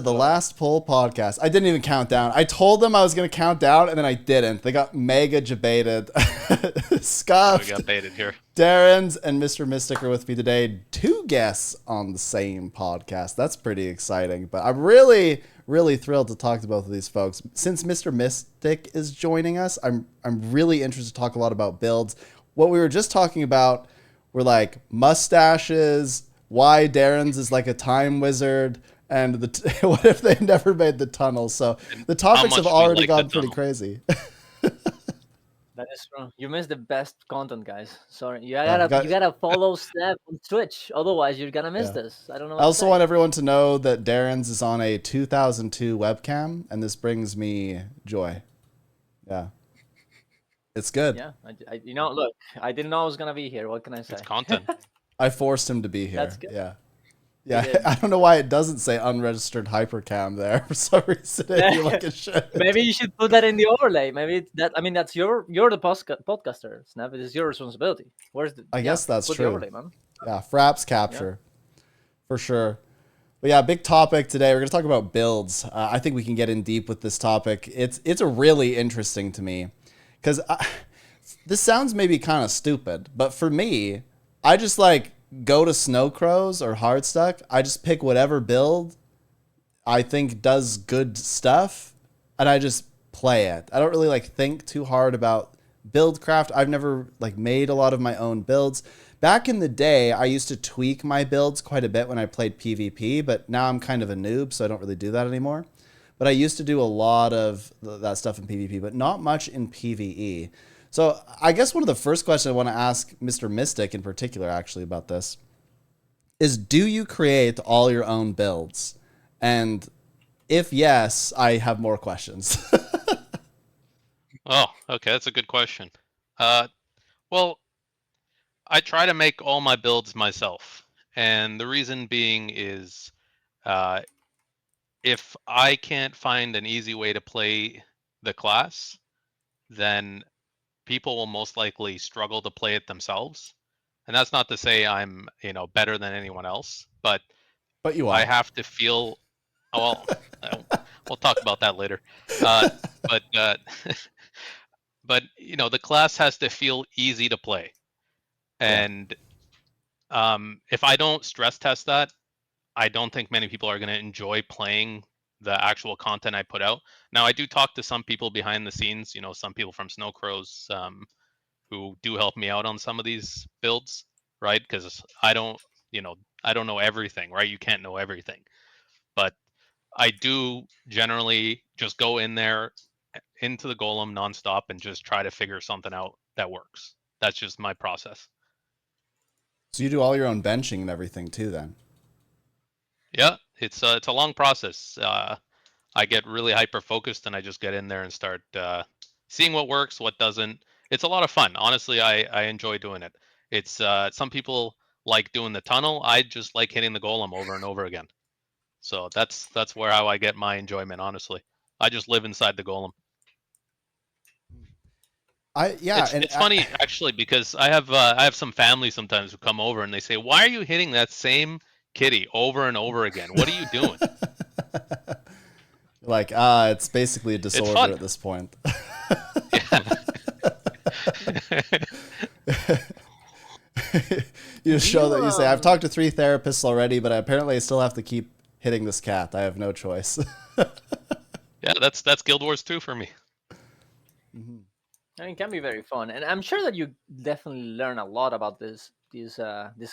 The last poll podcast. I didn't even count down. I told them I was going to count down, and then I didn't. They got mega debated. Scuffed. We got baited here. Darren's and Mr. Mystic are with me today. 2 guests on the same podcast. That's pretty exciting. But I'm really, really thrilled to talk to both of these folks. Since Mr. Mystic is joining us, I'm really interested to talk a lot about builds. What we were just talking about were like mustaches, why Darren's is like a time wizard, and what if they never made the tunnel? So the topics have already gone pretty crazy. That is true. You missed the best content, guys. Sorry, you gotta follow Steph on Twitch. Otherwise, you're gonna miss this. I don't know. I also want everyone to know that Darren's is on a 2002 webcam, and this brings me joy. Yeah, it's good. Yeah, look, I didn't know I was gonna be here. What can I say? It's content. I forced him to be here. That's good. Yeah. Yeah, I don't know why it doesn't say unregistered hypercam there. For some reason, like it should. Maybe you should put that in the overlay. Maybe that's you're the podcaster, Snap. It is your responsibility. I guess that's put true. The overlay, man. Yeah, fraps capture, for sure. But yeah, big topic today. We're gonna talk about builds. I think we can get in deep with this topic. It's a really interesting to me, because this sounds maybe kind of stupid, but for me, I just like go to Snow Crows or Hardstuck. I just pick whatever build I think does good stuff, and I just play it. I don't really like think too hard about build craft. I've never like made a lot of my own builds. Back in the day, I used to tweak my builds quite a bit when I played PvP, but now I'm kind of a noob, so I don't really do that anymore. But I used to do a lot of that stuff in PvP, but not much in PvE. So I guess one of the first questions I want to ask Mr. Mystic in particular, actually, about this is, do you create all your own builds? And if yes, I have more questions. Oh, okay, that's a good question. Well, I try to make all my builds myself, and the reason being is, if I can't find an easy way to play the class, then people will most likely struggle to play it themselves. And that's not to say I'm, better than anyone else, but you are. I have to feel. Well, we'll talk about that later. But the class has to feel easy to play, and if I don't stress test that, I don't think many people are going to enjoy playing the actual content I put out. Now, I do talk to some people behind the scenes, some people from Snow Crows, who do help me out on some of these builds, right? Because I don't know everything, right? You can't know everything, but I do generally just go in there into the golem nonstop and just try to figure something out that works. That's just my process. So you do all your own benching and everything too, then? Yeah, it's a long process. I get really hyper focused and I just get in there and start seeing what works, what doesn't. It's a lot of fun. Honestly, I enjoy doing it. It's some people like doing the tunnel. I just like hitting the golem over and over again. So that's how I get my enjoyment. Honestly, I just live inside the golem. It's funny actually, because I have some family sometimes who come over and they say, "Why are you hitting that same kitty over and over again? What are you doing?" Like, it's basically a disorder at this point. You show that you say, "I've talked to 3 therapists already, but apparently I still have to keep hitting this cat. I have no choice." Yeah, that's Guild Wars 2 for me. Mm-hmm. I mean, it can be very fun, and I'm sure that you definitely learn a lot about these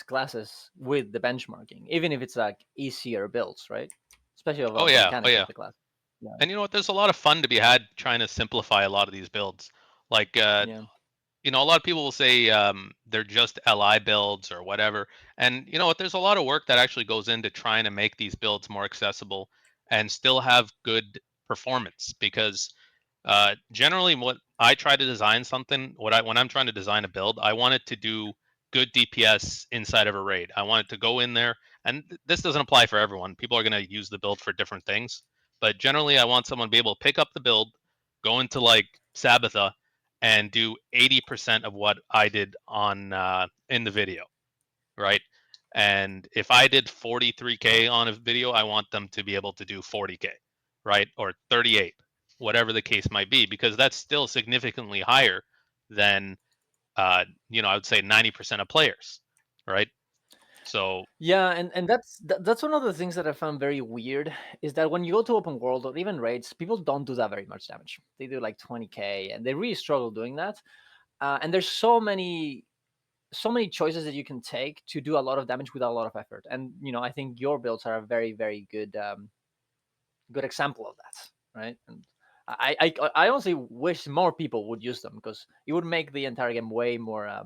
classes with the benchmarking, even if it's like easier builds, right? Especially of the mechanics of the class. Yeah. And you know what? There's a lot of fun to be had trying to simplify a lot of these builds. Like, a lot of people will say they're just LI builds or whatever. And you know what? There's a lot of work that actually goes into trying to make these builds more accessible and still have good performance. Because generally, what I try to design something, when I'm trying to design a build, I want it to do good DPS inside of a raid. I want it to go in there, and this doesn't apply for everyone. People are going to use the build for different things. But generally, I want someone to be able to pick up the build, go into like Sabbatha, and do 80% of what I did on in the video, right? And if I did 43k on a video, I want them to be able to do 40k, right? Or 38, whatever the case might be, because that's still significantly higher than, I would say 90% of players, right? So yeah, and that's one of the things that I found very weird is that when you go to open world or even raids, people don't do that very much damage. They do like 20k, and they really struggle doing that. And there's so many choices that you can take to do a lot of damage without a lot of effort. And I think your builds are a very very good example of that, right? And I honestly wish more people would use them because it would make the entire game way more I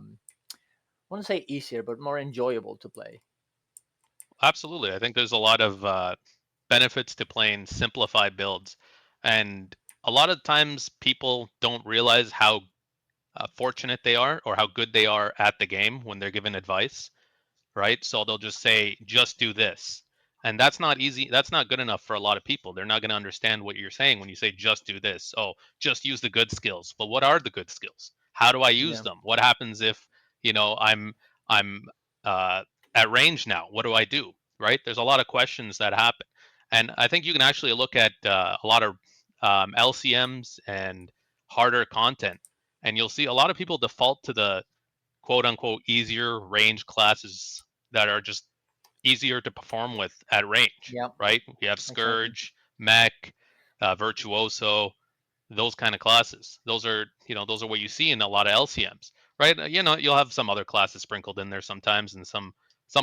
want to say easier, but more enjoyable to play. absolutely, I think there's a lot of benefits to playing simplified builds, and a lot of times people don't realize how fortunate they are or how good they are at the game when they're given advice, right? So they'll just say, just do this. And that's not easy. That's not good enough for a lot of people. They're not going to understand what you're saying when you say, just do this. Oh, just use the good skills. But what are the good skills? How do I use Yeah. them? What happens if, I'm at range now? What do I do? Right? There's a lot of questions that happen. And I think you can actually look at a lot of LCMs and harder content, and you'll see a lot of people default to the quote unquote easier range classes that are just easier to perform with at range, Yeah. right? We have Exactly. Scourge, Mech, Virtuoso, those kind of classes. Those are what you see in a lot of LCMs, right? You'll have some other classes sprinkled in there sometimes, and some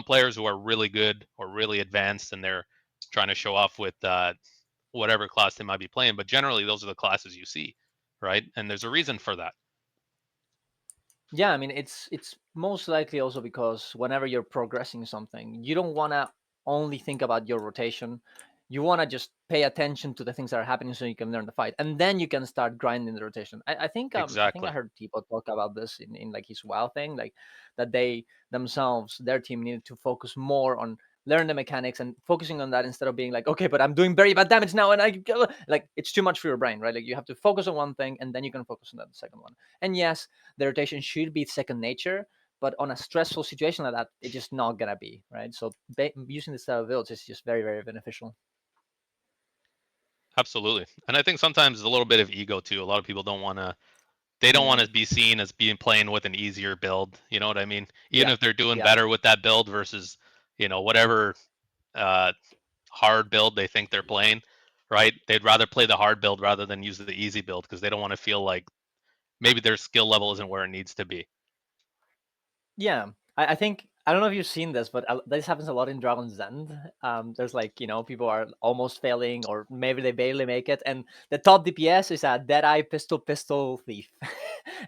players who are really good or really advanced, and they're trying to show off with whatever class they might be playing. But generally, those are the classes you see, right? And there's a reason for that. Yeah, I mean it's most likely also because whenever you're progressing something, you don't want to only think about your rotation. You want to just pay attention to the things that are happening so you can learn the fight, and then you can start grinding the rotation. I think I Exactly. heard people talk about this in like his WoW thing, like that they themselves, their team needed to focus more on learn the mechanics and focusing on that instead of being like, okay, but I'm doing very bad damage now, and like it's too much for your brain, right? Like you have to focus on one thing and then you can focus on that second one. And yes, the rotation should be second nature, but on a stressful situation like that, it's just not gonna be, right? So using this style of builds is just very very beneficial. Absolutely. And I think sometimes a little bit of ego too. A lot of people they don't want Yeah, to be seen as being playing with an easier build. You know what I mean? Even yeah, if they're doing yeah, better with that build versus, whatever uh, hard build they think they're playing, right? They'd rather play the hard build rather than use the easy build because they don't want to feel like maybe their skill level isn't where it needs to be. yeah. I think I don't know if you've seen this, but this happens a lot in Dragon's End. There's like people are almost failing, or maybe they barely make it, and the top DPS is a Deadeye pistol thief,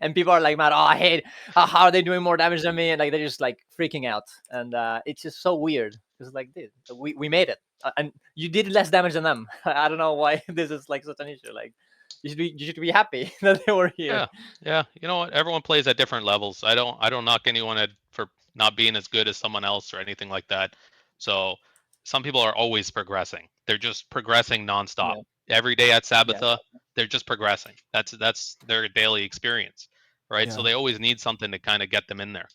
and people are like, "Man, oh, I hate. How are they doing more damage than me?" And like they're just like freaking out, and it's just so weird. It's like, dude, we made it, and you did less damage than them. I don't know why this is like such an issue. Like, you should be happy that they were here. Yeah, yeah. You know what? Everyone plays at different levels. I don't knock anyone for not being as good as someone else or anything like that. So some people are always progressing. They're just progressing nonstop. Yeah, Every day at yeah, Sabbatha, they're just progressing. That's their daily experience, right? So Yeah. they always need something to kind of get them in there.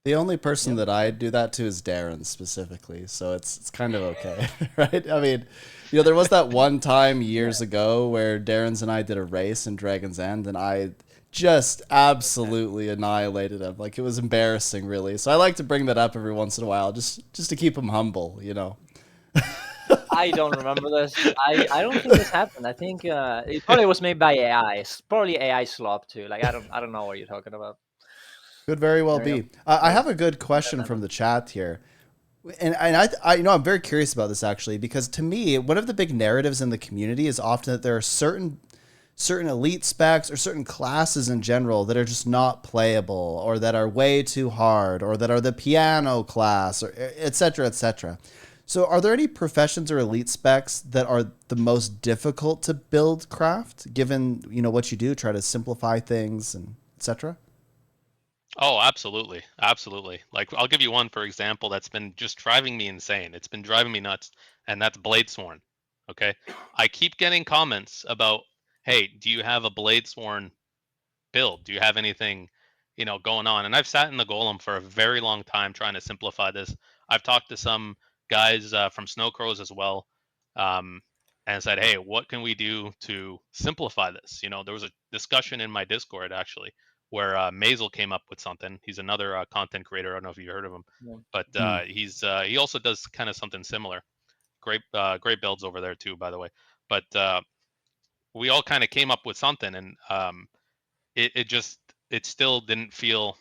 The only person yeah. that I do that to is Darren specifically, so it's kind of okay, right? I mean, there was that one time years ago where Darren's and I did a race in Dragon's End, and I just absolutely annihilated him. Like, it was embarrassing, really. So I like to bring that up every once in a while, just to keep him humble. I don't remember this. I don't think this happened. I think it probably was made by AI. It's probably AI slop too. Like I don't know what you're talking about. Could very well There you be. go. I Well, have a good question from the chat here. And I'm very curious about this actually, because to me, one of the big narratives in the community is often that there are certain elite specs or certain classes in general that are just not playable, or that are way too hard, or that are the piano class, or et cetera, et cetera. So are there any professions or elite specs that are the most difficult to build craft, given what you do, try to simplify things and et cetera? Oh, absolutely. Absolutely. Like I'll give you one for example that's been just driving me insane. It's been driving me nuts, and that's Bladesworn. Okay? I keep getting comments about, "Hey, do you have a Bladesworn build? Do you have anything, going on?" And I've sat in the golem for a very long time trying to simplify this. I've talked to some guys from Snow Crows as well, and said, hey, what can we do to simplify this? You know, there was a discussion in my Discord actually where Mazel came up with something. He's another content creator. I don't know if you heard of him, but he also does kind of something similar. Great builds over there too, by the way. But we all kind of came up with something, and it still didn't feel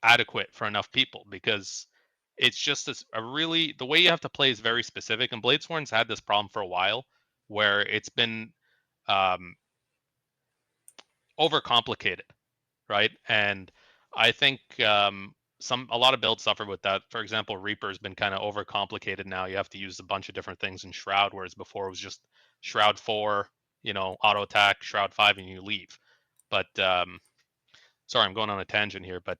adequate for enough people, because it's just the way you have to play is very specific, and Bladesworn's had this problem for a while where it's been overcomplicated, right? And I think a lot of builds suffer with that. For example, Reaper's been kind of overcomplicated now. You have to use a bunch of different things in Shroud, whereas before it was just Shroud 4, auto attack, Shroud 5, and you leave. But sorry, I'm going on a tangent here, but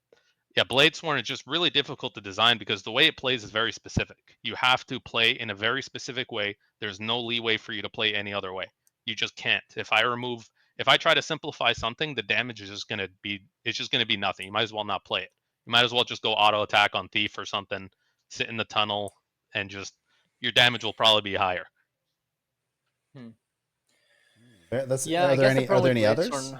yeah, Bladesworn is just really difficult to design because the way it plays is very specific. You have to play in a very specific way. There's no leeway for you to play any other way. You just can't. If I try to simplify something, the damage is just gonna be nothing. You might as well not play it. You might as well just go auto attack on Thief or something, sit in the tunnel, and just your damage will probably be higher. Are there any others?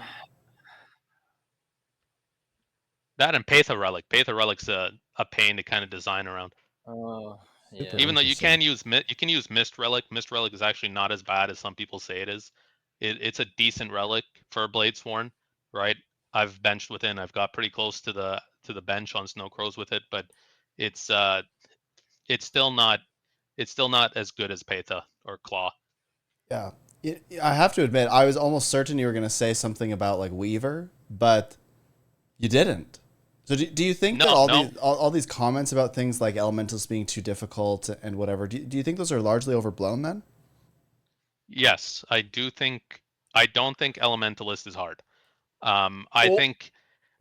That and Patha Relic. Patha Relic's a pain to kind of design around. Oh, yeah. Even though you can use Mist Relic. Mist Relic is actually not as bad as some people say it is. It's a decent relic for Bladesworn, right? I've benched within. I've got pretty close to the bench on Snow Crows with it, but it's still not as good as Patha or Claw. Yeah, I have to admit, I was almost certain you were going to say something about like Weaver, but you didn't. So do you think that all these comments about things like elementals being too difficult and whatever, do you think those are largely overblown then? Yes, I do think. I don't think elementalist is hard. I think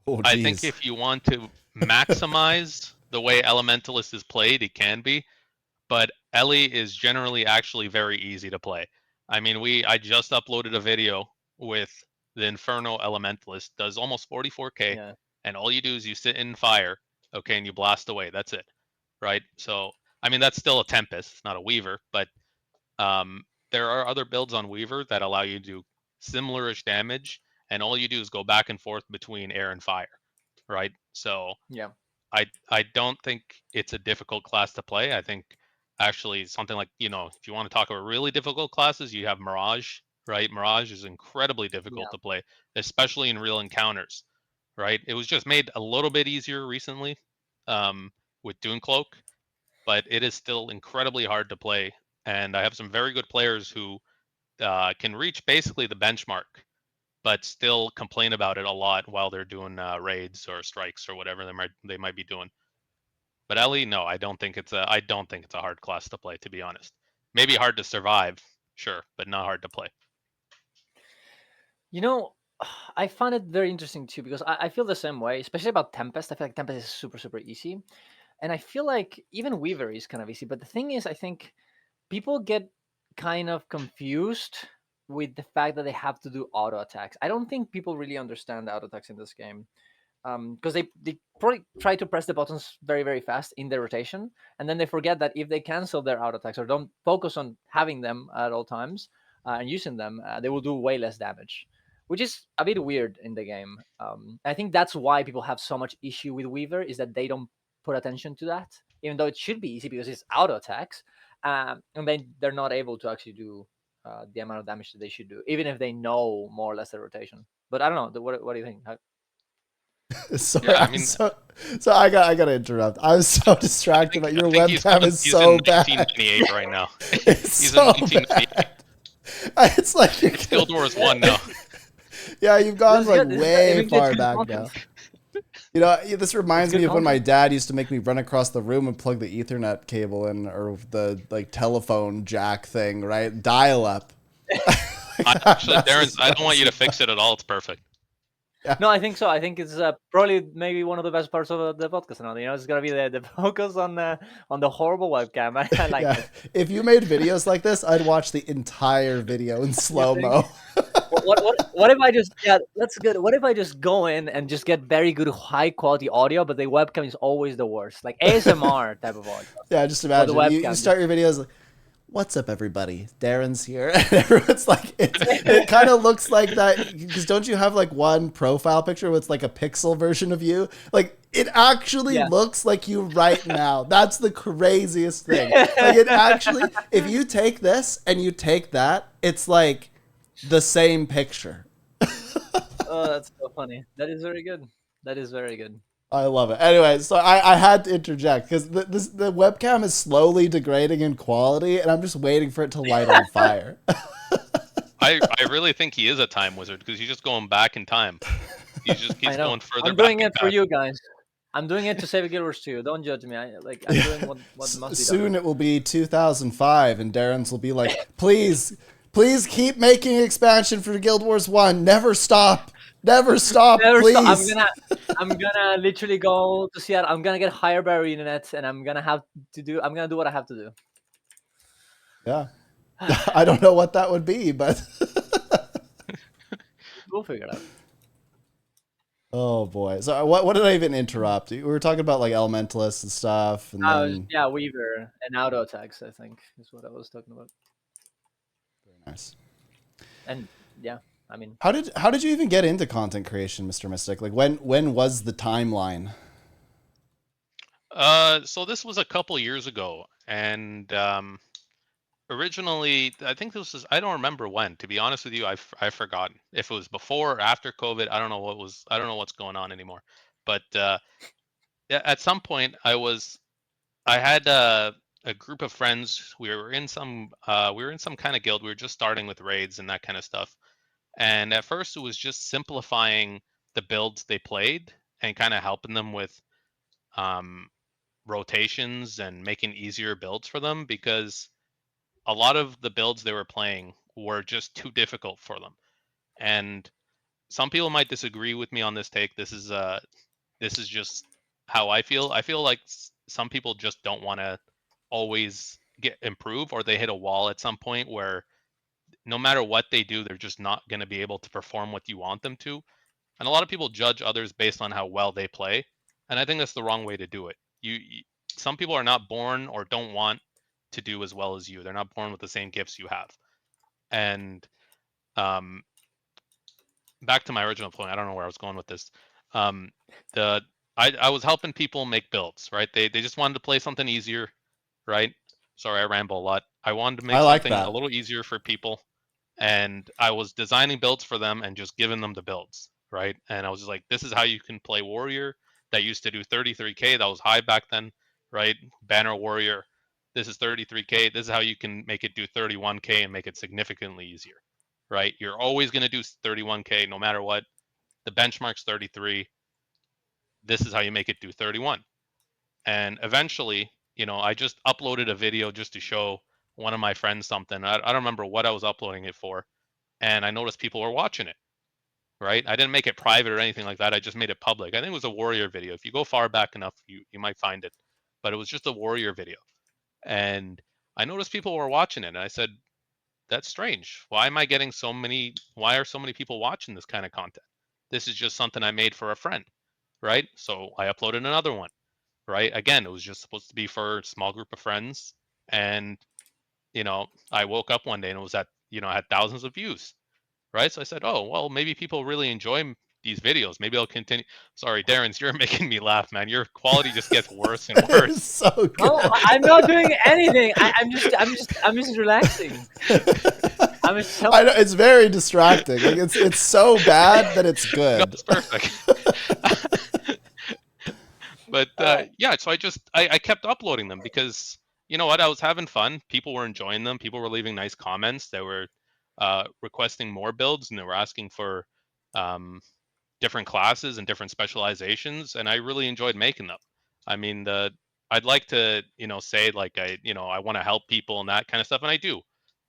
if you want to maximize the way elementalist is played, it can be, but Ellie is generally actually very easy to play. I mean, I just uploaded a video with the Inferno Elementalist, does almost 44k, and all you do is you sit in fire, okay, and you blast away. That's it, right? So, I mean, that's still a Tempest, it's not a Weaver, but there are other builds on Weaver that allow you to do similar-ish damage, and all you do is go back and forth between air and fire, right? So, I don't think it's a difficult class to play. I think actually something like, if you want to talk about really difficult classes, you have Mirage, right? Mirage is incredibly difficult to play, especially in real encounters, right? It was just made a little bit easier recently with Dunecloak, but it is still incredibly hard to play. And I have some very good players who can reach basically the benchmark, but still complain about it a lot while they're doing raids or strikes or whatever they might be doing. But Ellie, no, I don't think it's a hard class to play, to be honest. Maybe hard to survive, sure, but not hard to play. I found it very interesting too, because I feel the same way, especially about Tempest. I feel like Tempest is super, super easy. And I feel like even Weaver is kind of easy. But the thing is, I think people get kind of confused with the fact that they have to do auto attacks. I don't think people really understand the auto attacks in this game. Because they probably try to press the buttons very, very fast in their rotation, and then they forget that if they cancel their auto attacks or don't focus on having them at all times and using them, they will do way less damage, which is a bit weird in the game. I think that's why people have so much issue with Weaver, is that they don't put attention to that, even though it should be easy because it's auto attacks, and then they're not able to actually do the amount of damage that they should do, even if they know more or less the rotation. But I don't know. What do you think? Sorry, yeah, so I gotta interrupt. I was so distracted that your webcam is so bad. He's in 1998 right now. He's so in 1998. It's like Skill door is 1 now. Yeah, you've gone way far back now. This reminds me of when my dad used to make me run across the room and plug the Ethernet cable in, or the telephone jack thing, right? Dial up. Actually, Darren, I don't want you to fix it at all. It's perfect. Yeah. No, I think so. I think it's probably maybe one of the best parts of the podcast now. It's gonna be the focus on the horrible webcam. I like it. If you made videos like this, I'd watch the entire video in slow mo. What if I just that's good. What if I just go in and just get very good high quality audio, but the webcam is always the worst, like ASMR type of audio. Yeah, just But the imagine you webcam start your videos like, what's up, everybody? Darren's here. And everyone's like, it kind of looks like that. Because don't you have like one profile picture with like a pixel version of you? Like, it actually looks like you right now. That's the craziest thing. Like, it actually, if you take this and you take that, it's like the same picture. Oh, that's so funny. That is very good. That is very good. I love it. Anyway, so I had to interject because the webcam is slowly degrading in quality, and I'm just waiting for it to light on fire. I really think he is a time wizard because he's just going back in time. He just keeps going further. I'm doing it for you guys. I'm doing it to save Guild Wars 2. Don't judge me. I'm doing what must be done. Soon it will be 2005, and Darren's will be like, please keep making expansion for Guild Wars 1. Never stop. Never stop, please. Stop. I'm gonna literally go to Seattle. I'm gonna get higher barrier internet, and I'm gonna do what I have to do. Yeah. I don't know what that would be, but we'll figure it out. Oh boy. So what did I even interrupt? We were talking about like elementalists and stuff, and then Weaver and auto attacks, I think, is what I was talking about. Very nice. And yeah, I mean, how did you even get into content creation, Mr. Mystic? Like when was the timeline? So this was a couple years ago, and originally I think this was, I don't remember when, to be honest with you. I've forgotten if it was before or after COVID. I don't know what's going on anymore. But at some point I had a group of friends. We were in some kind of guild. We were just starting with raids and that kind of stuff. And at first it was just simplifying the builds they played and kind of helping them with rotations and making easier builds for them, because a lot of the builds they were playing were just too difficult for them. And some people might disagree with me on this take. This is just how I feel. I feel like some people just don't want to always improve, or they hit a wall at some point where no matter what they do, they're just not going to be able to perform what you want them to. And a lot of people judge others based on how well they play, and I think that's the wrong way to do it. Some people are not born or don't want to do as well as you. They're not born with the same gifts you have. And back to my original point, I don't know where I was going with this. I was helping people make builds, right? They just wanted to play something easier, right? Sorry, I ramble a lot. I wanted to make something a little easier for people, and I was designing builds for them and just giving them the builds, right? And I was just like, this is how you can play warrior. That used to do 33k. That was high back then, right? Banner warrior. This is 33k. This is how you can make it do 31k and make it significantly easier, right? You're always going to do 31k no matter what. The benchmark's 33. This is how you make it do 31. And eventually, I just uploaded a video just to show one of my friends something. I don't remember what I was uploading it for. And I noticed people were watching it, right? I didn't make it private or anything like that. I just made it public. I think it was a warrior video. If you go far back enough, you might find it. But it was just a warrior video. And I noticed people were watching it. And I said, that's strange. Why are so many people watching this kind of content? This is just something I made for a friend, right? So I uploaded another one, right? Again, it was just supposed to be for a small group of friends. And, I woke up one day and it was I had thousands of views, right? So I said, oh, well, maybe people really enjoy these videos. Maybe I'll continue. Sorry, Darren's, you're making me laugh, man. Your quality just gets worse and worse. So good. No, I'm not doing anything. I'm just relaxing. I know, it's very distracting. Like it's so bad that it's good. No, it's perfect. But yeah, so I kept uploading them because you know what, I was having fun. People were enjoying them. People were leaving nice comments. They were requesting more builds, and they were asking for different classes and different specializations, and I really enjoyed making them. I mean, I'd like to say like I want to help people and that kind of stuff, and I do,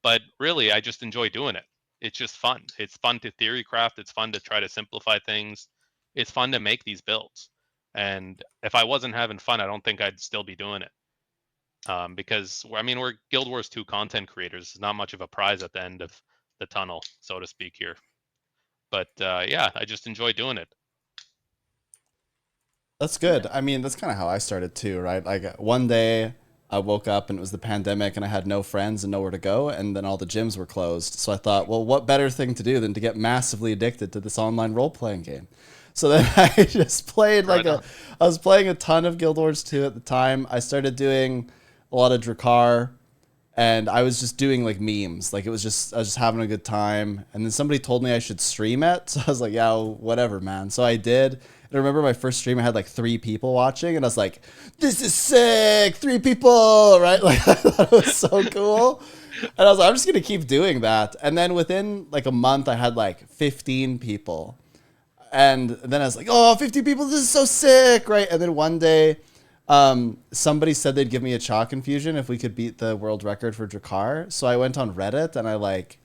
but really I just enjoy doing it. It's just fun. It's fun to theory craft. It's fun to try to simplify things. It's fun to make these builds. And if I wasn't having fun, I don't think I'd still be doing it. Because I mean, we're Guild Wars 2 content creators. It's not much of a prize at the end of the tunnel, so to speak here. But yeah, I just enjoy doing it. That's good. I mean, that's kind of how I started too, right? Like one day I woke up and it was the pandemic and I had no friends and nowhere to go, and then all the gyms were closed. So I thought, well, what better thing to do than to get massively addicted to this online role playing game? So then I just played I was playing a ton of Guild Wars 2 at the time. I started doing a lot of Drakkar, and I was just doing like memes. Like I was just having a good time. And then somebody told me I should stream it. So I was like, yeah, whatever, man. So I did. And I remember my first stream, I had like 3 people watching, and I was like, this is sick, 3 people, right? Like I thought it was so cool. And I was like, I'm just going to keep doing that. And then within like a month, I had like 15 people. And then I was like, oh, 50 people, this is so sick, right? And then one day, somebody said they'd give me a chalk infusion if we could beat the world record for Drakkar. So I went on Reddit and I like,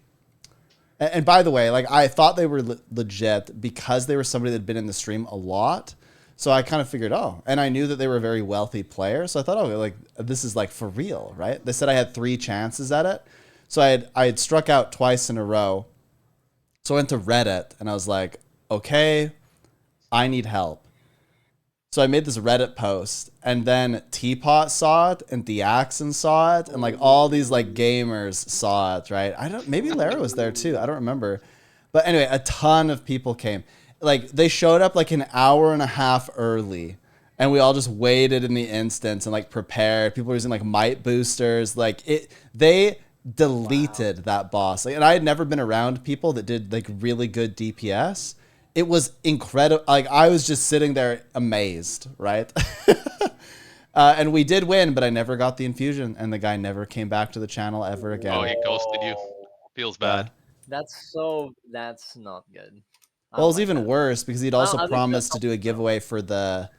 and by the way, like I thought they were legit because they were somebody that'd been in the stream a lot. So I kind of figured, oh, and I knew that they were a very wealthy player. So I thought, oh, like this is like for real, right? They said I had 3 chances at it. So I had struck out twice in a row. So I went to Reddit and I was like, okay, I need help. So I made this Reddit post, and then Teapot saw it, and Deaxon saw it, and like all these like gamers saw it, right? Maybe Lara was there too. I don't remember. But anyway, a ton of people came. Like they showed up like an hour and a half early, and we all just waited in the instance and like prepared. People were using like might boosters. Like they deleted that boss. Like, and I had never been around people that did like really good DPS. It was incredible. Like I was just sitting there amazed, right? And we did win, but I never got the infusion, and the guy never came back to the channel ever again. Oh, he ghosted you. Feels bad. That's not good. Well, it was even worse because he'd also promised to do a giveaway for the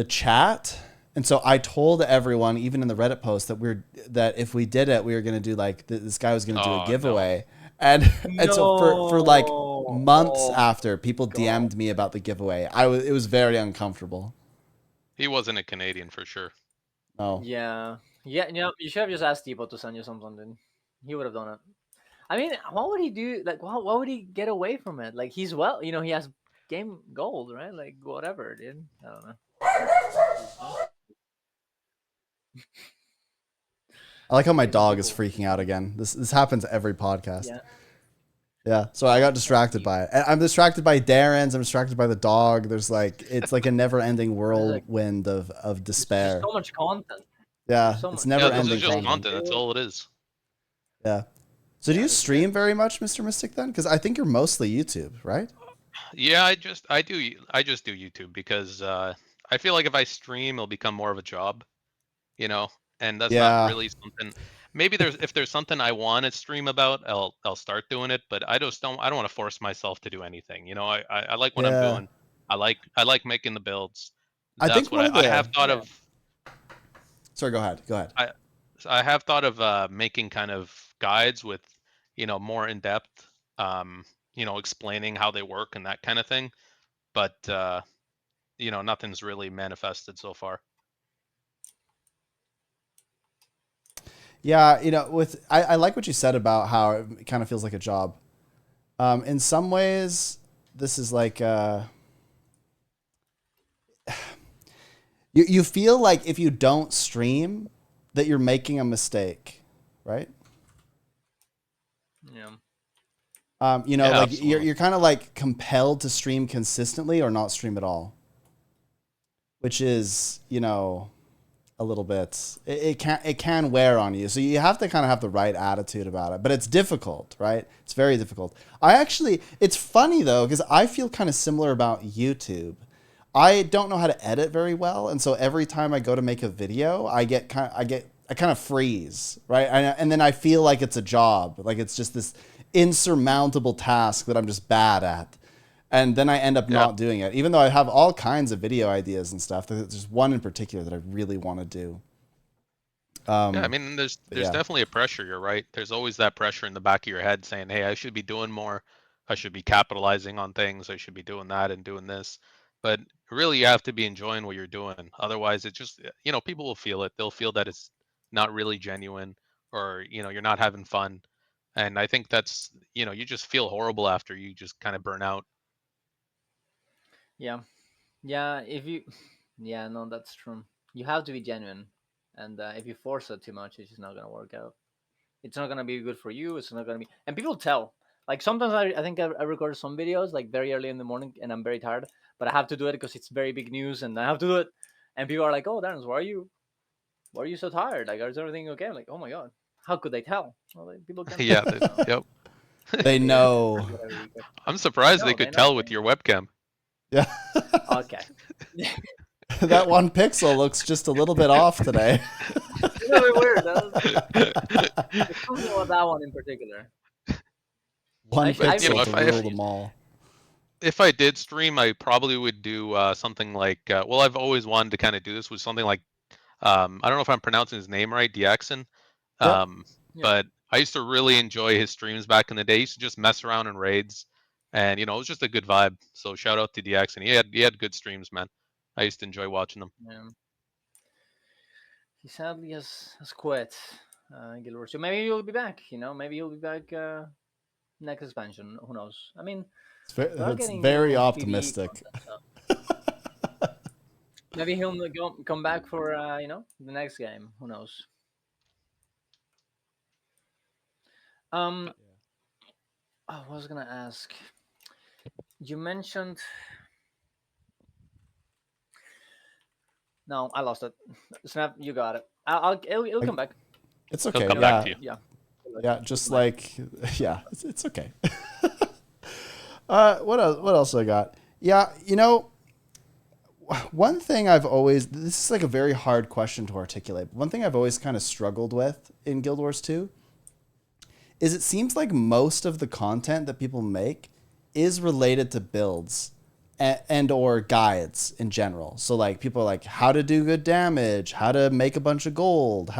chat. And so I told everyone, even in the Reddit post, that if we did it, we were going to do like, this guy was going to do a giveaway. No. And so for like months after, people DM'd me about the giveaway. It was very uncomfortable. He wasn't a Canadian for sure. Oh. Yeah. You should have just asked Teapot to send you something. He would have done it. I mean, what would he do? Like, what would he get away from it? Like, he has game gold, right? Like, whatever, dude. I don't know. I like how my dog is freaking out again. This happens every podcast. Yeah. So I got distracted by it. I'm distracted by Darren's. I'm distracted by the dog. It's like a never-ending whirlwind of despair. There's so much content. Yeah, it's never-ending content. That's all it is. Yeah. So do you stream very much, Mr. Mystic, then? Because I think you're mostly YouTube, right? Yeah, I just do YouTube because I feel like if I stream, it'll become more of a job, and that's not really something. Maybe if there's something I want to stream about, I'll start doing it. But I don't want to force myself to do anything. I like what I'm doing. I like making the builds. That's what I have thought of. Sorry, go ahead. I have thought of making kind of guides with, more in depth, explaining how they work and that kind of thing. But nothing's really manifested so far. Yeah, I like what you said about how it kind of feels like a job. In some ways, this is like you feel like if you don't stream, that you're making a mistake, right? Yeah. You're kind of like compelled to stream consistently or not stream at all, which is a little bit, it can wear on you. So you have to kind of have the right attitude about it, but it's difficult, right? It's very difficult. It's funny though, because I feel kind of similar about YouTube. I don't know how to edit very well. And so every time I go to make a video, I kind of freeze, right? And then I feel like it's a job. Like it's just this insurmountable task that I'm just bad at. And then I end up not doing it, even though I have all kinds of video ideas and stuff. There's one in particular that I really want to do. I mean, there's definitely a pressure. You're right. There's always that pressure in the back of your head saying, hey, I should be doing more. I should be capitalizing on things. I should be doing that and doing this. But really, you have to be enjoying what you're doing. Otherwise, it just, people will feel it. They'll feel that it's not really genuine, or, you're not having fun. And I think that's, you just feel horrible after you just kind of burn out. Yeah, yeah. If you, yeah, no, that's true. You have to be genuine, and if you force it too much, it's just not gonna work out. It's not gonna be good for you. It's not gonna be, and people tell. Like sometimes I think I record some videos like very early in the morning, and I'm very tired, but I have to do it because it's very big news, and I have to do it. And people are like, "Oh, Darren, why are you so tired? Like, is everything okay?" I'm like, "Oh my god, how could they tell?" Well, like, people can Yeah, tell. So yep. They know. whatever you get. I'm They surprised they know. They could know. tell with your webcam. Yeah. Okay. That one pixel looks just a little bit off today. It's a bit weird. There's something about that one in particular. One But pixel to if rule them all. if I did stream, I probably would do something like, well, I've always wanted to kind of do this with something like, I don't know if I'm pronouncing his name right, Diaxon. Yep. Yeah. But I used to really enjoy his streams back in the day. He used to just mess around in raids, and it was just a good vibe. So shout out to Diaxon. He had good streams, man. I used to enjoy watching them. Yeah. He sadly has quit Guild Wars 2. Maybe he'll be back. Maybe he'll be back next expansion. Who knows? I mean, they are It's getting very new PvE optimistic. content, so maybe he'll come back for the next game. Who knows? Um, I was gonna ask. You mentioned. No, I lost it. Snap, you got it. It'll come back. It's He'll okay. come Yeah. back to you. Yeah. Yeah. Just like, yeah, it's okay. What else? What else I got? Yeah. One thing I've always, this is like a very hard question to articulate. But one thing I've always kind of struggled with in Guild Wars 2 is it seems like most of the content that people make is related to builds and or guides in general. So like people are like how to do good damage, how to make a bunch of gold,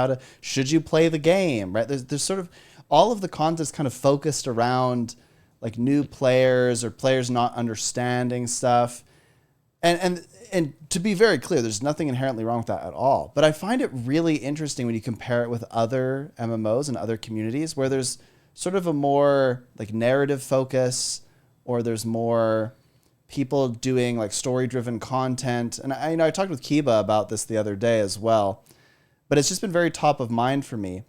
should you play the game, right? There's sort of all of the content's kind of focused around like new players or players not understanding stuff. And to be very clear, there's nothing inherently wrong with that at all. But I find it really interesting when you compare it with other MMOs and other communities where there's sort of a more like narrative focus, or there's more people doing like story-driven content. And I talked with Kiba about this the other day as well, but it's just been very top of mind for me.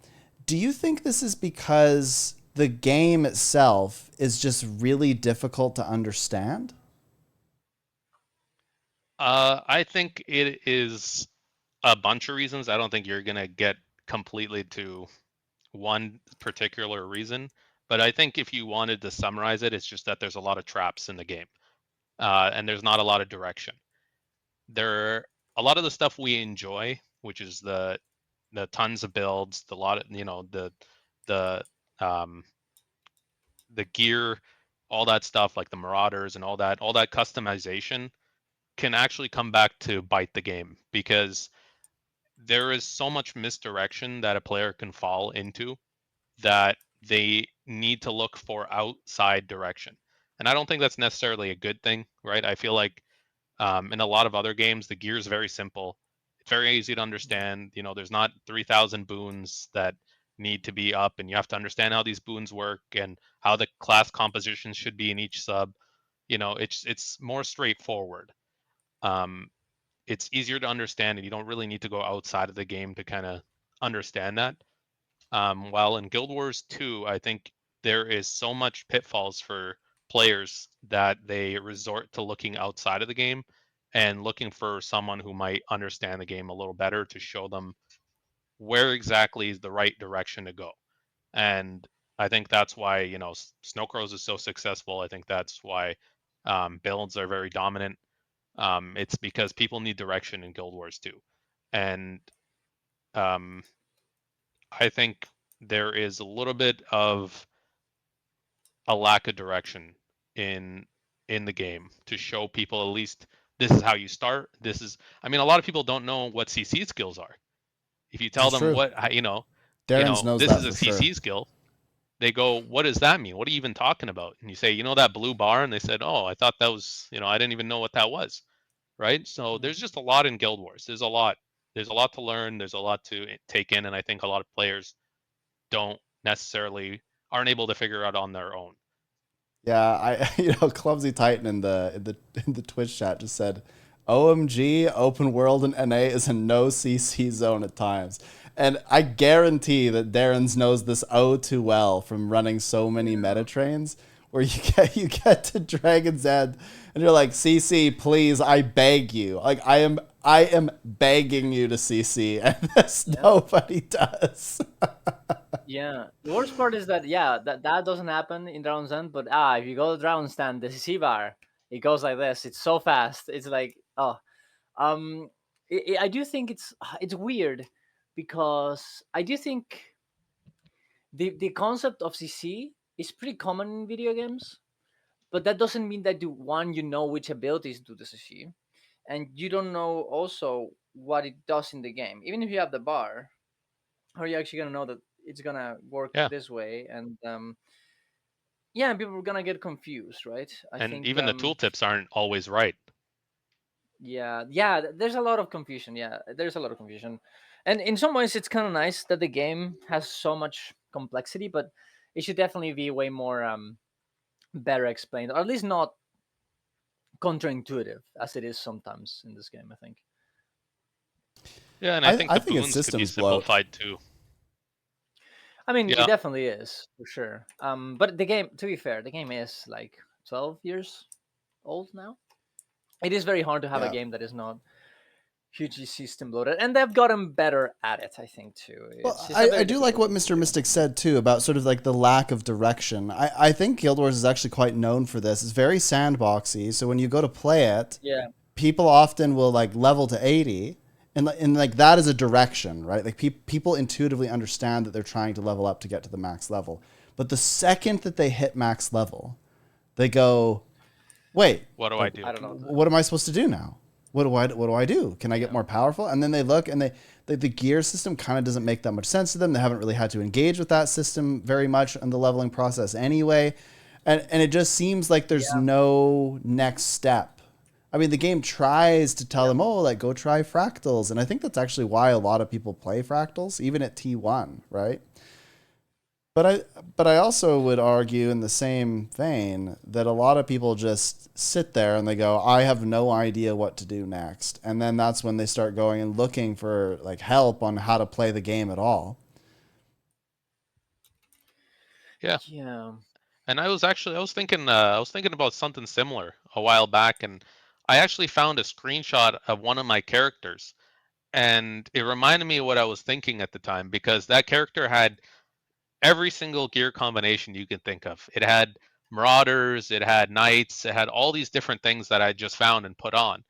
Do you think this is because the game itself is just really difficult to understand? I think it is a bunch of reasons. I don't think you're gonna get completely to one particular reason, but I think if you wanted to summarize it, it's just that there's a lot of traps in the game, and there's not a lot of direction. A lot of the stuff we enjoy, which is the tons of builds, the lot of the um, the gear, all that stuff like the marauders and all that customization can actually come back to bite the game, because there is so much misdirection that a player can fall into that they need to look for outside direction. And I don't think that's necessarily a good thing, right? I feel like in a lot of other games, the gear is very simple. It's very easy to understand. There's not 3,000 boons that need to be up, and you have to understand how these boons work and how the class compositions should be in each sub. It's more straightforward. Um, it's easier to understand, and you don't really need to go outside of the game to kind of understand that. While in Guild Wars 2, I think there is so much pitfalls for players that they resort to looking outside of the game and looking for someone who might understand the game a little better to show them where exactly is the right direction to go. And I think that's why, Snowcrows is so successful. I think that's why builds are very dominant. It's because people need direction in Guild Wars 2. And um, I think there is a little bit of a lack of direction in the game to show people at least this is how you start. A lot of people don't know what CC skills are. If you This tell is them true. what Darren's knows this that is a for sure. CC skill, they go, what does that mean? What are you even talking about? And you say, that blue bar, and they said, oh, I thought that was, I didn't even know what that was, right? So there's just a lot in Guild Wars. There's a lot to learn. There's a lot to take in, and I think a lot of players don't necessarily aren't able to figure out on their own. Yeah, Clumsy Titan in the Twitch chat just said, "OMG, open world in NA is a no CC zone at times," and I guarantee that Darren's knows this oh too well from running so many meta trains, where you get to Dragon's End and you're like, "CC, please, I beg you, like I am begging you to CC," and this nobody does. Yeah, the worst part is that that doesn't happen in Dragon's End, but if you go to Dragon's Stand, the CC bar, it goes like this. It's so fast. It's like I do think it's weird, because I do think the concept of CC is pretty common in video games, but that doesn't mean that you know which abilities do the CC, and you don't know also what it does in the game. Even if you have the bar, how are you actually gonna know that it's gonna work Yeah. this way? And people are gonna get confused, right? I And think even the tooltips aren't always right. There's a lot of confusion. Yeah, there's a lot of confusion, and in some ways, it's kind of nice that the game has so much complexity, but it should definitely be way more better explained, or at least not counterintuitive as it is sometimes in this game, I think. Yeah, and I think the think it's boons could be systems bloat. simplified too. I mean, it definitely is, for sure. But the game, to be fair, the game is like 12 years old now. It is very hard to have a game that is not hugely system bloated, and they've gotten better at it, I think, too. I do like what Mr. Mystic said too about sort of like the lack of direction. I think Guild Wars is actually quite known for this. It's very sandboxy, so when you go to play it, people often will like level to 80, and like that is a direction, right? Like people intuitively understand that they're trying to level up to get to the max level. But the second that they hit max level, they go, "Wait, what do I do? I don't know. What am I supposed to do now? What do I do? Can I get more powerful?" And then they look, and the gear system kind of doesn't make that much sense to them. They haven't really had to engage with that system very much in the leveling process anyway. And it just seems like there's no next step. I mean, the game tries to tell them, "Oh, like go try fractals." And I think that's actually why a lot of people play fractals, even at T1, right? But I also would argue in the same vein that a lot of people just sit there and they go, "I have no idea what to do next." And then that's when they start going and looking for like help on how to play the game at all. Yeah. Yeah. And I was thinking about something similar a while back, and I actually found a screenshot of one of my characters, and it reminded me of what I was thinking at the time, because that character had every single gear combination you can think of. It had marauders, it had knights, it had all these different things that I just found and put on.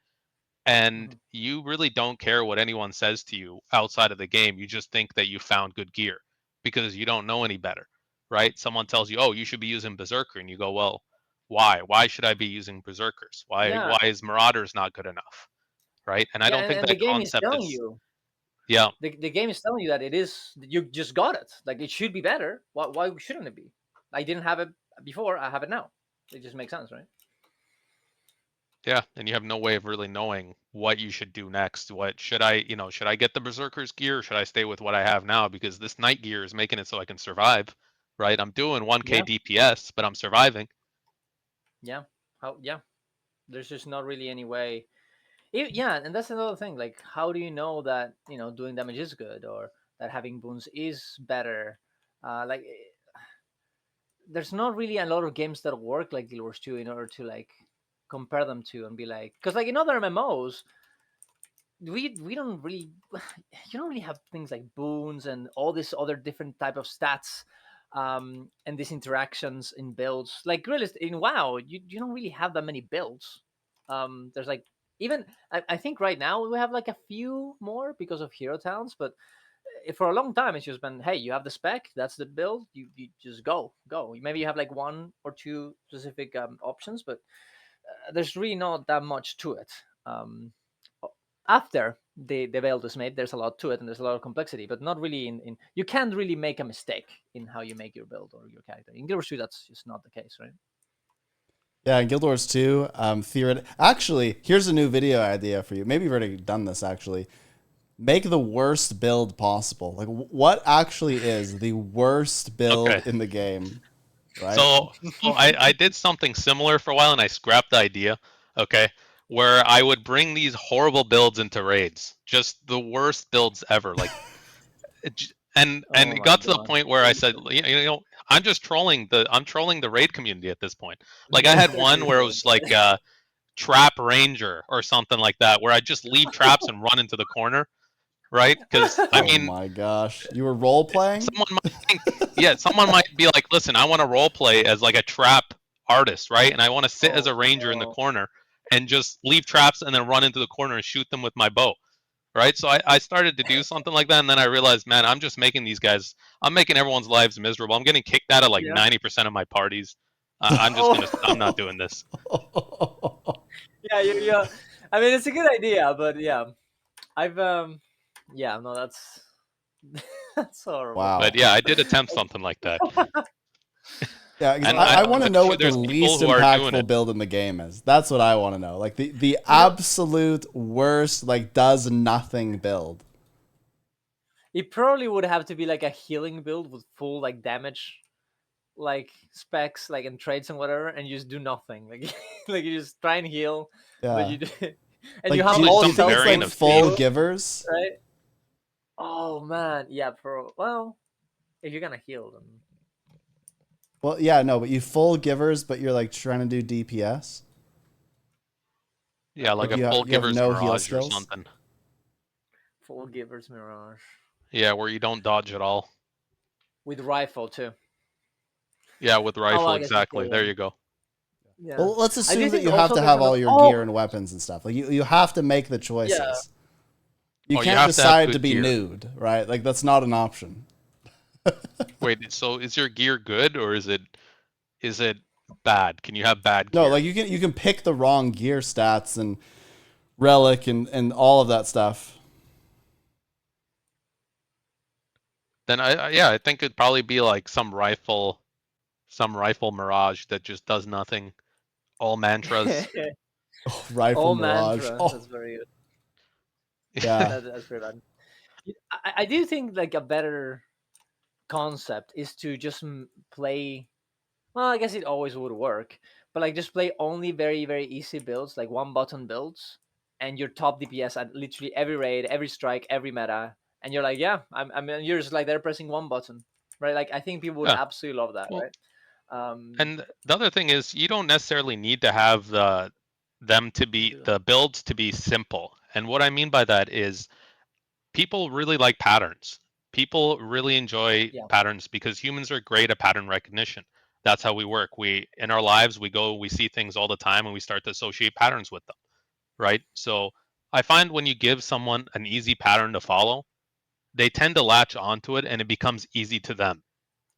And you really don't care what anyone says to you outside of the game. You just think that you found good gear because you don't know any better, right? Someone tells you, "Oh, you should be using berserker," and you go, "Well, why? Why should I be using berserkers? Why is marauders not good enough?" Right? And I don't think and the that game is concept telling is you. Yeah. The game is telling you that you just got it. Like, it should be better. Why shouldn't it be? I didn't have it before. I have it now. It just makes sense, right? Yeah, and you have no way of really knowing what you should do next. What should I get the berserker's gear? Or should I stay with what I have now? Because this knight gear is making it so I can survive, right? I'm doing 1k DPS, but I'm surviving. Yeah. There's just not really any way. And that's another thing. Like, how do you know that doing damage is good, or that having boons is better? There's not really a lot of games that work like Guild Wars 2 in order to like compare them to and be like, because like in other MMOs, we don't really you don't really have things like boons and all this other different type of stats, and these interactions in builds. Like, realist in WoW, you don't really have that many builds. There's like, even I think right now we have like a few more because of hero towns, but for a long time it's just been, hey, you have the spec, that's the build, you just go. Maybe you have like one or two specific options, but there's really not that much to it. After the build is made, there's a lot to it and there's a lot of complexity, but not really in you can't really make a mistake in how you make your build or your character. In Guild Wars 2, that's just not the case, right? Yeah, in Guild Wars 2, actually, here's a new video idea for you. Maybe you've already done this, actually. make the worst build possible. Like, what actually is the worst build in the game? Right. So I did something similar for a while, and I scrapped the idea. Okay, where I would bring these horrible builds into raids, just the worst builds ever. Like, and it got to the point where I said, I'm just trolling the raid community at this point. Like, I had one where it was like trap ranger or something like that, where I just leave traps and run into the corner. Right? Because I mean, oh my gosh, you were role playing. Someone might think, someone might be like, listen, I want to role play as like a trap artist, right? And I want to sit as a ranger in the corner and just leave traps and then run into the corner and shoot them with my bow, right? So I started to do something like that, and then I realized, man, I'm just making these guys, I'm making everyone's lives miserable. I'm getting kicked out of like 90% of my parties. I'm not doing this. Yeah. I mean, it's a good idea, but yeah, that's horrible. Wow. But yeah, I did attempt something like that. Yeah, I want to know what the least impactful build in the game is. That's what I want to know. Like the absolute worst, like does nothing build. It probably would have to be like a healing build with full like damage, like specs, like and traits and whatever, and you just do nothing. Like like you just try and heal, but you do, and like, you have all these like full givers, right? Oh man, yeah, well, if you're gonna heal them. Well, yeah, no, but you full givers, but you're like trying to do DPS. Yeah, like a full givers mirage or something. Full givers mirage. Yeah, where you don't dodge at all. With rifle too. Yeah, with rifle, exactly. There you go. Yeah. Well, let's assume that you have to have all your gear and weapons and stuff. Like you have to make the choices. Yeah. You can't decide to be nude, right? Like that's not an option. Wait, so is your gear good or is it bad? Can you have bad gear? No, like you can pick the wrong gear stats and relic and all of that stuff. Then I think it'd probably be like some rifle mirage that just does nothing. All mantras. Rifle all mirage. Mantras. That's very good. Yeah, that's very bad. I do think like a better concept is to just play. Well, I guess it always would work, but like just play only very very easy builds, like one button builds, and your top DPS at literally every raid, every strike, every meta, and you're like, yeah, I mean, you're just like they're pressing one button, right? Like I think people would absolutely love that, right? And the other thing is, you don't necessarily need to have the builds to be simple. And what I mean by that is, people really like patterns. People really enjoy patterns because humans are great at pattern recognition. That's how we work. In our lives, we see things all the time and we start to associate patterns with them, right? So I find when you give someone an easy pattern to follow, they tend to latch onto it and it becomes easy to them,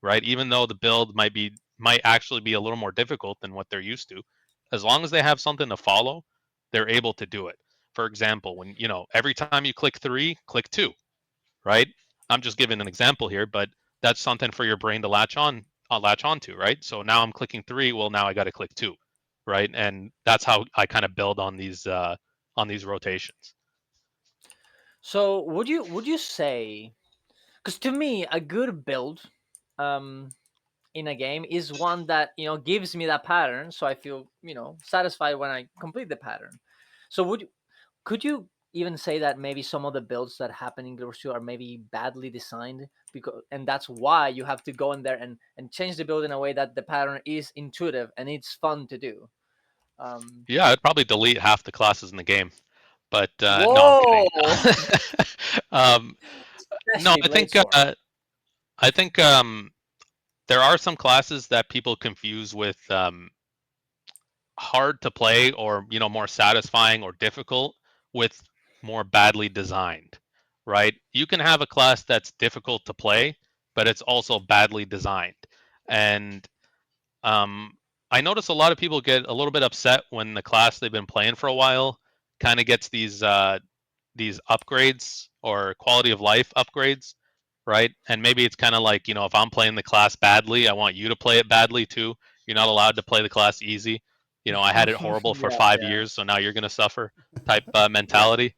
right? Even though the build might actually be a little more difficult than what they're used to, as long as they have something to follow, they're able to do it. For example, when every time you click 3, click 2, right? I'm just giving an example here, but that's something for your brain to latch onto, right? So now I'm clicking 3, well now I got to click 2, right? And that's how I kind of build on these rotations. So would you say, because to me a good build in a game is one that gives me that pattern, so I feel satisfied when I complete the pattern. So could you even say that maybe some of the builds that happen in Guild Wars 2 are maybe badly designed, and that's why you have to go in there and change the build in a way that the pattern is intuitive and it's fun to do? Yeah, I'd probably delete half the classes in the game, but no, I'm kidding. No, I think there are some classes that people confuse with hard to play or more satisfying or difficult with more badly designed, right? You can have a class that's difficult to play, but it's also badly designed. And I notice a lot of people get a little bit upset when the class they've been playing for a while kind of gets these upgrades or quality of life upgrades, right? And maybe it's kind of like, if I'm playing the class badly, I want you to play it badly too. You're not allowed to play the class easy. I had it horrible for 5 years, so now you're going to suffer type mentality,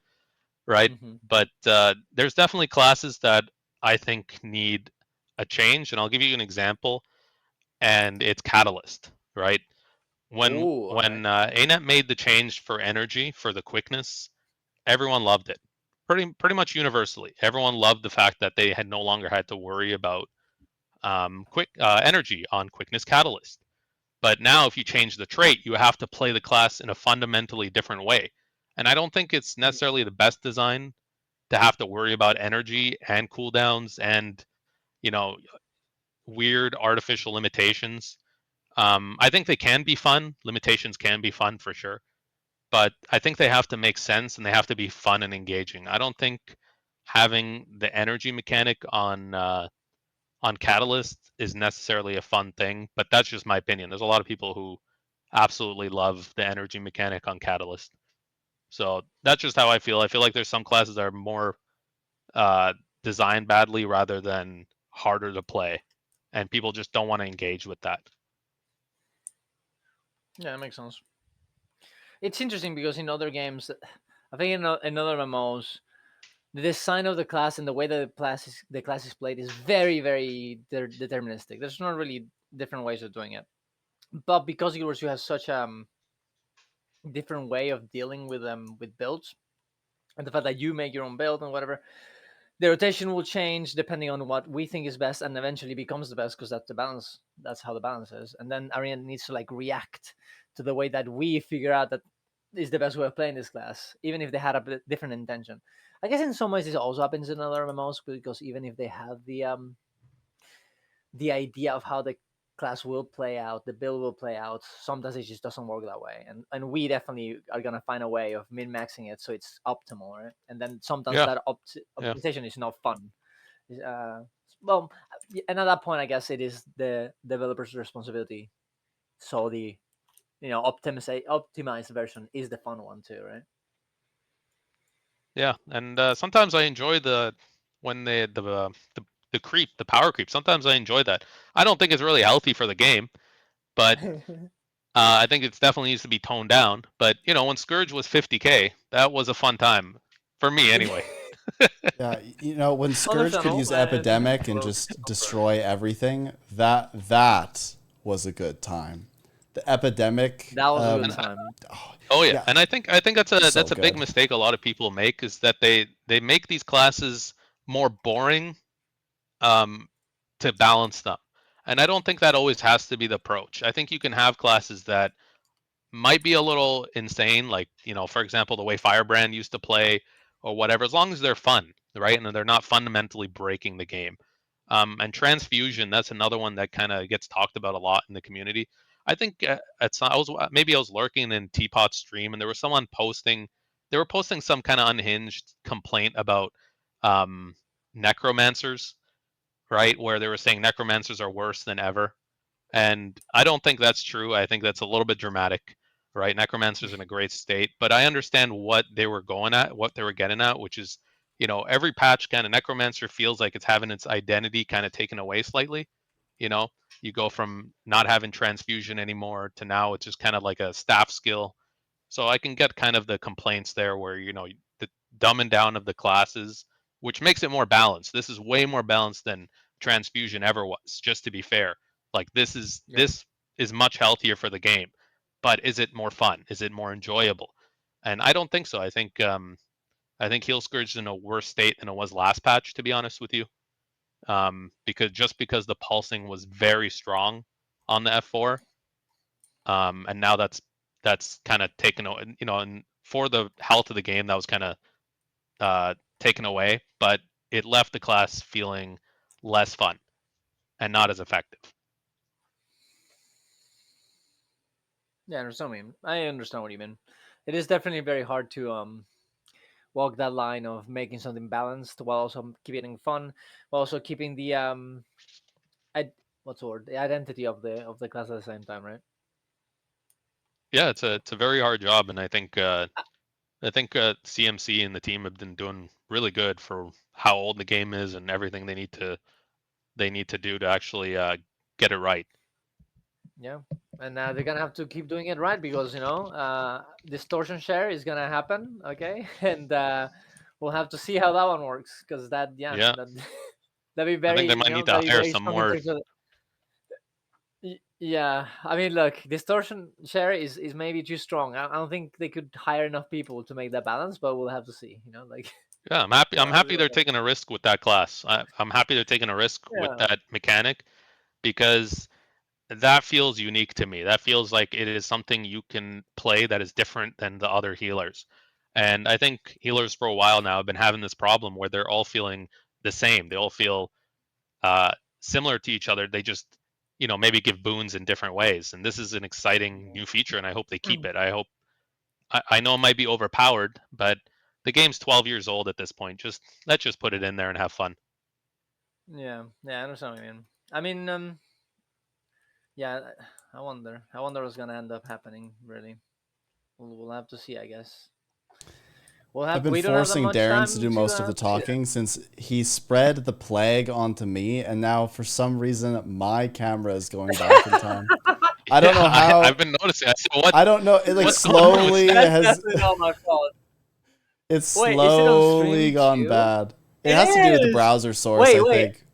right? But there's definitely classes that I think need a change, and I'll give you an example, and it's Catalyst, right? When ANET made the change for energy for the quickness, everyone loved it. Pretty much universally, everyone loved the fact that they had no longer had to worry about quick energy on quickness Catalyst. But now, if you change the trait, you have to play the class in a fundamentally different way. And I don't think it's necessarily the best design to have to worry about energy and cooldowns and, you know, weird artificial limitations. I think they can be fun. Limitations can be fun for sure. But I think they have to make sense and they have to be fun and engaging. I don't think having the energy mechanic on Catalyst is necessarily a fun thing, but that's just my opinion. There's a lot of people who absolutely love the energy mechanic on Catalyst. So that's just how I feel. I feel like there's some classes that are more designed badly rather than harder to play, and people just don't want to engage with that. Yeah, that makes sense. It's interesting because in other games, I think in other MMOs, the design of the class and the way that the class is played is very, very deterministic. There's not really different ways of doing it. But because you have such different way of dealing with builds, and the fact that you make your own build and whatever, the rotation will change depending on what we think is best, and eventually becomes the best because that's the balance. That's how the balance is, and then Arena needs to like react to the way that we figure out that is the best way of playing this class, even if they had a bit different intention. I guess in some ways this also happens in other MMOs because even if they have the idea of how the class will play out, the build will play out, sometimes it just doesn't work that way. And we definitely are gonna find a way of min maxing it so it's optimal, right? And then sometimes that optimization is not fun. Well, and at that point, I guess it is the developer's responsibility. So the optimized version is the fun one too, right? Yeah, and sometimes I enjoy when the creep, the power creep. Sometimes I enjoy that. I don't think it's really healthy for the game, but I think it definitely needs to be toned down. But when Scourge was 50k, that was a fun time for me anyway. Yeah, when Scourge could use Epidemic and just destroy everything, that was a good time. The Epidemic. That was a good time. Oh yeah, and I think that's a big mistake a lot of people make is that they make these classes more boring to balance them. And I don't think that always has to be the approach. I think you can have classes that might be a little insane, like, for example, the way Firebrand used to play or whatever, as long as they're fun, right? And they're not fundamentally breaking the game. And Transfusion, that's another one that kind of gets talked about a lot in the community. I think I was lurking in Teapot's stream and there was someone they were posting some kind of unhinged complaint about necromancers, right? Where they were saying necromancers are worse than ever. And I don't think that's true. I think that's a little bit dramatic, right? Necromancer's in a great state, but I understand what they were what they were getting at, which is, every patch kind of Necromancer feels like it's having its identity kind of taken away slightly. You know, you go from not having transfusion anymore to now it's just kind of like a staff skill. So I can get kind of the complaints there where, the dumbing down of the classes, which makes it more balanced. This is way more balanced than transfusion ever was, just to be fair. Like this is much healthier for the game, but is it more fun? Is it more enjoyable? And I don't think so. I think Heal Scourge is in a worse state than it was last patch, to be honest with you. Because the pulsing was very strong on the F4, and now that's kind of taken, and for the health of the game, that was kind of taken away, but it left the class feeling less fun and not as effective. Yeah, I understand what you mean. It is definitely very hard to walk that line of making something balanced while also keeping it fun, while also keeping the what's the word? The identity of the class at the same time, right? Yeah, it's a very hard job, and I think CMC and the team have been doing really good for how old the game is and everything they need to do to actually get it right. Yeah, and they're gonna have to keep doing it right because distortion share is gonna happen. Okay, and we'll have to see how that one works, because that'd be I very, think they might need to hire some strong in more. terms of. Yeah, I mean, look, distortion share is maybe too strong. I don't think they could hire enough people to make that balance, but we'll have to see. Like. Yeah, I'm happy. I'm happy they're taking a risk with that class. I'm happy they're taking a risk with that mechanic, because that feels unique to me. That feels like it is something you can play that is different than the other healers. And I think healers for a while now have been having this problem where they're all feeling the same. They all feel similar to each other. They just, maybe give boons in different ways. And this is an exciting new feature, and I hope they keep it. I know it might be overpowered, but the game's 12 years old at this point. Let's just put it in there and have fun. Yeah, I understand what you mean. I mean, yeah, I wonder what's gonna end up happening. Really, we'll have to see, I guess. I've been forcing Darren to do most of the talking since he spread the plague onto me, and now for some reason my camera is going back in time. I don't know how. I've been noticing. I don't know. It like slowly has. Definitely not my fault. It's slowly gone bad. It has to do with the browser source, I think.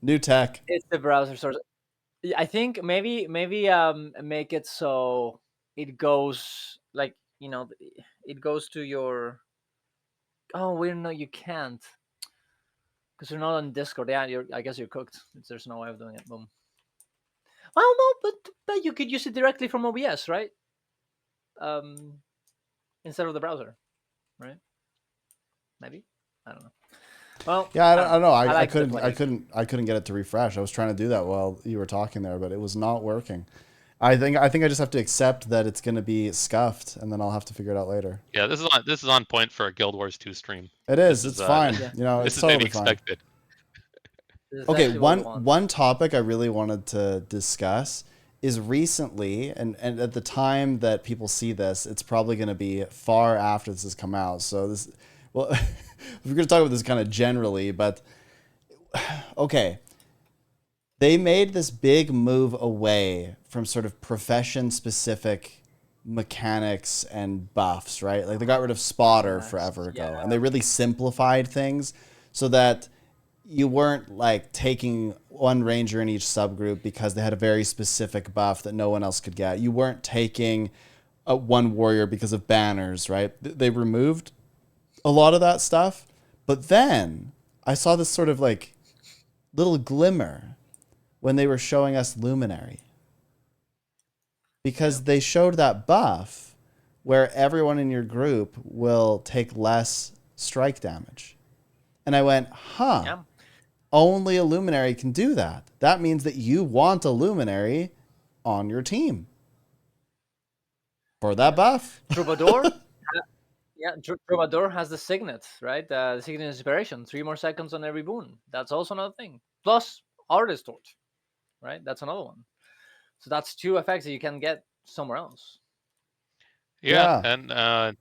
New tech. It's the browser source. I think maybe make it so it goes like, it goes to your. Oh wait, no, you can't, because you're not on Discord. Yeah, I guess you're cooked. There's no way of doing it. Boom. Well, no, but you could use it directly from OBS, right? Instead of the browser, right? Maybe, I don't know. Well, yeah, I don't know. I couldn't get it to refresh. I was trying to do that while you were talking there, but it was not working. I think I just have to accept that it's going to be scuffed, and then I'll have to figure it out later. Yeah, this is on point for a Guild Wars 2 stream. It is. It's fine. It's totally fine. Okay, one topic I really wanted to discuss is recently, and at the time that people see this, it's probably going to be far after this has come out. So this, well, we're going to talk about this kind of generally, but okay. They made this big move away from sort of profession-specific mechanics and buffs, right? Like they got rid of Spotter forever ago, and they really simplified things so that you weren't like taking one ranger in each subgroup because they had a very specific buff that no one else could get. You weren't taking one warrior because of banners, right? They removed a lot of that stuff, but then I saw this sort of like little glimmer when they were showing us Luminary. Because they showed that buff where everyone in your group will take less strike damage. And I went, only a Luminary can do that. That means that you want a Luminary on your for that buff. Troubador? Troubador has the signet, right? The signet inspiration, 3 more seconds on every boon. That's also another thing. Plus, Artist Torch, right? That's another one. So that's 2 effects that you can get somewhere else. Yeah. And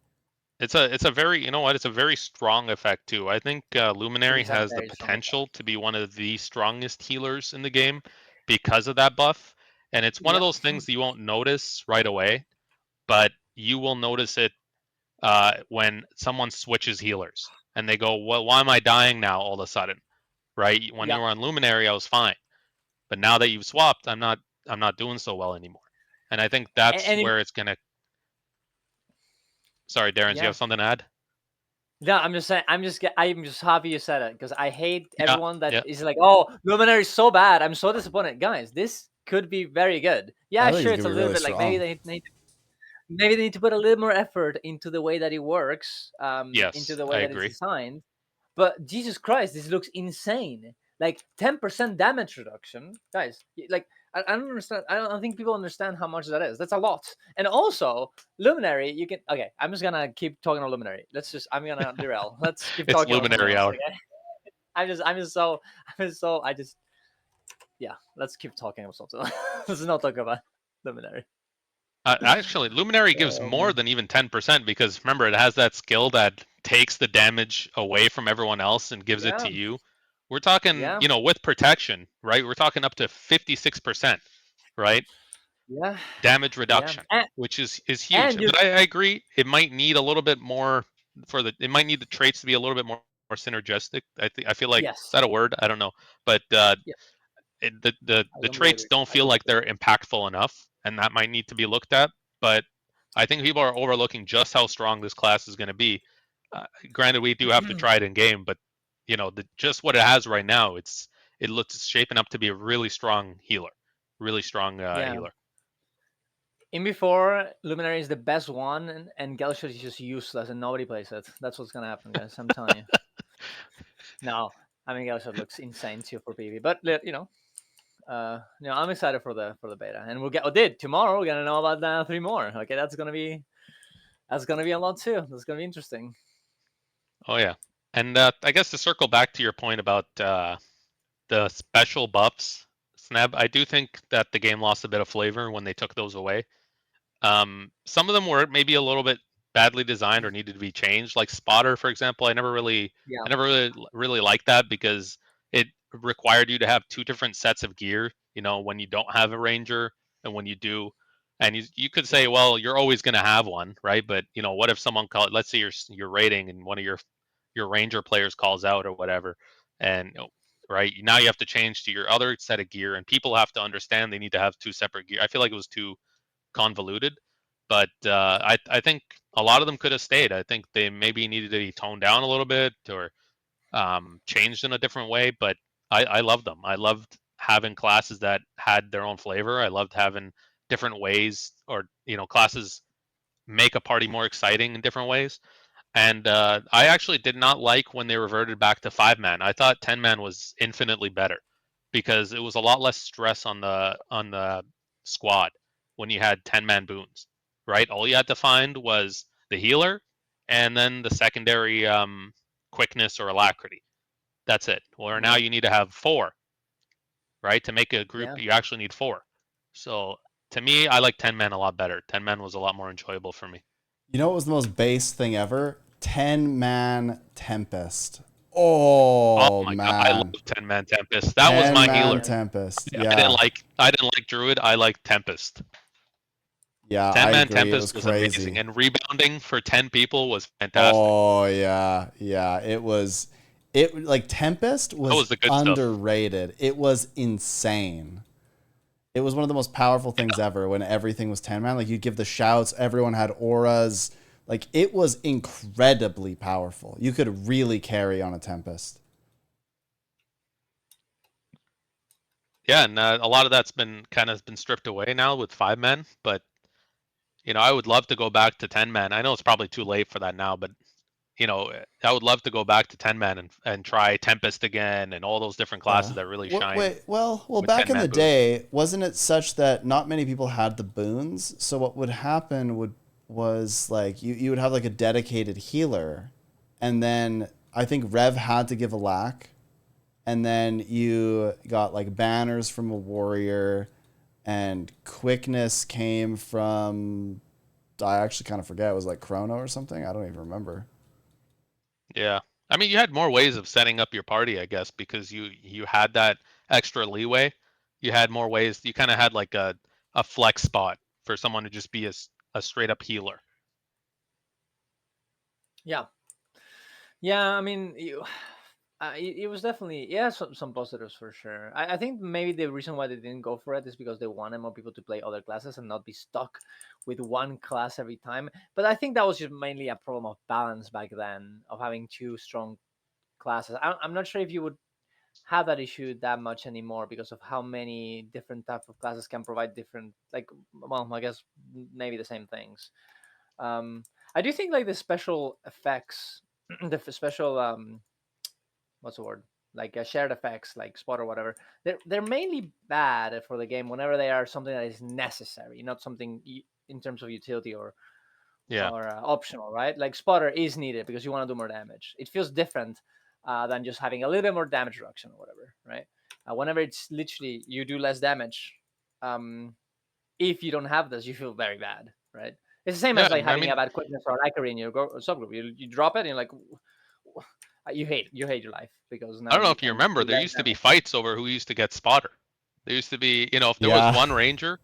it's a very, it's a very strong effect too. I think Luminary has the potential to be one of the strongest healers in the game because of that buff. And it's one of those things that you won't notice right away, but you will notice it when someone switches healers and they go, well, why am I dying now all of a sudden? Right? When you were on Luminary, I was fine. But now that you've swapped, I'm not doing so well anymore. And I think that's where it's going to. Sorry, Darren, do you have something to add? No, I'm just saying. I'm just happy you said it, because I hate everyone that is like, "Oh, Luminary is so bad. I'm so disappointed." Guys, this could be very good. Yeah, sure, it's a little bit like maybe they need to put a little more effort into the way that it works, into the way that it's designed. But Jesus Christ, this looks insane. Like 10% damage reduction, guys. Like I don't understand. I don't think people understand how much that is. That's a lot. And also, Luminary, you can. Okay, I'm just gonna keep talking about Luminary. I'm gonna derail. Let's keep talking. It's Luminary hour. Let's keep talking about something. Let's not talk about Luminary. Actually, Luminary gives more than even 10%, because remember, it has that skill that takes the damage away from everyone else and gives it to you. We're talking, with protection, right? We're talking up to 56%, right? Damage reduction, which is huge. But I agree, it might need a little bit more it might need the traits to be a little bit more synergistic. I feel like, is Yes. that a word? I don't know, but Yes. the traits don't feel like they're impactful enough, and that might need to be looked at. But I think people are overlooking just how strong this class is going to be. Granted, we do have to try it in game, but just what it has right now, it looks shaping up to be a really strong healer, really strong healer. In before, luminary is the best one, and galeshot is just useless, and nobody plays it. That's what's gonna happen, guys. I'm telling you. No, I mean galeshot looks insane too for PvP, but I'm excited for the beta, and we'll get. Tomorrow we're gonna know about 3 more. Okay, that's gonna be a lot too. That's gonna be interesting. Oh yeah, and I guess to circle back to your point about the special buffs, Sneb, I do think that the game lost a bit of flavor when they took those away. Some of them were maybe a little bit badly designed or needed to be changed. Like Spotter, for example, I never really liked that because it required you to have 2 different sets of gear. When you don't have a ranger and when you do, and you could say, well, you're always going to have one, right? But what if someone let's say you're raiding and one of your ranger players calls out or whatever, and right now you have to change to your other set of gear, and people have to understand they need to have 2 separate gear. I feel like it was too convoluted, but I think a lot of them could have stayed. I think they maybe needed to be toned down a little bit or changed in a different way. But I loved them. I loved having classes that had their own flavor. I loved having different ways, or classes make a party more exciting in different ways. And I actually did not like when they reverted back to 5-man. I thought 10-man was infinitely better because it was a lot less stress on the squad when you had 10-man boons, right? All you had to find was the healer and then the secondary quickness or alacrity. That's it. Where now you need to have 4, right? To make a group, you actually need 4. So to me, I like 10-man a lot better. 10-man was a lot more enjoyable for me. You know what was the most base thing ever? 10-man Tempest. Oh my man, God, I love 10-man Tempest. That was my healer. Tempest. Yeah. I didn't like Druid. I like Tempest. Yeah, 10-man Tempest was amazing, and rebounding for 10 people was fantastic. Oh yeah, it was. Like Tempest was the good underrated. Stuff. It was insane. It was one of the most powerful things ever when everything was 10-man. Like, you'd give the shouts, everyone had auras. Like, it was incredibly powerful. You could really carry on a Tempest. Yeah, and a lot of that's been stripped away now with 5-man, but I would love to go back to 10-man. I know it's probably too late for that now, but I would love to go back to 10-man and try Tempest again and all those different classes that really shine. Well, back in the day, wasn't it such that not many people had the boons? So what would happen was like you would have like a dedicated healer, and then I think Rev had to give a lack, and then you got like banners from a warrior, and quickness came from, I actually kind of forget, it was like Chrono or something. I don't even remember. Yeah. I mean, you had more ways of setting up your party, I guess, because you had that extra leeway. You had more ways. You kind of had like a flex spot for someone to just be a straight up healer. Yeah. I mean, it was definitely some positives for sure. I think maybe the reason why they didn't go for it is because they wanted more people to play other classes and not be stuck with one class every time. But I think that was just mainly a problem of balance back then, of having 2 strong classes. I'm not sure if you would have that issue that much anymore because of how many different types of classes can provide different, like, well, I guess maybe the same things. I do think like the special effects, the special what's the word, like shared effects like spot or whatever, they're mainly bad for the game whenever they are something that is necessary, not something in terms of utility or optional, right? Like spotter is needed because you want to do more damage. It feels different than just having a little bit more damage reduction or whatever, right? Whenever it's literally you do less damage, if you don't have this, you feel very bad, right? It's the same as like having a bad quickness or antiquary in your subgroup. You drop it and you're like, you hate your life because now I don't know if you remember, there used to be fights over who used to get spotter. There used to be, if there was one ranger,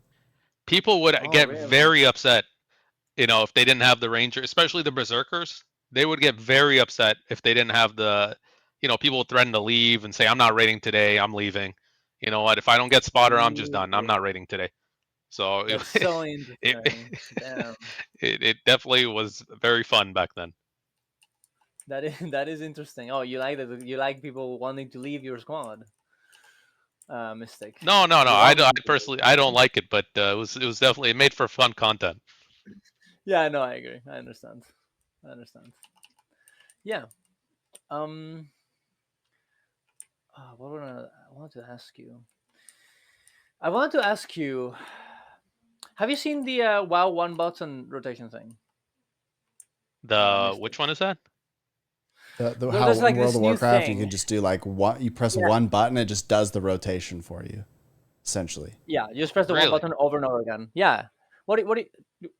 people would get very upset, if they didn't have the ranger, especially the berserkers. They would get very upset if they didn't have the, people would threaten to leave and say, I'm not raiding today, I'm leaving. You know what? If I don't get spotter, I'm just done. I'm not raiding today. So That's so it, interesting. Damn. it definitely was very fun back then. That is interesting. Oh, you like that? You like people wanting to leave your squad? Mystic. No. I personally I don't like it, but it was definitely, it made for fun content. Yeah, no, I agree. I understand. Yeah. What I wanted to ask you? I wanted to ask you. Have you seen the WoW one button rotation thing? Which one is that? How there's in like World this of new Warcraft you thing. can just do like one, you press one button, it just does the rotation for you, essentially. Yeah, you just press the one button over and over again. Yeah.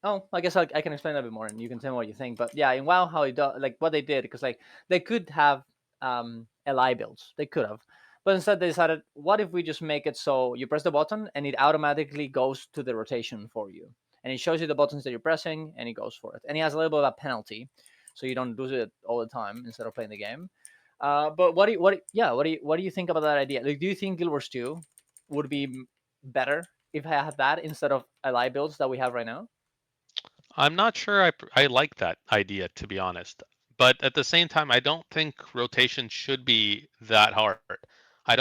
Oh, I guess I can explain a bit more, and you can tell me what you think. But yeah, in WoW, how it does, like what they did, because like they could have LI builds, they could have, but instead they decided, what if we just make it so you press the button and it automatically goes to the rotation for you, and it shows you the buttons that you're pressing, and it goes for it, and it has a little bit of a penalty, so you don't do it all the time instead of playing the game. But what do you think about that idea? Like, do you think Guild Wars 2 would be better if I had that instead of LI builds that we have right now? I'm not sure I like that idea, to be honest. But at the same time, I don't think rotation should be that hard. I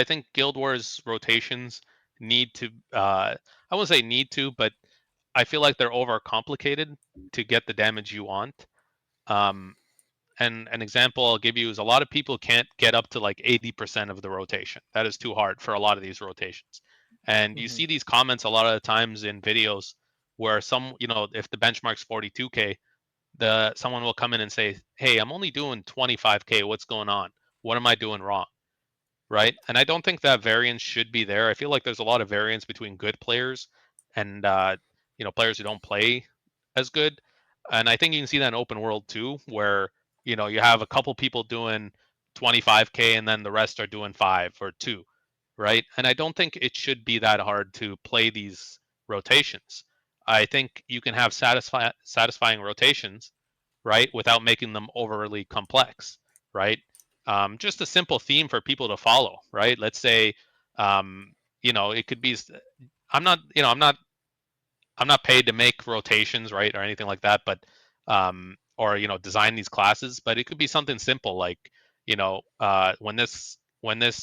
think Guild Wars rotations need to I wouldn't say need to, but I feel like they're overcomplicated to get the damage you want. And an example I'll give you is, a lot of people can't get up to like 80% of the rotation. That is too hard for a lot of these rotations. And you see these comments a lot of the times in videos where if the benchmark's 42K, someone will come in and say, "Hey, I'm only doing 25K. What's going on? What am I doing wrong?" Right? And I don't think that variance should be there. I feel like there's a lot of variance between good players and players who don't play as good. And I think you can see that in open world too, where you have a couple people doing 25K and then the rest are doing 5 or 2, right? And I don't think it should be that hard to play these rotations. I think you can have satisfying rotations, right, without making them overly complex, right? Just a simple theme for people to follow, right? Let's say, it could be. I'm not, I'm not paid to make rotations, right, or anything like that, but or design these classes, but it could be something simple like, when this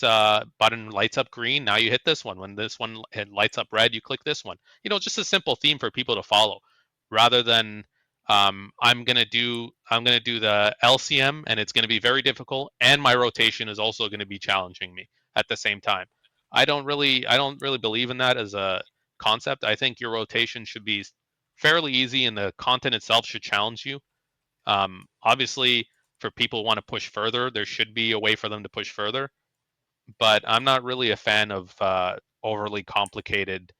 button lights up green, now you hit this one. When this one lights up red, you click this one. Just a simple theme for people to follow, rather than I'm gonna do the LCM and it's gonna be very difficult, and my rotation is also gonna be challenging me at the same time. I don't really believe in that as a concept. I think your rotation should be fairly easy, and the content itself should challenge you. Obviously, for people who want to push further, there should be a way for them to push further. But I'm not really a fan of overly complicated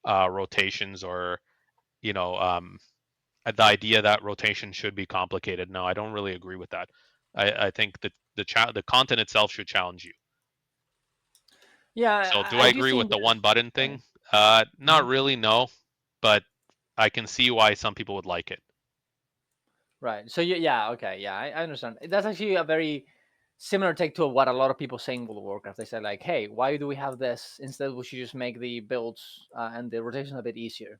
rotations, or the idea that rotation should be complicated. No, I don't really agree with that. I think that the content itself should challenge you. Yeah, So do I I do agree with think the one button thing? right. Not really, no. But I can see why some people would like it. Right. So okay, yeah, I understand. That's actually a very similar take to what a lot of people say in World of Warcraft. They say like, "Hey, why do we have this? Instead, we should just make the builds and the rotation a bit easier."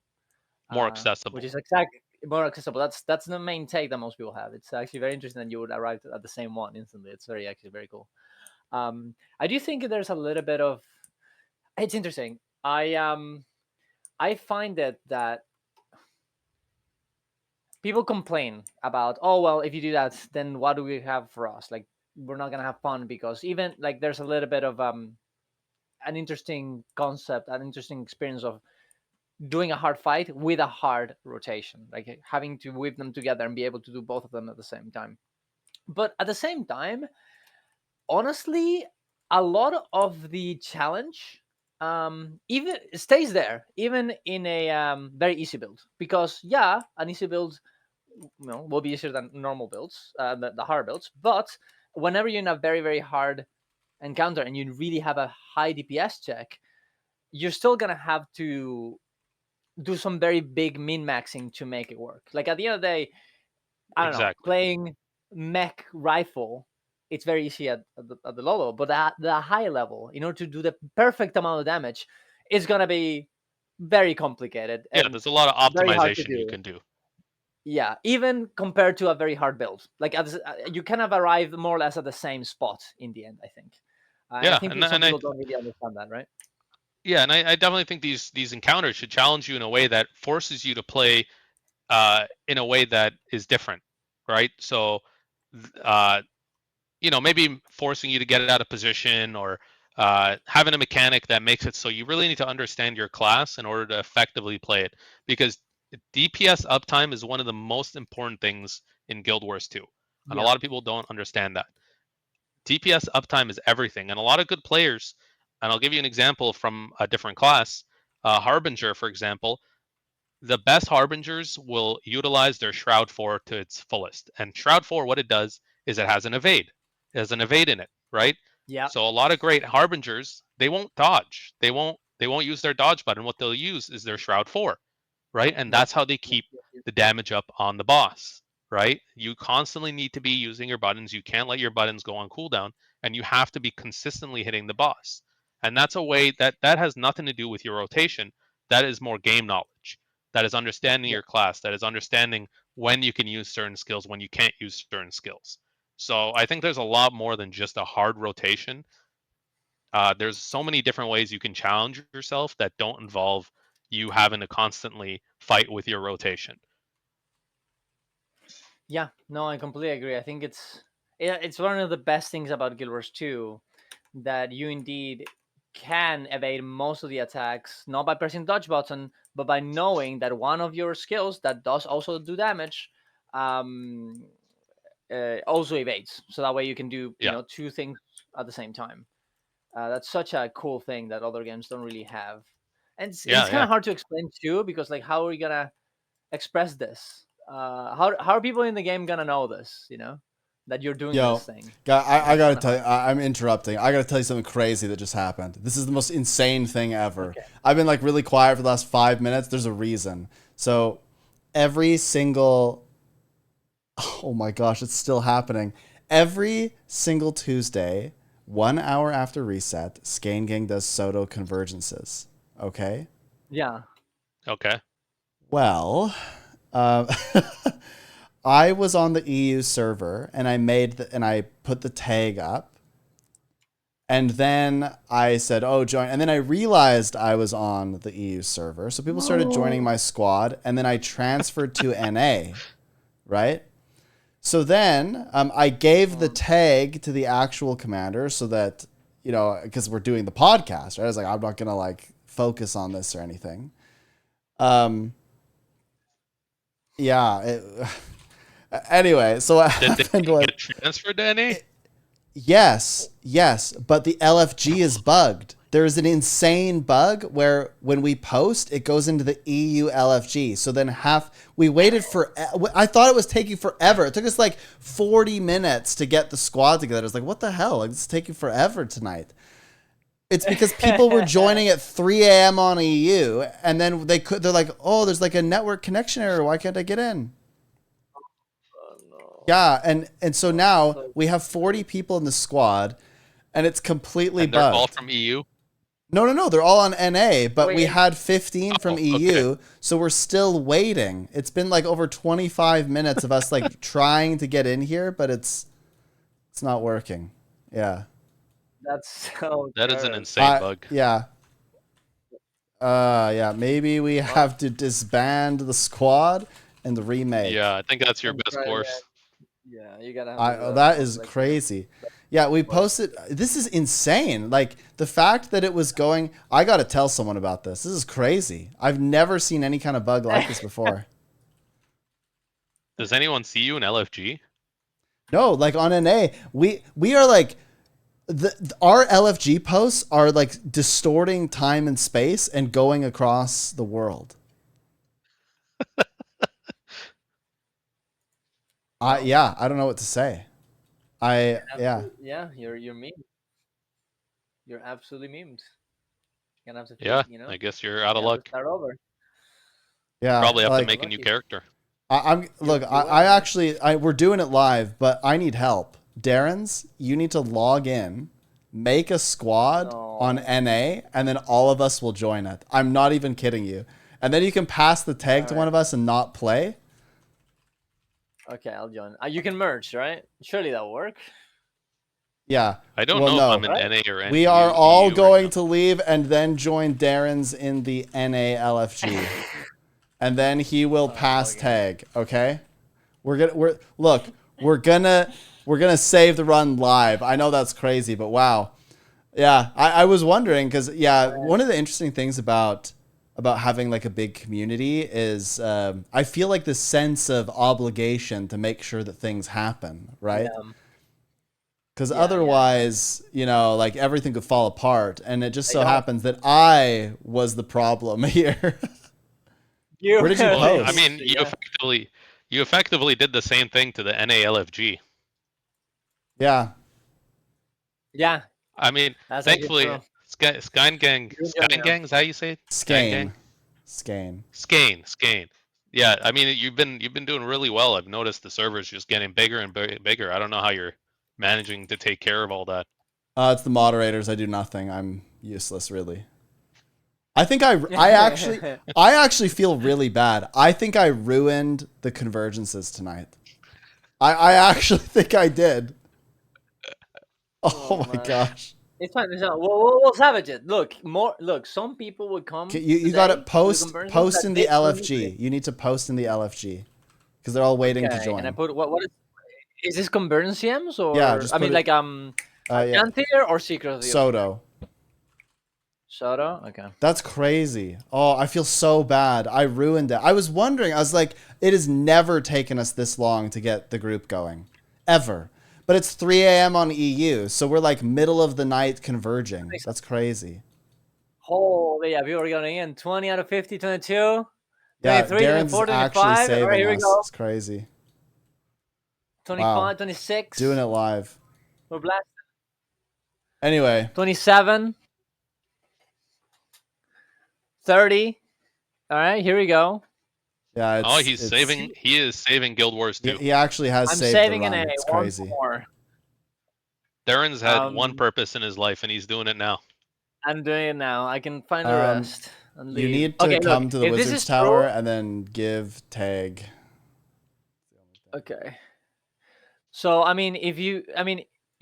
More Which accessible. is exactly more accessible. That's the main take that most people have. It's actually very interesting that you would arrive at the same one instantly. It's actually very cool. I do think there's a little bit of. It's interesting. I find that people complain about, oh well, if you do that, then what do we have for us? Like, we're not gonna have fun, because even like there's a little bit of an interesting concept, an interesting experience of doing a hard fight with a hard rotation, like having to whip them together and be able to do both of them at the same time. But at the same time, honestly, a lot of the challenge even stays there, even in a very easy build, because yeah, an easy build will be easier than normal builds, the hard builds. But whenever you're in a very very hard encounter and you really have a high DPS check, you're still gonna have to do some very big min maxing to make it work. Like at the end of the day, I don't know, Exactly. playing mech rifle, it's very easy at the low level, but at the high level, in order to do the perfect amount of damage, it's gonna be very complicated. Yeah, And there's a lot of very hard to optimization you do. can do. Yeah, even compared to a very hard build, like you kind of arrive more or less at the same spot in the end, I think. Yeah, I think some people don't really understand that, right? Yeah, and I definitely think these encounters should challenge you in a way that forces you to play in a way that is different, right? So, maybe forcing you to get out of position, or having a mechanic that makes it so you really need to understand your class in order to effectively play it. Because DPS uptime is one of the most important things in Guild Wars 2, and a lot of people don't understand that. DPS uptime is everything, and a lot of good players. And I'll give you an example from a different class. Harbinger, for example, the best Harbingers will utilize their Shroud 4 to its fullest. And Shroud 4, what it does is it has an evade. It has an evade in it, right? Yeah. So a lot of great Harbingers, they won't dodge. They won't use their dodge button. What they'll use is their Shroud 4, right? And that's how they keep the damage up on the boss, right? You constantly need to be using your buttons. You can't let your buttons go on cooldown, and you have to be consistently hitting the boss. And that's a way that has nothing to do with your rotation. That is more game knowledge. That is understanding your class. That is understanding when you can use certain skills, when you can't use certain skills. So I think there's a lot more than just a hard rotation. There's so many different ways you can challenge yourself that don't involve you having to constantly fight with your rotation. Yeah, no, I completely agree. I think it's one of the best things about Guild Wars 2, that you indeed can evade most of the attacks, not by pressing dodge button, but by knowing that one of your skills that does also do damage also evades. So that way you can do two things at the same time. That's such a cool thing that other games don't really have, and it's kind of hard to explain too, because like, how are we gonna express this? How are people in the game gonna know this? That you're doing this thing. I gotta tell you, I'm interrupting. I gotta tell you something crazy that just happened. This is the most insane thing ever. Okay. I've been like really quiet for the last 5 minutes. There's a reason. So every single, oh my gosh, it's still happening. Every single Tuesday, 1 hour after reset, Skane Gang does Soto convergences. Okay? Yeah. Okay. Well, I was on the EU server and I put the tag up, and then I said, "Oh, join." And then I realized I was on the EU server, so people started joining my squad, and then I transferred to NA, right? So then I gave the tag to the actual commander so that, because we're doing the podcast, right? I was like, I'm not gonna like focus on this or anything. Yeah. Anyway, so what happened was, get transferred to NA? Yes, but the LFG is bugged. There's an insane bug where when we post, it goes into the EU LFG. So then we waited I thought it was taking forever. It took us like 40 minutes to get the squad together. I was like, what the hell? Like, it's taking forever tonight. It's because people were joining at 3 a.m. on EU, and then they're like, oh, there's like a network connection error. Why can't I get in? Yeah, and so now we have 40 people in the squad, and it's completely bugged. They're all from EU? No, they're all on NA, but we had 15 from EU, okay. So we're still waiting. It's been like over 25 minutes of us like trying to get in here, but it's not working. Yeah. That's so That is an insane bug. Yeah. Maybe we have to disband the squad and the remake. Yeah, I think that's your best course. Yeah, you gotta. That is crazy. Yeah, we posted. This is insane. Like the fact that it was going. I gotta tell someone about this. This is crazy. I've never seen any kind of bug like this before. Does anyone see you in LFG? No, like on NA, we are like. Our LFG posts are like distorting time and space and going across the world. I don't know what to say. Yeah, you're memed. You're absolutely memed. You're gonna have to I guess you're out of luck. Start over. Yeah, probably have to make a new character. We're doing it live, but I need help. Darren's, you need to log in, make a squad on NA, and then all of us will join it. I'm not even kidding you. And then you can pass the tag to one of us and not play. Okay, I'll join. You can merge, right? Surely that'll work. Yeah. I don't know if I'm in NA or NA. We are all going to leave and then join Darren's in the NA LFG. And then he will pass tag, okay? We're gonna save the run live. I know that's crazy, but wow. Yeah, I was wondering because one of the interesting things about having like a big community is I feel like this sense of obligation to make sure that things happen, right? Because otherwise, like everything could fall apart, and it just so happens that I was the problem here. Where did you post? I mean, you effectively did the same thing to the NALFG. Yeah. Yeah. I mean, thankfully, Skynegang, is how you say it? Skane. Yeah, I mean, you've been doing really well. I've noticed the server's just getting bigger and bigger. I don't know how you're managing to take care of all that. It's the moderators. I do nothing. I'm useless, really. I think I actually feel really bad. I think I ruined the convergences tonight. I actually think I did. Oh my gosh. It's fine. We'll savage it. Look, some people would come. You got to post in the LFG. You need to post in the LFG because they're all waiting to join. And I put what is this convergence CMs or just Antiquary or Secret of the Soto. Soto? Okay. That's crazy. Oh, I feel so bad. I ruined it. I was wondering. I was like, it has never taken us this long to get the group going. Ever. But it's 3 a.m. on EU, so we're like middle of the night converging. That's crazy. Holy, yeah, people are going in. 20 out of 50, 22. Yeah, 23, Darren's 24, actually saving right, here we us. go. It's crazy. 25, 26. Doing it live. We're blasting. Anyway. 27. 30. All right, here we go. Yeah, he is saving Guild Wars 2. He actually has saved saving the run. an A. It's crazy. Darren's had one purpose in his life, and he's doing it now. I'm doing it now. I can find the rest. And leave. You need to come to the Wizard's Tower and then give tag. Okay. So,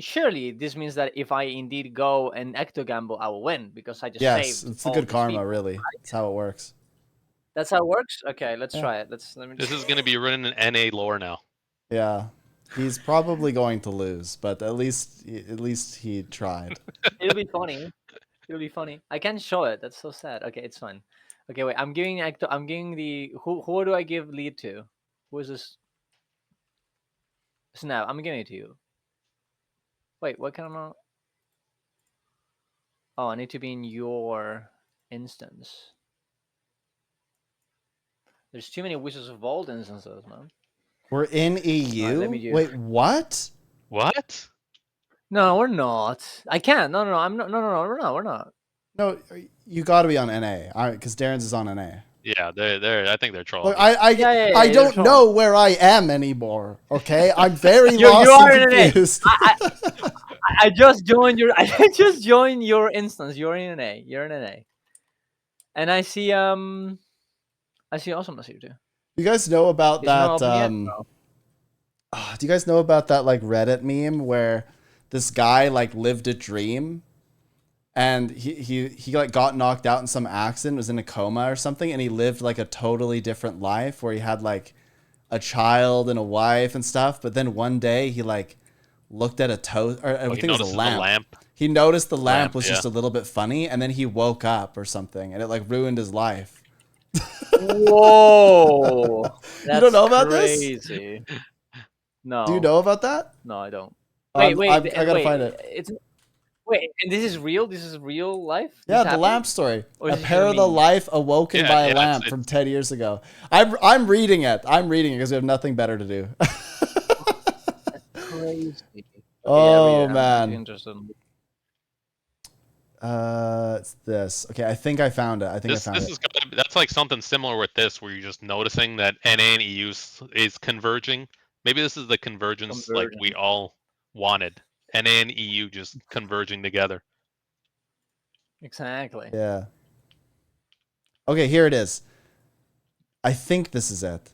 surely this means that if I indeed go and ecto gamble, I will win because I just saved. Yes, it's a good karma, people, really. Right? That's how it works. That's how it works? Okay, let's try it. This is going to be running an NA lore now. Yeah. He's probably going to lose, but at least he tried. It'll be funny. It'll be funny. I can't show it. That's so sad. Okay, it's fine. Okay, wait. I'm giving the who do I give lead to? Who is this? Snap. I'm giving it to you. Wait, what kind of? Oh, I need to be in your instance. There's too many Wizards of Vault instances, man. We're in EU? Wait, what? What? No, we're not. I can't. No, I'm not. No, we're not. No, you got to be on NA because Darren's is on NA. Yeah, they're. I think they're trolling. Look, I don't know where I am anymore. Okay, I'm very lost and confused. I just joined your. I just joined your instance. You're in NA. You're in NA. And I see awesomeness here too. You guys know about that? Do you guys know about that like Reddit meme where this guy like lived a dream, and he like got knocked out in some accident, was in a coma or something, and he lived like a totally different life where he had like a child and a wife and stuff. But then one day he like looked at a toast, or I think it was a lamp. He noticed the lamp was just a little bit funny, and then he woke up or something, and it like ruined his life. Whoa! You don't know about this? No. Do you know about that? No, I don't. Wait, I gotta find it. And this is real? This is real life? Yeah, the lamp story. A parallel life awoken by a lamp from 10 years ago. I'm reading it. I'm reading it because we have nothing better to do. That's crazy. Oh man. It's this. Okay, I think I found it. That's like something similar with this, where you're just noticing that NA and EU is converging. Maybe this is the convergence like we all wanted. NA and EU just converging together. Exactly. Yeah. Okay, here it is. I think this is it.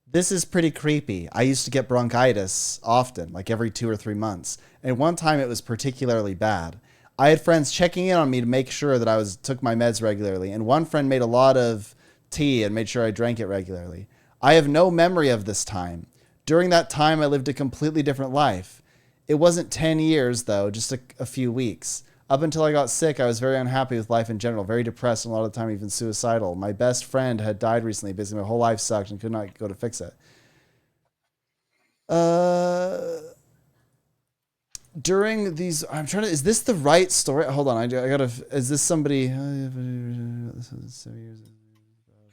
This is pretty creepy. I used to get bronchitis often, like every 2 or 3 months. And one time it was particularly bad. I had friends checking in on me to make sure that I took my meds regularly. And one friend made a lot of tea and made sure I drank it regularly. I have no memory of this time. During that time, I lived a completely different life. It wasn't 10 years, though, just a few weeks. Up until I got sick, I was very unhappy with life in general, very depressed, and a lot of the time even suicidal. My best friend had died recently. Basically, my whole life sucked and could not go to fix it. During these, I'm trying to, is this the right story? Hold on, I gotta, is this somebody?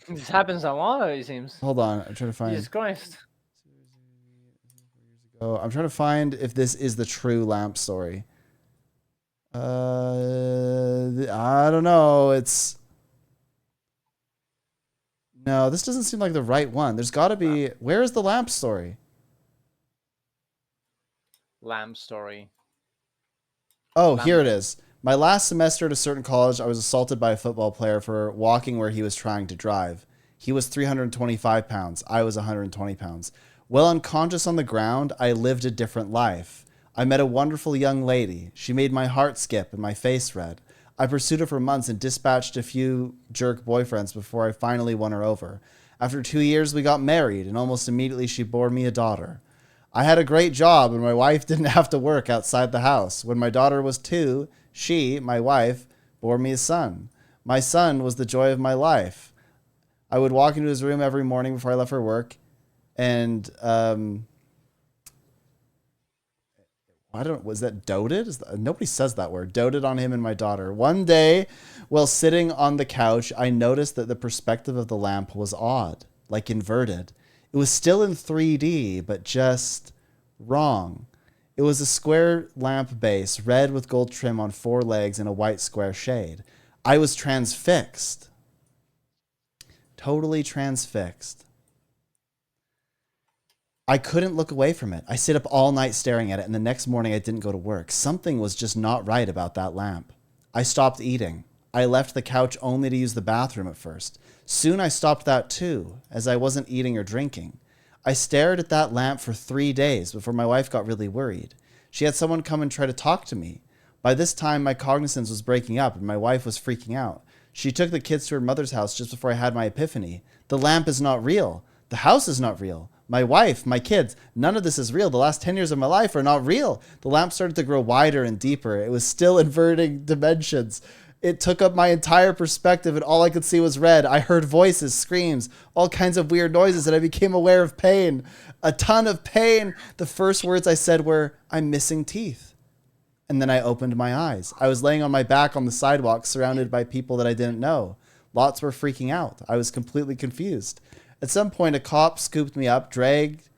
This happens a lot, it seems. Hold on, I'm trying to find. Jesus Christ. I'm trying to find if this is the true lamp story. I don't know. No, this doesn't seem like the right one. There's got to be. Where is the lamp story? Lamp story. Oh, here it is. My last semester at a certain college, I was assaulted by a football player for walking where he was trying to drive. He was 325 pounds. I was 120 pounds. While unconscious on the ground, I lived a different life. I met a wonderful young lady. She made my heart skip and my face red. I pursued her for months and dispatched a few jerk boyfriends before I finally won her over. After 2 years, we got married, and almost immediately she bore me a daughter. I had a great job, and my wife didn't have to work outside the house. When my daughter was 2, she, my wife, bore me a son. My son was the joy of my life. I would walk into his room every morning before I left for work, and was that doted? Nobody says that word. Doted on him and my daughter. One day, while sitting on the couch, I noticed that the perspective of the lamp was odd, like inverted. It was still in 3D, but just wrong. It was a square lamp base, red with gold trim on 4 legs and a white square shade. I was transfixed. Totally transfixed. I couldn't look away from it. I stayed up all night staring at it, and the next morning I didn't go to work. Something was just not right about that lamp. I stopped eating. I left the couch only to use the bathroom at first. Soon I stopped that too, as I wasn't eating or drinking. I stared at that lamp for 3 days before my wife got really worried. She had someone come and try to talk to me. By this time, my cognizance was breaking up, and my wife was freaking out. She took the kids to her mother's house just before I had my epiphany. The lamp is not real. The house is not real. My wife, my kids, none of this is real. The last 10 years of my life are not real. The lamp started to grow wider and deeper. It was still inverting dimensions. It took up my entire perspective, and all I could see was red. I heard voices, screams, all kinds of weird noises, and I became aware of pain. A ton of pain. The first words I said were, "I'm missing teeth." And then I opened my eyes. I was laying on my back on the sidewalk, surrounded by people that I didn't know. Lots were freaking out. I was completely confused. At some point, a cop scooped me up, dragged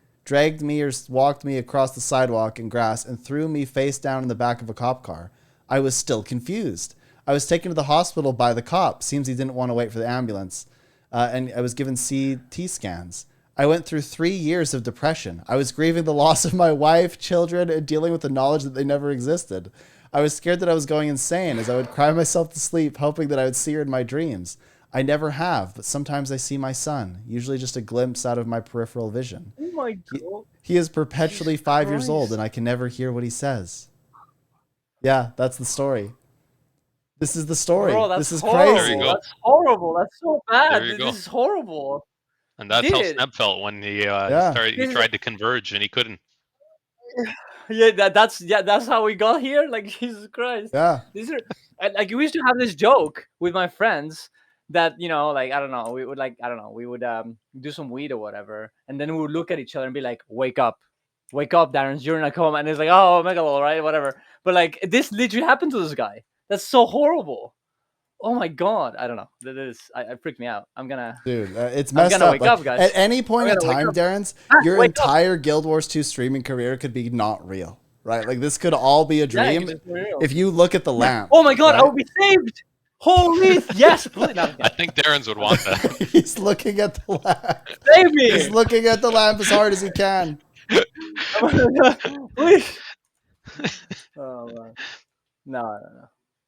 me or walked me across the sidewalk and grass, and threw me face down in the back of a cop car. I was still confused. I was taken to the hospital by the cop. Seems he didn't want to wait for the ambulance. And I was given CT scans. I went through 3 years of depression. I was grieving the loss of my wife, children, and dealing with the knowledge that they never existed. I was scared that I was going insane, as I would cry myself to sleep, hoping that I would see her in my dreams. I never have, but sometimes I see my son, usually just a glimpse out of my peripheral vision. Oh my God. He is perpetually 5 years old, and I can never hear what he says. Yeah, that's the story. This is the story. Bro, this is horrible. crazy. That's horrible. That's so bad. There you go. This is horrible. And that's how Sneb felt when he tried to converge and he couldn't. Yeah, that's how we got here. Like, Jesus Christ. Yeah. These are like, we used to have this joke with my friends that, you know, like, I don't know, we would do some weed or whatever, and then we would look at each other and be like, wake up, Darren, you're in a coma. And it's like, oh, Megalo, right, whatever. But like, this literally happened to this guy. That's so horrible. Oh my God, I don't know. That is, it freaked me out. I'm gonna, dude, it's messed up. Wake up, guys. At any point in time, Darren's, your entire Guild Wars 2 streaming career could be not real. right? Like this could all be a dream if you look at the lamp. Oh my god, right? I will be saved! Holy yes! I think Darren's would want that. He's looking at the lamp. Save me! He's looking at the lamp as hard as he can. Please. Oh man. No.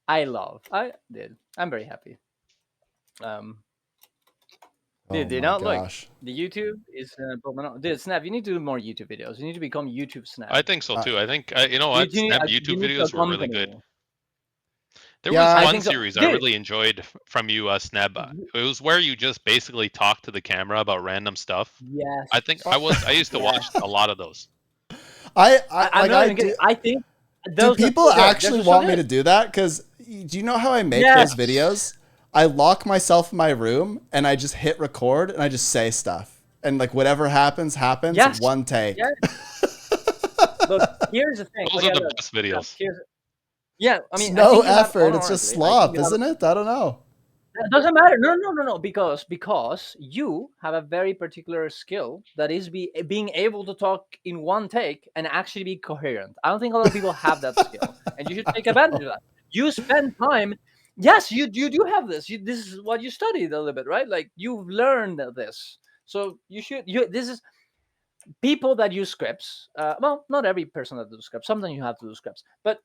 I'm very happy. Dude, you know, look, the YouTube is dude, Snap, you need to do more YouTube videos. You need to become YouTube Snap. I think so too. I think you know what, Snap YouTube videos were really good. There was one series I really enjoyed from you, Sneb. It was where you just basically talk to the camera about random stuff. Yes. I used to watch a lot lot of those. I think do people actually want me to do that? Because do you know how I make those videos? I lock myself in my room and I just hit record and I just say stuff. And like whatever happens, one take. Yes. Look, here's the thing. Those are the best videos. Yeah, I mean, it's no effort. It's just slop, isn't it? I don't know. It doesn't matter. No. Because you have a very particular skill that is being able to talk in one take and actually be coherent. I don't think a lot of people have that skill, and you should take advantage of that. You spend time. Yes, you do have this. This is what you studied a little bit, right? Like you've learned this, so you should. This is people that use scripts. Well, not every person that does scripts. Sometimes you have to do scripts, but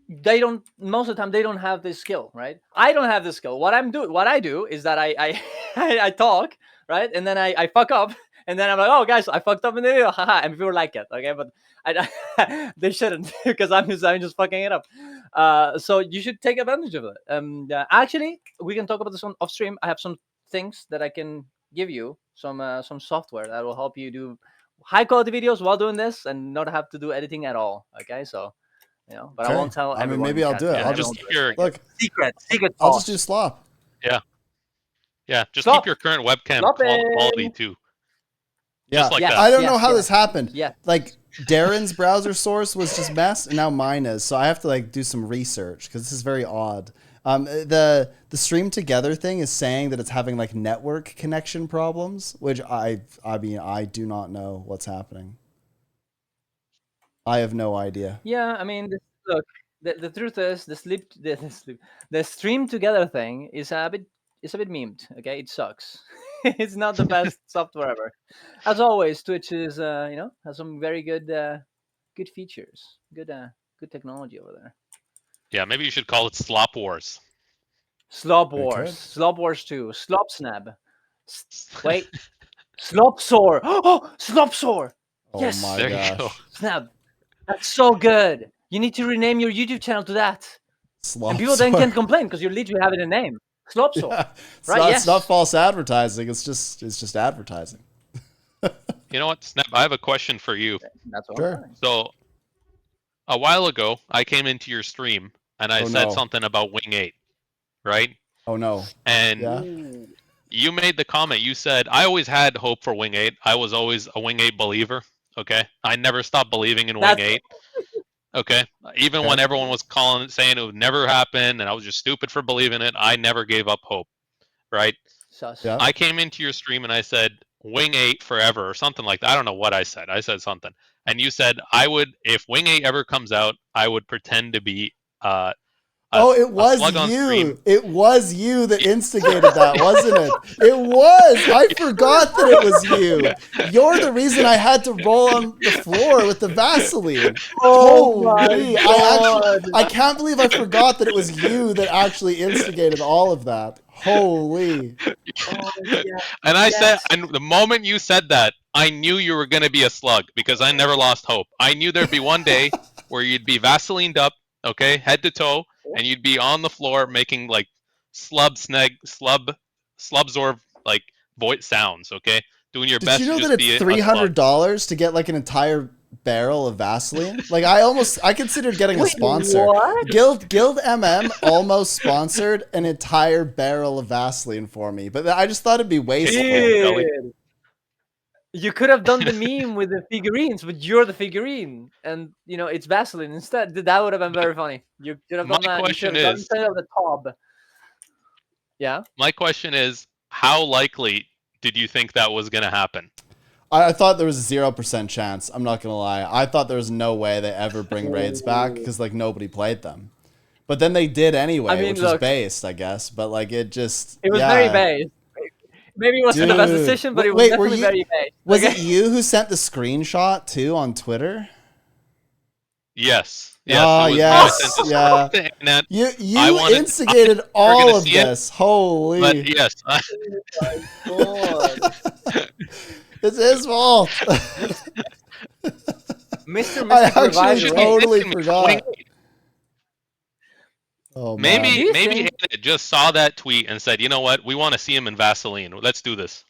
they don't. Most of the time, they don't have this skill, right? I don't have this skill. What I do is that I talk, right, and then I fuck up, and then I'm like, oh guys, I fucked up in the video, haha, and people like it, okay, but they shouldn't because I'm just fucking it up. So you should take advantage of it. Actually, we can talk about this on off stream. I have some things that I can give you, some software that will help you do high quality videos while doing this and not have to do editing at all. Okay, so. You know, but I won't tell everyone. I mean, maybe I'll do it. Yeah, I'll just look. Secret. I'll just do slop. Yeah. Just keep your current webcam quality too. Yeah, just like that. I don't know how this happened. Yeah, like Darren's browser source was just mess, and now mine is. So I have to like do some research because this is very odd. The stream together thing is saying that it's having like network connection problems, which I mean I do not know what's happening. I have no idea. Yeah, I mean, look, the truth is the stream together thing is a bit memed. Okay, it sucks. It's not the best software ever. As always, Twitch is has some very good features, good technology over there. Yeah, maybe you should call it Slop Wars. Slop Wars, Slop Wars 2, Slop Snab. Wait, Slop Sore. Oh, Slop Sore. Yes, oh my gosh. Snab. That's so good. You need to rename your YouTube channel to that. Slop and people then can complain because you literally have it in a name. Slop Sore. Yeah. It's not false advertising. It's just advertising. You know what, Snap? I have a question for you. That's all. Sure. So, a while ago, I came into your stream and I said something about Wing 8, right? Oh no. And you made the comment. You said, I always had hope for Wing 8. I was always a Wing 8 believer. Okay, I never stopped believing in Wing 8. Okay, even when everyone was saying it would never happen, and I was just stupid for believing it, I never gave up hope. Right? Yeah. I came into your stream and I said Wing 8 forever or something like that. I don't know what I said. I said something, and you said I would, if Wing 8 ever comes out, I would pretend to be it was you. It was you that instigated that, wasn't it? It was. I forgot that it was you. You're the reason I had to roll on the floor with the Vaseline. Oh my God. I can't believe I forgot that it was you that actually instigated all of that. Holy. And I said, and the moment you said that, I knew you were going to be a slug because I never lost hope. I knew there'd be one day where you'd be Vaselined up, okay, head to toe, and you'd be on the floor making like slubzorb like voice sounds, okay? Doing your best. Did you know that it's $300 to get like an entire barrel of Vaseline? Like I considered getting a sponsor. What? Guild MM almost sponsored an entire barrel of Vaseline for me, but I just thought it'd be wasteful. Dude. You could have done the meme with the figurines, but you're the figurine, and it's Vaseline instead. That would have been very funny. You could have done that. You should have done instead of the tub. Yeah. My question is, how likely did you think that was going to happen? I thought there was a 0% chance. I'm not gonna lie. I thought there was no way they ever bring raids back because like nobody played them. But then they did anyway, which was based, I guess. But like it was very based. Maybe it wasn't the best decision, but it was definitely very based. Was it you who sent the screenshot too on Twitter? Yes. Oh, yes. Yeah. You instigated all of this. Holy. But yes. Oh my God. It's his fault. Mr. I actually totally forgot. Oh, maybe Hannah just saw that tweet and said, "You know what? We want to see him in Vaseline. Let's do this."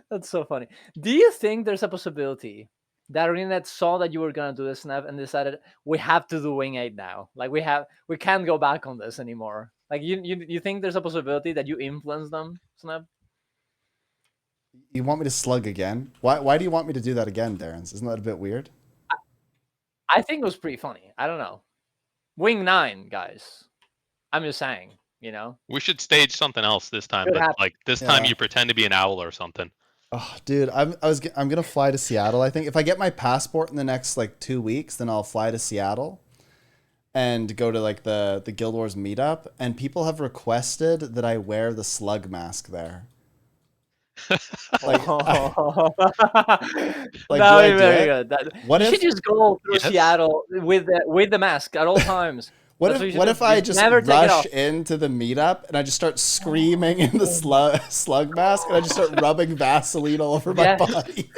That's so funny. Do you think there's a possibility that Renet saw that you were gonna do this, Snap, and decided we have to do Wing 8 now? Like we can't go back on this anymore. Like you think there's a possibility that you influenced them, Snap? You want me to slug again? Why do you want me to do that again, Darren? Isn't that a bit weird? I think it was pretty funny. I don't know. Wing 9, guys. I'm just saying, you know. We should stage something else this time, but like this time you pretend to be an owl or something. Oh, dude, I'm gonna fly to Seattle. I think if I get my passport in the next like 2 weeks, then I'll fly to Seattle and go to like the Guild Wars meetup. And people have requested that I wear the slug mask there. Like, that would be very good. You should just go through Seattle with the mask at all times. What if I just rush into the meetup and I just start screaming in the slug mask and I just start rubbing Vaseline all over my body?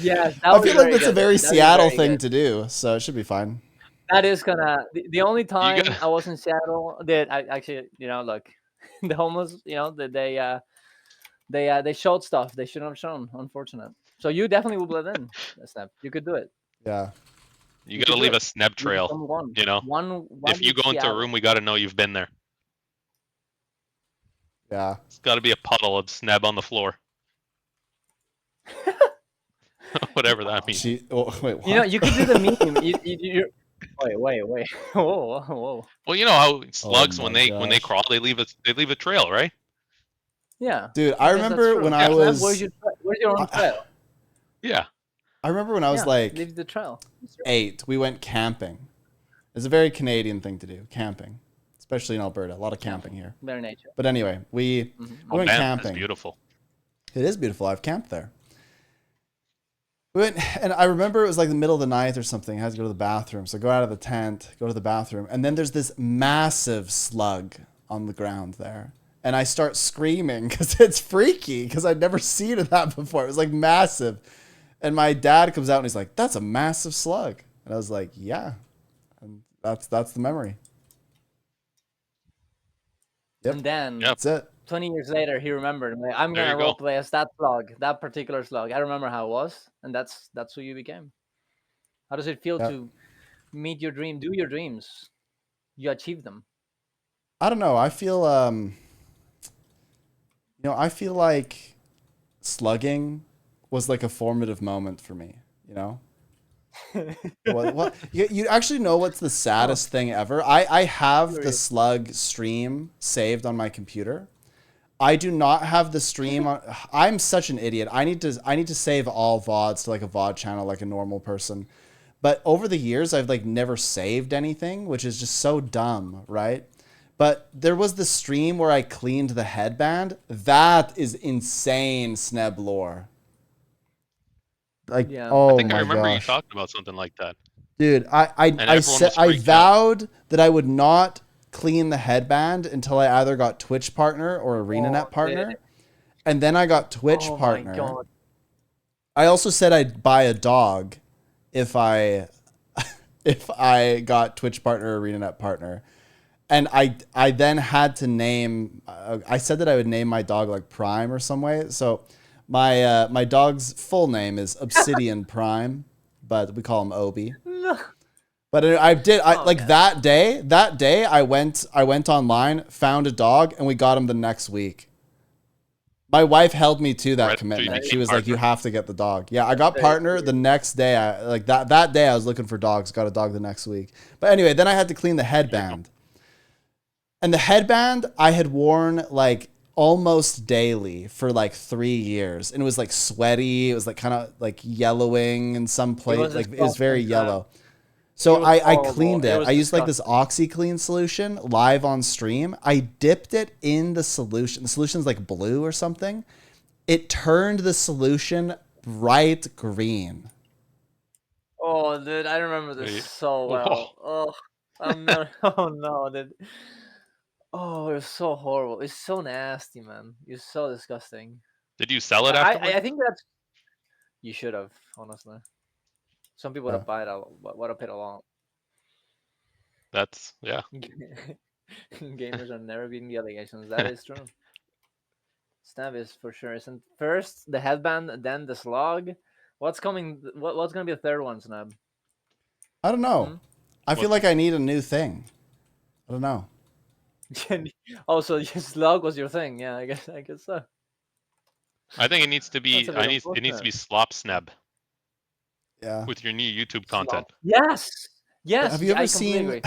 Yeah, I feel like that's a very Seattle thing to do, so it should be fine. That is gonna the only time I was in Seattle that I actually, you know, look, the homeless, you know, they showed stuff they shouldn't have shown. Unfortunate. So you definitely will blend in. Snap. You could do it. Yeah. You gotta leave a sneb trail. You know, if you go into a room, we gotta know you've been there. Yeah. It's gotta be a puddle of sneb on the floor. Whatever that means. Wait, what? You know, you could do the meme. Wait. Whoa. Well, you know how slugs when they crawl, they leave a trail, right? Yeah. Dude, I remember when I was. Where's your own trail? Yeah. I remember when I was like leave the trail. 8, we went camping. It's a very Canadian thing to do, camping, especially in Alberta. A lot of camping here. Very nature. But anyway, we went camping. It's beautiful. It is beautiful. I've camped there. We went, and I remember it was like the middle of the night or something. I had to go to the bathroom. So I go out of the tent, go to the bathroom, and then there's this massive slug on the ground there. And I start screaming because it's freaky because I'd never seen that before. It was like massive. And my dad comes out and he's like, "That's a massive slug." And I was like, "Yeah." And that's the memory. Yep. And then that's it. 20 years later, he remembered. Like, I'm gonna roleplay as that slug, that particular slug. I remember how it was, and that's who you became. How does it feel to meet your dream, do your dreams? You achieve them. I don't know. I feel I feel like slugging was like a formative moment for me, you know? What you actually know what's the saddest thing ever? I have the slug stream saved on my computer. I do not have the stream on. I'm such an idiot. I need to save all VODs to like a VOD channel like a normal person. But over the years I've like never saved anything, which is just so dumb, right? But there was the stream where I cleaned the headband. That is insane, Sneb lore. Like, oh I think my I remember gosh. you talked about something like that. Dude, I vowed that I would not clean the headband until I either got Twitch partner or ArenaNet partner. And then I got Twitch partner. My God. I also said I'd buy a dog if I got Twitch partner or ArenaNet partner. And I then had to name, I said that I would name my dog like Prime or some way. So my dog's full name is Obsidian Prime, but we call him Obi. No. But that day I went online, found a dog, and we got him the next week. My wife held me to that commitment. She was like, "You have to get the dog." Yeah, I got partner the next day. That day I was looking for dogs, got a dog the next week. But anyway, then I had to clean the headband. And the headband I had worn like almost daily for like 3 years, and it was like sweaty. It was like kind of like yellowing in some place. Like it was very yellow. So I cleaned it. I used like this OxyClean solution live on stream. I dipped it in the solution. The solution's like blue or something. It turned the solution bright green. Oh, dude, I remember this so well. Oh, I'm not. Oh no, dude. Oh, it was so horrible. It's so nasty, man. It's so disgusting. Did you sell it afterwards? I think that's. You should have, honestly. Some people would have paid a lot. That's Gamers are never beating the allegations. That is true. Snap is for sure. Isn't first the headband, then the slug. What's coming? What's gonna be the third one, Snap? I don't know. I feel like I need a new thing. I don't know. Also, slug was your thing. Yeah, I guess so. I think it needs to be. It needs to be slop snap. Yeah. With your new YouTube content. Yes. Have you ever seen?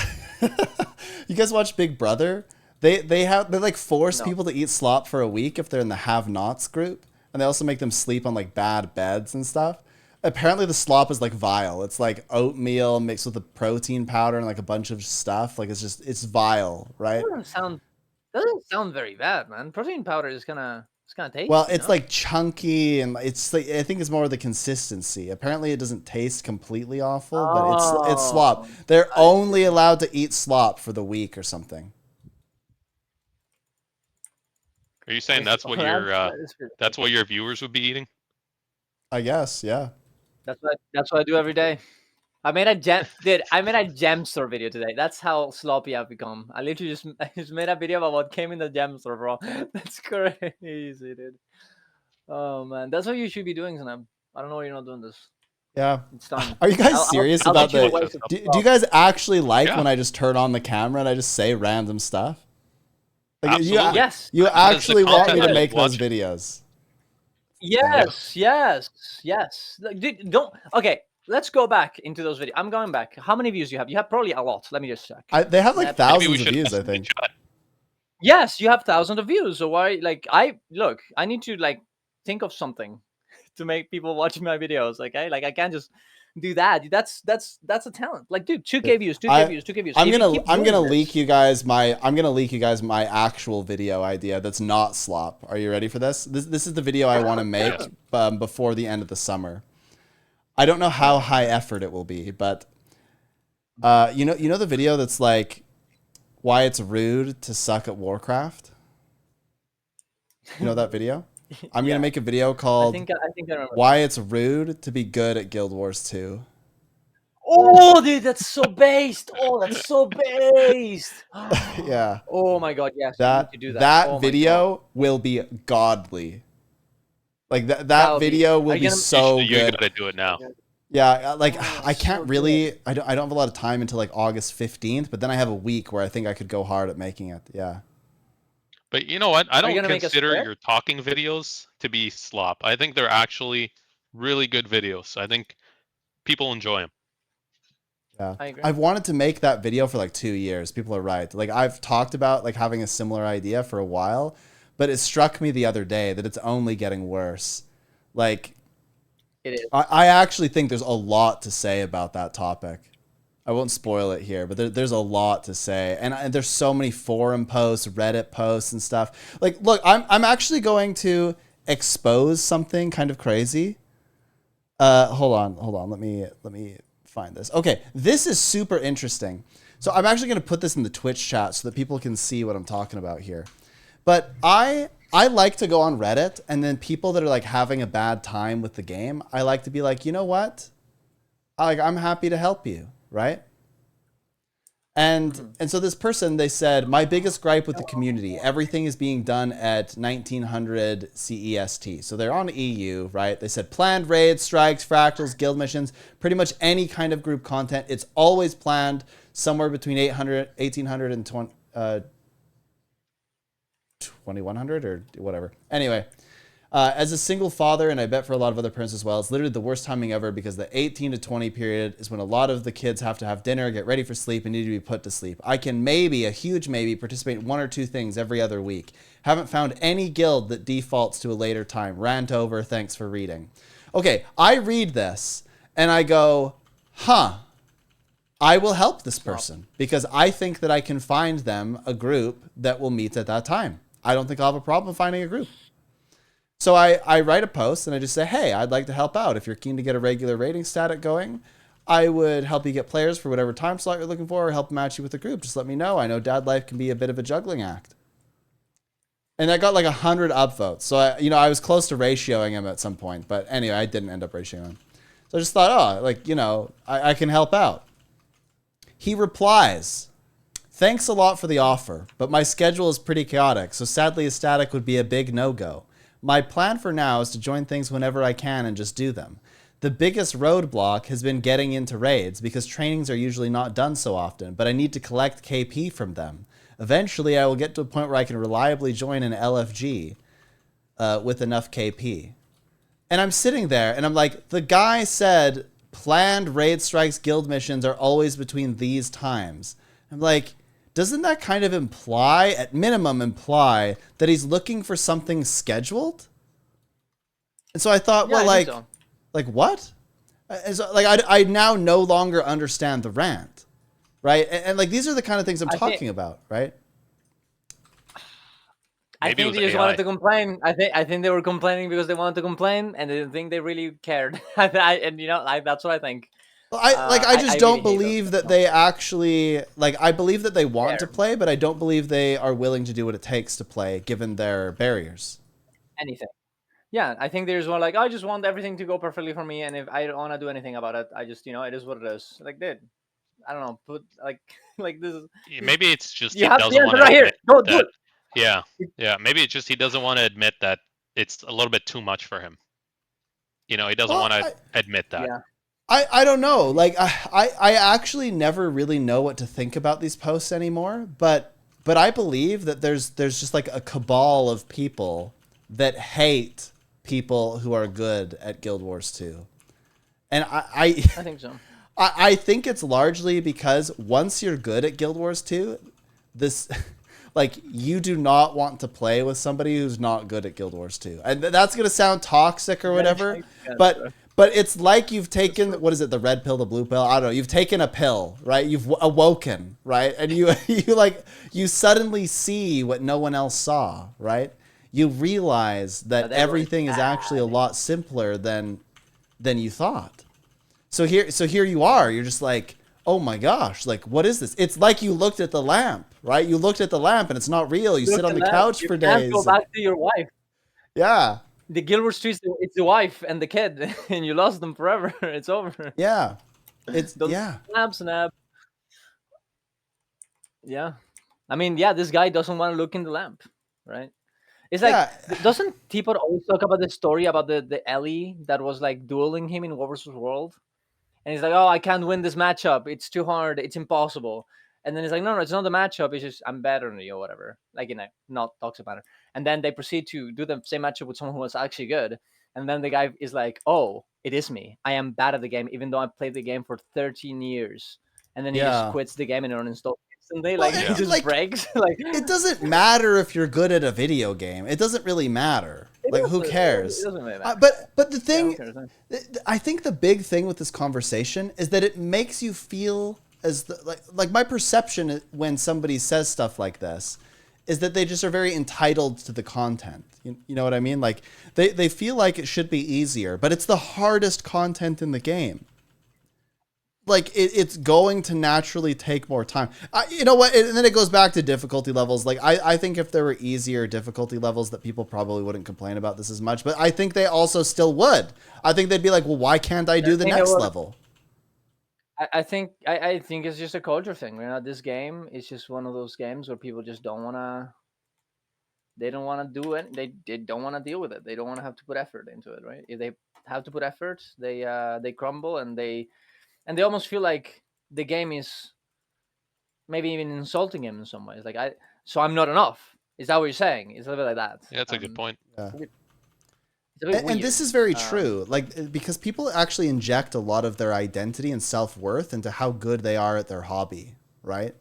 You guys watch Big Brother? They like force people to eat slop for a week if they're in the have-nots group, and they also make them sleep on like bad beds and stuff. Apparently, the slop is like vile. It's like oatmeal mixed with a protein powder and like a bunch of stuff. Like it's vile, right? Doesn't sound very bad, man. Protein powder is gonna. It's kind of tasty. Well, it's like chunky, and it's like I think it's more the consistency. Apparently, it doesn't taste completely awful, but it's slop. They're only allowed to eat slop for the week or something. Are you saying that's what your viewers would be eating? I guess, yeah. That's what I do every day. I made a gem store video today. That's how sloppy I've become. I literally just made a video about what came in the gem store, bro. That's crazy, dude. Oh man, that's what you should be doing, Sam. I don't know why you're not doing this. Yeah. It's time. Are you guys serious about the? Do you guys actually like when I just turn on the camera and I just say random stuff? Like, yes. You actually want me to make those videos? Yes. Like, dude, don't. Okay. Let's go back into those videos. I'm going back. How many views do you have? You have probably a lot. Let me just check. They have like thousands of views, I think. Yes, you have thousands of views. So why? Like, I need to like think of something to make people watch my videos. Okay, like I can't just do that. That's a talent. Like, dude, 2K views. I'm gonna leak you guys my actual video idea. That's not slop. Are you ready for this? This is the video I want to make before the end of the summer. I don't know how high effort it will be, but you know the video that's like why it's rude to suck at Warcraft? You know that video? I'm gonna make a video called I think I remember. Why it's rude to be good at Guild Wars 2. Oh, dude, that's so based. Oh, that's so based. Yeah. Oh my god, yes. That video will be godly. Like that video will be so good. You gotta do it now. Yeah, like I can't really. I don't have a lot of time until like August 15th, but then I have a week where I think I could go hard at making it. Yeah. But you know what? I don't consider your talking videos to be slop. I think they're actually really good videos. I think people enjoy them. Yeah, I've wanted to make that video for like 2 years. People are right. Like I've talked about like having a similar idea for a while, but it struck me the other day that it's only getting worse. Like, it is. I actually think there's a lot to say about that topic. I won't spoil it here, but there's a lot to say, and there's so many forum posts, Reddit posts, and stuff. Like, look, I'm actually going to expose something kind of crazy. Hold on. Let me find this. Okay, this is super interesting. So I'm actually going to put this in the Twitch chat so that people can see what I'm talking about here. But I like to go on Reddit, and then people that are like having a bad time with the game, I like to be like, you know what? I'm happy to help you, right? And so this person, they said, my biggest gripe with the community, everything is being done at 1900 CEST. So they're on EU, right? They said planned raids, strikes, fractals, guild missions, pretty much any kind of group content. It's always planned somewhere between 1800 and 2100 or whatever. Anyway, As a single father, and I bet for a lot of other parents as well, it's literally the worst timing ever because the 18 to 20 period is when a lot of the kids have to have dinner, get ready for sleep, and need to be put to sleep. I can maybe, a huge maybe, participate in 1 or 2 things every other week. Haven't found any guild that defaults to a later time. Rant over, thanks for reading. Okay, I read this, and I go, huh, I will help this person because I think that I can find them a group that will meet at that time. I don't think I'll have a problem finding a group. So I write a post and I just say, hey, I'd like to help out. If you're keen to get a regular rating static going, I would help you get players for whatever time slot you're looking for or help match you with a group. Just let me know. I know dad life can be a bit of a juggling act. And I got like 100 upvotes. So, I was close to ratioing him at some point. But anyway, I didn't end up ratioing him. So I just thought, I can help out. He replies, thanks a lot for the offer, but my schedule is pretty chaotic. So sadly, a static would be a big no-go. My plan for now is to join things whenever I can and just do them. The biggest roadblock has been getting into raids because trainings are usually not done so often, but I need to collect KP from them. Eventually, I will get to a point where I can reliably join an LFG with enough KP. And I'm sitting there and I'm like, the guy said planned raid strikes guild missions are always between these times. I'm like, doesn't that kind of imply, at minimum imply, that he's looking for something scheduled? And so I thought, like what? And so, I now no longer understand the rant, right? And these are the kind of things I'm talking about, right? I think they just wanted to complain. I think they were complaining because they wanted to complain, and they didn't think they really cared. That's what I think. I just don't believe that they actually, I believe that they want to play, but I don't believe they are willing to do what it takes to play, given their barriers. Anything. Yeah, I think there's one I just want everything to go perfectly for me, and if I don't want to do anything about it, I just, it is what it is. Dude, I don't know, put, this is... Maybe it's just he doesn't want to admit that. Yeah, maybe it's just he doesn't want to admit that it's a little bit too much for him. He doesn't want to admit that. Yeah. I don't know. I actually never really know what to think about these posts anymore. But I believe that there's just a cabal of people that hate people who are good at Guild Wars 2. And I think so. I think it's largely because once you're good at Guild Wars 2, this you do not want to play with somebody who's not good at Guild Wars 2. And that's going to sound toxic or whatever, but it's like you've taken, what is it, the red pill, the blue pill? I don't know. You've taken a pill, right? You've awoken, right? And you suddenly see what no one else saw, right? You realize that everything is actually a lot simpler than you thought. So here you are. You're just like, oh my gosh, what is this? It's like you looked at the lamp, right? You looked at the lamp and it's not real. You sit on the couch for days. You can't go back to your wife. Yeah. The Guild Wars 2, it's the wife and the kid, and you lost them forever. It's over. Yeah. Snap. Yeah. I mean, this guy doesn't want to look in the lamp, right? It's doesn't Teapot always talk about the story about the Ellie that was dueling him in War vs. World? And he's like, oh, I can't win this matchup. It's too hard. It's impossible. And then he's like, no, it's not the matchup. It's just I'm better than you or whatever. Not toxic matter. And then they proceed to do the same matchup with someone who was actually good. And then the guy is like, oh, it is me. I am bad at the game, even though I played the game for 13 years. And then he just quits the game and uninstalls instantly. He just breaks. It doesn't matter if you're good at a video game. It doesn't really matter. Who cares? It doesn't really matter. But the thing, I think the big thing with this conversation is that it makes you feel as my perception when somebody says stuff like this is that they just are very entitled to the content. You know what I mean? They feel like it should be easier, but it's the hardest content in the game. It's going to naturally take more time. You know what? And then it goes back to difficulty levels. I think if there were easier difficulty levels that people probably wouldn't complain about this as much, but I think they also still would. I think they'd be like, well, why can't I do the next level? I think it's just a culture thing. This game is just one of those games where people just don't want to. They don't want to do it. They don't want to deal with it. They don't want to have to put effort into it, right? If they have to put effort, they crumble and they almost feel like the game is maybe even insulting him in some ways. So I'm not enough. Is that what you're saying? It's a little bit like that. Yeah, that's a good point. Yeah. And this is very true, like, because people actually inject a lot of their identity and self-worth into how good they are at their hobby, right?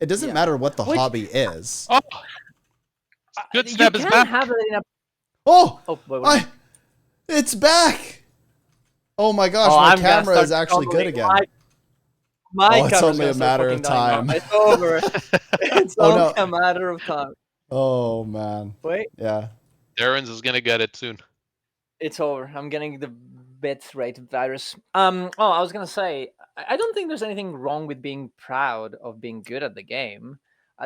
It doesn't matter what the hobby is. Oh, good snap is back. Have it in a... It's back. Oh my gosh, my camera is actually good again. It's only a matter of time. It's over. It's only a matter of time. Oh man. Wait. Yeah. Darren's is gonna get it soon. It's over. I'm getting the bitrate virus. I was gonna say, I don't think there's anything wrong with being proud of being good at the game.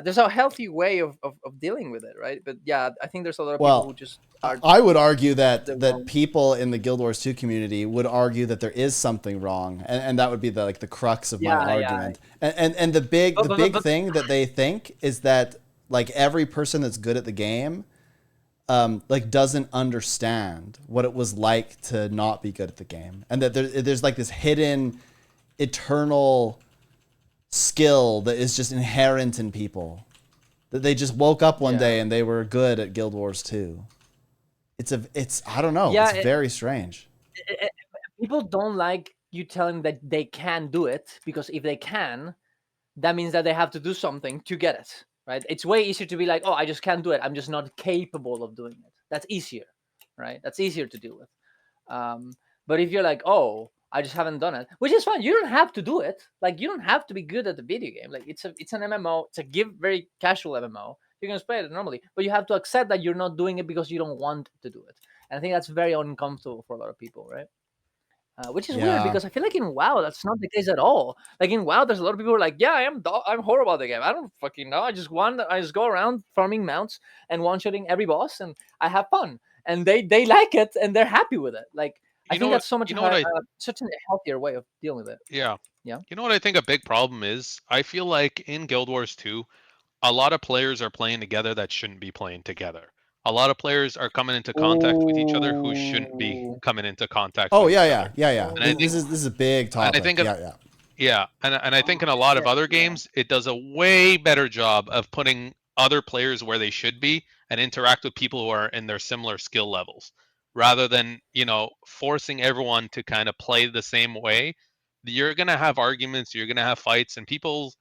There's a healthy way of dealing with it, right? But yeah, I think there's a lot of people who just are... I would argue that people in the Guild Wars 2 community would argue that there is something wrong, and that would be the crux of my argument. And the big thing that they think is that like every person that's good at the game like doesn't understand what it was like to not be good at the game, and that there's like this hidden eternal skill that is just inherent in people, that they just woke up one day and they were good at Guild Wars 2. It's I don't know. It's very strange. People don't like you telling them that they can do it, because if they can, that means that they have to do something to get it, right? It's way easier to be like, oh, I just can't do it. I'm just not capable of doing it. That's easier, right? That's easier to deal with. But if you're like, oh, I just haven't done it, which is fine. You don't have to do it. Like, you don't have to be good at the video game. Like, it's an MMO. It's a very casual MMO. You can play it normally, but you have to accept that you're not doing it because you don't want to do it. And I think that's very uncomfortable for a lot of people, right? Which is weird, because I feel like in WoW that's not the case at all. Like in WoW, there's a lot of people who are like, yeah, I'm horrible at the game. I don't fucking know. I just go around farming mounts and one-shotting every boss, and I have fun. And they like it, and they're happy with it. Like, I think that's so much such a healthier way of dealing with it. Yeah. You know what I think a big problem is? I feel like in Guild Wars 2, a lot of players are playing together that shouldn't be playing together. A lot of players are coming into contact with each other who shouldn't be coming into contact with each other. Yeah. This is a big topic. And I think and I think in a lot of other games, it does a way better job of putting other players where they should be and interact with people who are in their similar skill levels, rather than, forcing everyone to kind of play the same way. You're going to have arguments, you're going to have fights, and people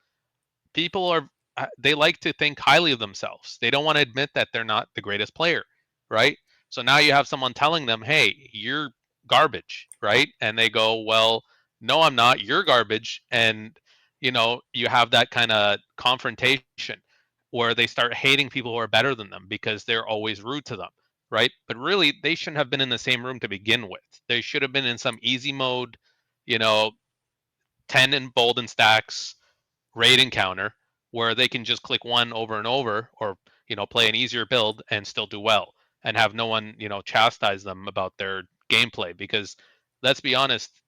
they like to think highly of themselves. They don't want to admit that they're not the greatest player, right? So now you have someone telling them, hey, you're garbage, right? And they go, well, no, I'm not. You're garbage. And, you have that kind of confrontation where they start hating people who are better than them because they're always rude to them, right? But really, they shouldn't have been in the same room to begin with. They should have been in some easy mode, 10 and bold and stacks raid encounter where they can just click one over and over, or play an easier build and still do well, and have no one chastise them about their gameplay. Because let's be honest,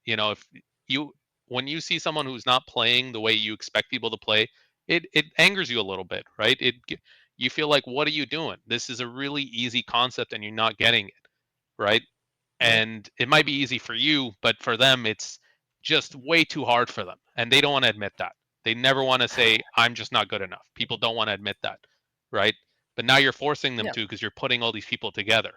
when you see someone who's not playing the way you expect people to play, it angers you a little bit, right? You feel like, what are you doing? This is a really easy concept and you're not getting it, right? And it might be easy for you, but for them it's just way too hard for them, and they don't want to admit that. They never want to say, I'm just not good enough. People don't want to admit that, right? But now you're forcing them to, because you're putting all these people together.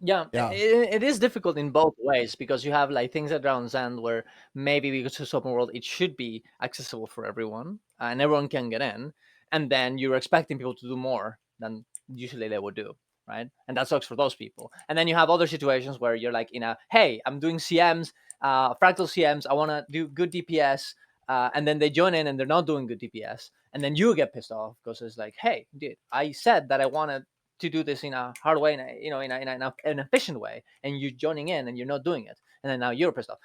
Yeah. It is difficult in both ways, because you have like things at Dragon's End where maybe because it's open world, it should be accessible for everyone and everyone can get in. And then you're expecting people to do more than usually they would do, right? And that sucks for those people. And then you have other situations where you're like hey, I'm doing CMs, fractal CMs, I want to do good DPS. And then they join in and they're not doing good DPS. And then you get pissed off because it's like, hey, dude, I said that I wanted to do this in a hard way, in an efficient way, and you're joining in and you're not doing it. And then now you're pissed off.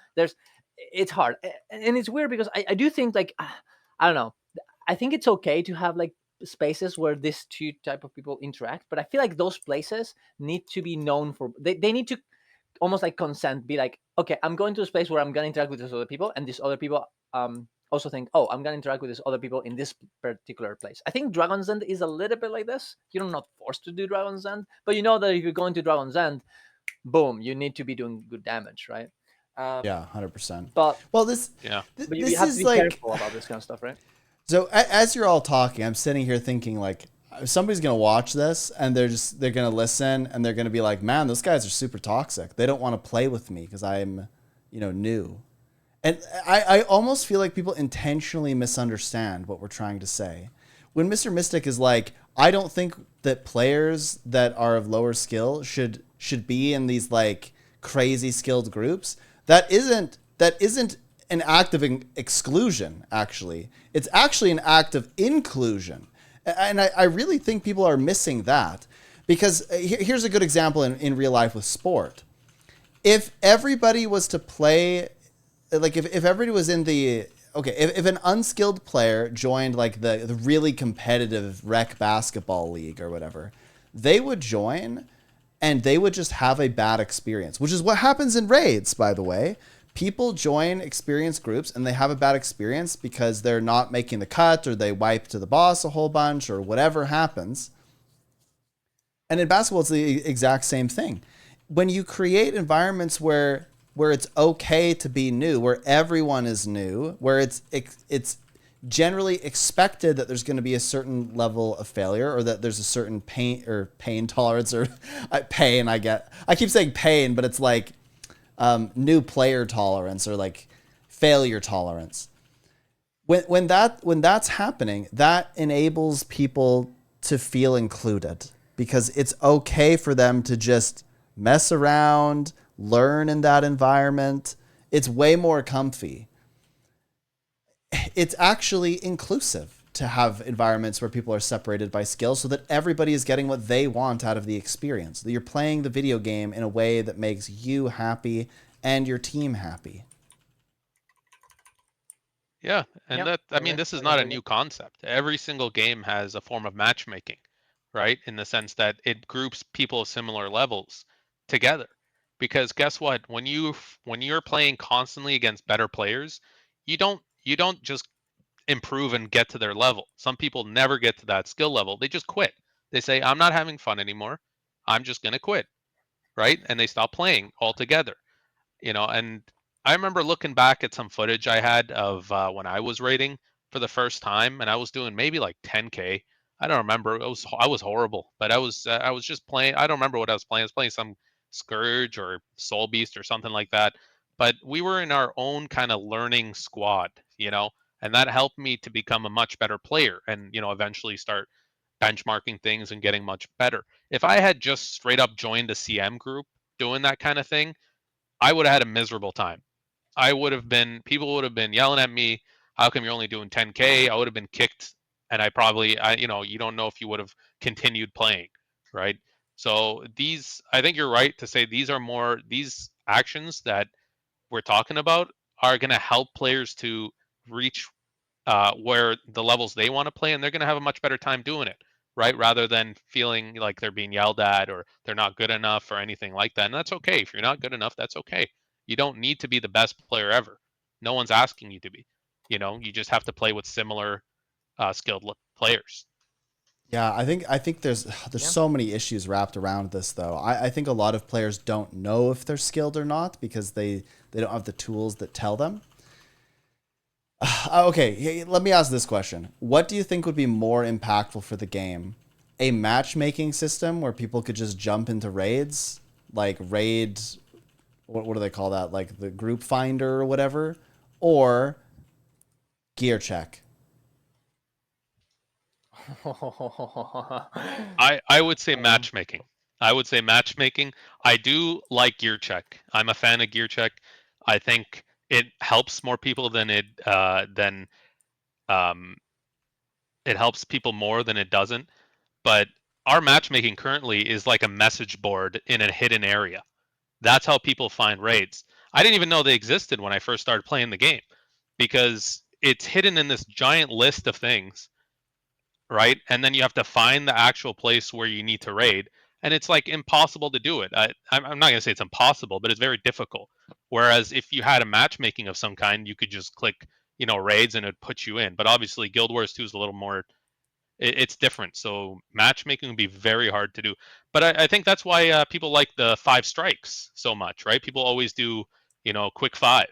It's hard. And it's weird because I do think, like, I don't know. I think it's okay to have like spaces where these two type of people interact, but I feel like those places need to be known for, they need to almost like consent, be like, okay, I'm going to a space where I'm going to interact with these other people, and these other people also think, oh, I'm going to interact with these other people in this particular place. I think Dragon's End is a little bit like this. You're not forced to do Dragon's End, but you know that if you're going to Dragon's End, boom, you need to be doing good damage, right? 100%. But well, but you have to be careful about this kind of stuff, right? So as you're all talking, I'm sitting here thinking, like, somebody's gonna watch this and they're gonna listen and they're gonna be like, man, those guys are super toxic. They don't want to play with me because I'm, new. And I almost feel like people intentionally misunderstand what we're trying to say. When Mr. Mystic is like, I don't think that players that are of lower skill should be in these like crazy skilled groups. That isn't an act of exclusion, actually. It's actually an act of inclusion. And I really think people are missing that. Because here's a good example in real life with sport. If everybody was to play, like if everybody was in the, okay, if an unskilled player joined like the really competitive rec basketball league or whatever, they would join and they would just have a bad experience, which is what happens in raids, by the way. People join experienced groups and they have a bad experience because they're not making the cut or they wipe to the boss a whole bunch or whatever happens. And in basketball, it's the exact same thing. When you create environments where it's okay to be new, where everyone is new, where it's generally expected that there's going to be a certain level of failure or that there's a certain pain tolerance or pain. I keep saying pain, but it's like new player tolerance or like failure tolerance. When that's happening, that enables people to feel included because it's okay for them to just mess around, learn in that environment. It's way more comfy. It's actually inclusive to have environments where people are separated by skill so that everybody is getting what they want out of the experience. That you're playing the video game in a way that makes you happy and your team happy. Yeah, and this is not a new concept. Every single game has a form of matchmaking, right? In the sense that it groups people of similar levels together. Because guess what? When you're playing constantly against better players, you don't just improve and get to their level. Some people never get to that skill level. They just quit. They say, I'm not having fun anymore. I'm just going to quit, right? And they stop playing altogether. And I remember looking back at some footage I had of when I was raiding for the first time, and I was doing maybe like 10K. I don't remember. I was horrible, but I was just playing. I don't remember what I was playing. I was playing some Scourge or Soul Beast or something like that. But we were in our own kind of learning squad, and that helped me to become a much better player, and eventually start benchmarking things and getting much better. If I had just straight up joined a CM group doing that kind of thing, I would have had a miserable time. People would have been yelling at me, how come you're only doing 10K? I would have been kicked, and you don't know if you would have continued playing, right? So I think you're right to say these actions that we're talking about are going to help players to reach where the levels they want to play, and they're going to have a much better time doing it, right? Rather than feeling like they're being yelled at or they're not good enough or anything like that. And that's okay. If you're not good enough, that's okay. You don't need to be the best player ever. No one's asking you to be. You just have to play with similar skilled players. Yeah, I think there's so many issues wrapped around this though. I think a lot of players don't know if they're skilled or not because they don't have the tools that tell them. Okay, let me ask this question. What do you think would be more impactful for the game? A matchmaking system where people could just jump into raids, like raid, what do they call that? Like the group finder or whatever, or gear check? I would say matchmaking. I would say matchmaking. I do like gear check. I'm a fan of gear check. I think it helps more people um, it helps people more than it doesn't. But our matchmaking currently is like a message board in a hidden area. That's how people find raids. I didn't even know they existed when I first started playing the game because it's hidden in this giant list of things, right? And then you have to find the actual place where you need to raid. And it's like impossible to do it. I'm not going to say it's impossible, but it's very difficult. Whereas if you had a matchmaking of some kind, you could just click, raids and it would put you in. But obviously, Guild Wars 2 is a little more it's different. So matchmaking would be very hard to do. But I think that's why people like the 5 strikes so much, right? People always do, quick 5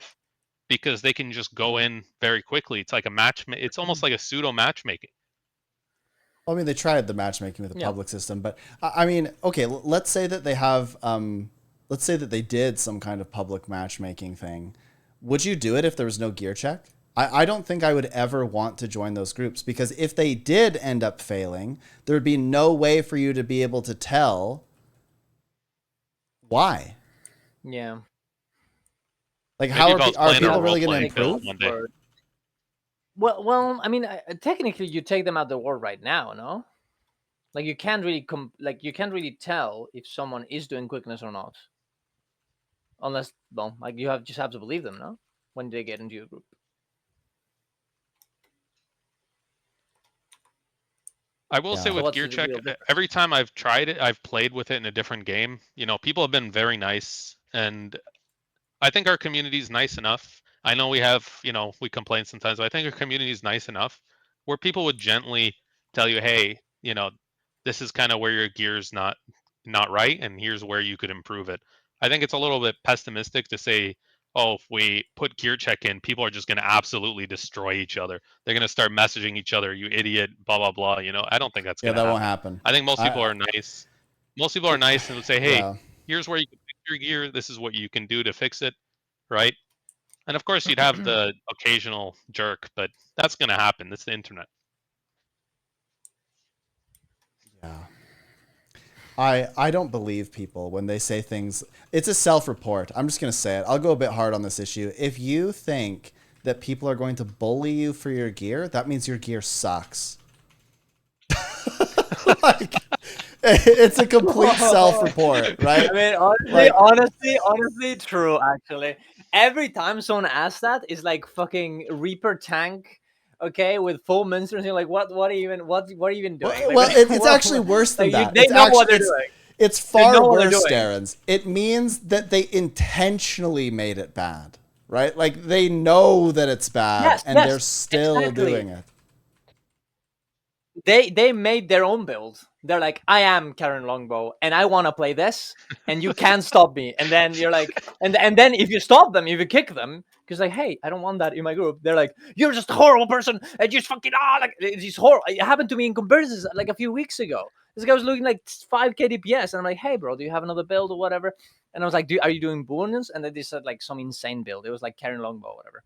because they can just go in very quickly. It's like a match. It's almost like a pseudo matchmaking. Well, I mean, they tried the matchmaking with the public system, but I mean, okay, let's say that they have, let's say that they did some kind of public matchmaking thing. Would you do it if there was no gear check? I don't think I would ever want to join those groups, because if they did end up failing, there would be no way for you to be able to tell why. Yeah. Like, how are people really going to improve? Well, I mean, technically, you take them out the war right now, no? Like, you can't really tell if someone is doing quickness or not, unless, well, like you just have to believe them, no? When they get into your group. I will say with gear check, every time I've tried it, I've played with it in a different game. You know, people have been very nice, and I think our community is nice enough. I know we have, you know, we complain sometimes, but I think our community is nice enough where people would gently tell you, hey, you know, this is kind of where your gear's not right, and here's where you could improve it. I think it's a little bit pessimistic to say, oh, if we put gear check in, people are just going to absolutely destroy each other. They're going to start messaging each other, you idiot, blah, blah, blah. You know, I don't think that's going to happen. Won't happen. I think most people are nice. Most people are nice and will say, hey, here's where you can fix your gear. This is what you can do to fix it, right? And of course, you'd have the occasional jerk, but that's going to happen. It's the internet. Yeah. I don't believe people when they say things. It's a self-report. I'm just going to say it. I'll go a bit hard on this issue. If you think that people are going to bully you for your gear, that means your gear sucks. Like, it's a complete self-report, right? I mean, honestly, true, actually. Every time someone asks that, it's like fucking Reaper tank, okay, with full monsters. You're like, what are you even doing? Well, it's actually worse than that. They know what they're doing. It's far worse, Darren's. It means that they intentionally made it bad, right? Like, they know that it's bad, and they're still doing it. They made their own build. They're like, I am Karen Longbow, and I want to play this, and you can't stop me. And then you're like, and then if you stop them, if you kick them, because like, hey, I don't want that in my group. They're like, you're just a horrible person, and just fucking like it's horrible. It happened to me in conversions like a few weeks ago. This guy was looking like 5k DPS, and I'm like, hey, bro, do you have another build or whatever? And I was like, are you doing bonus? And then they said like some insane build. It was like Karen Longbow or whatever.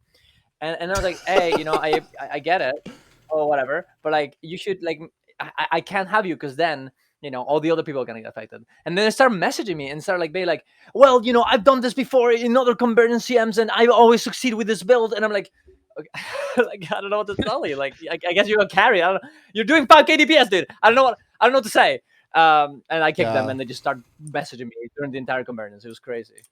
And I was like, hey, you know, I get it. Or whatever, but like you should like I can't have you, because then you know all the other people are gonna get affected. And then they start messaging me and start like being like, well, you know, I've done this before in other convergence CMs and I always succeed with this build. And I'm like, okay, like I don't know what to tell you. Like I guess you're a carry. You're doing 5k DPS, dude. I don't know what to say. And I kicked them, and they just start messaging me during the entire convergence. It was crazy.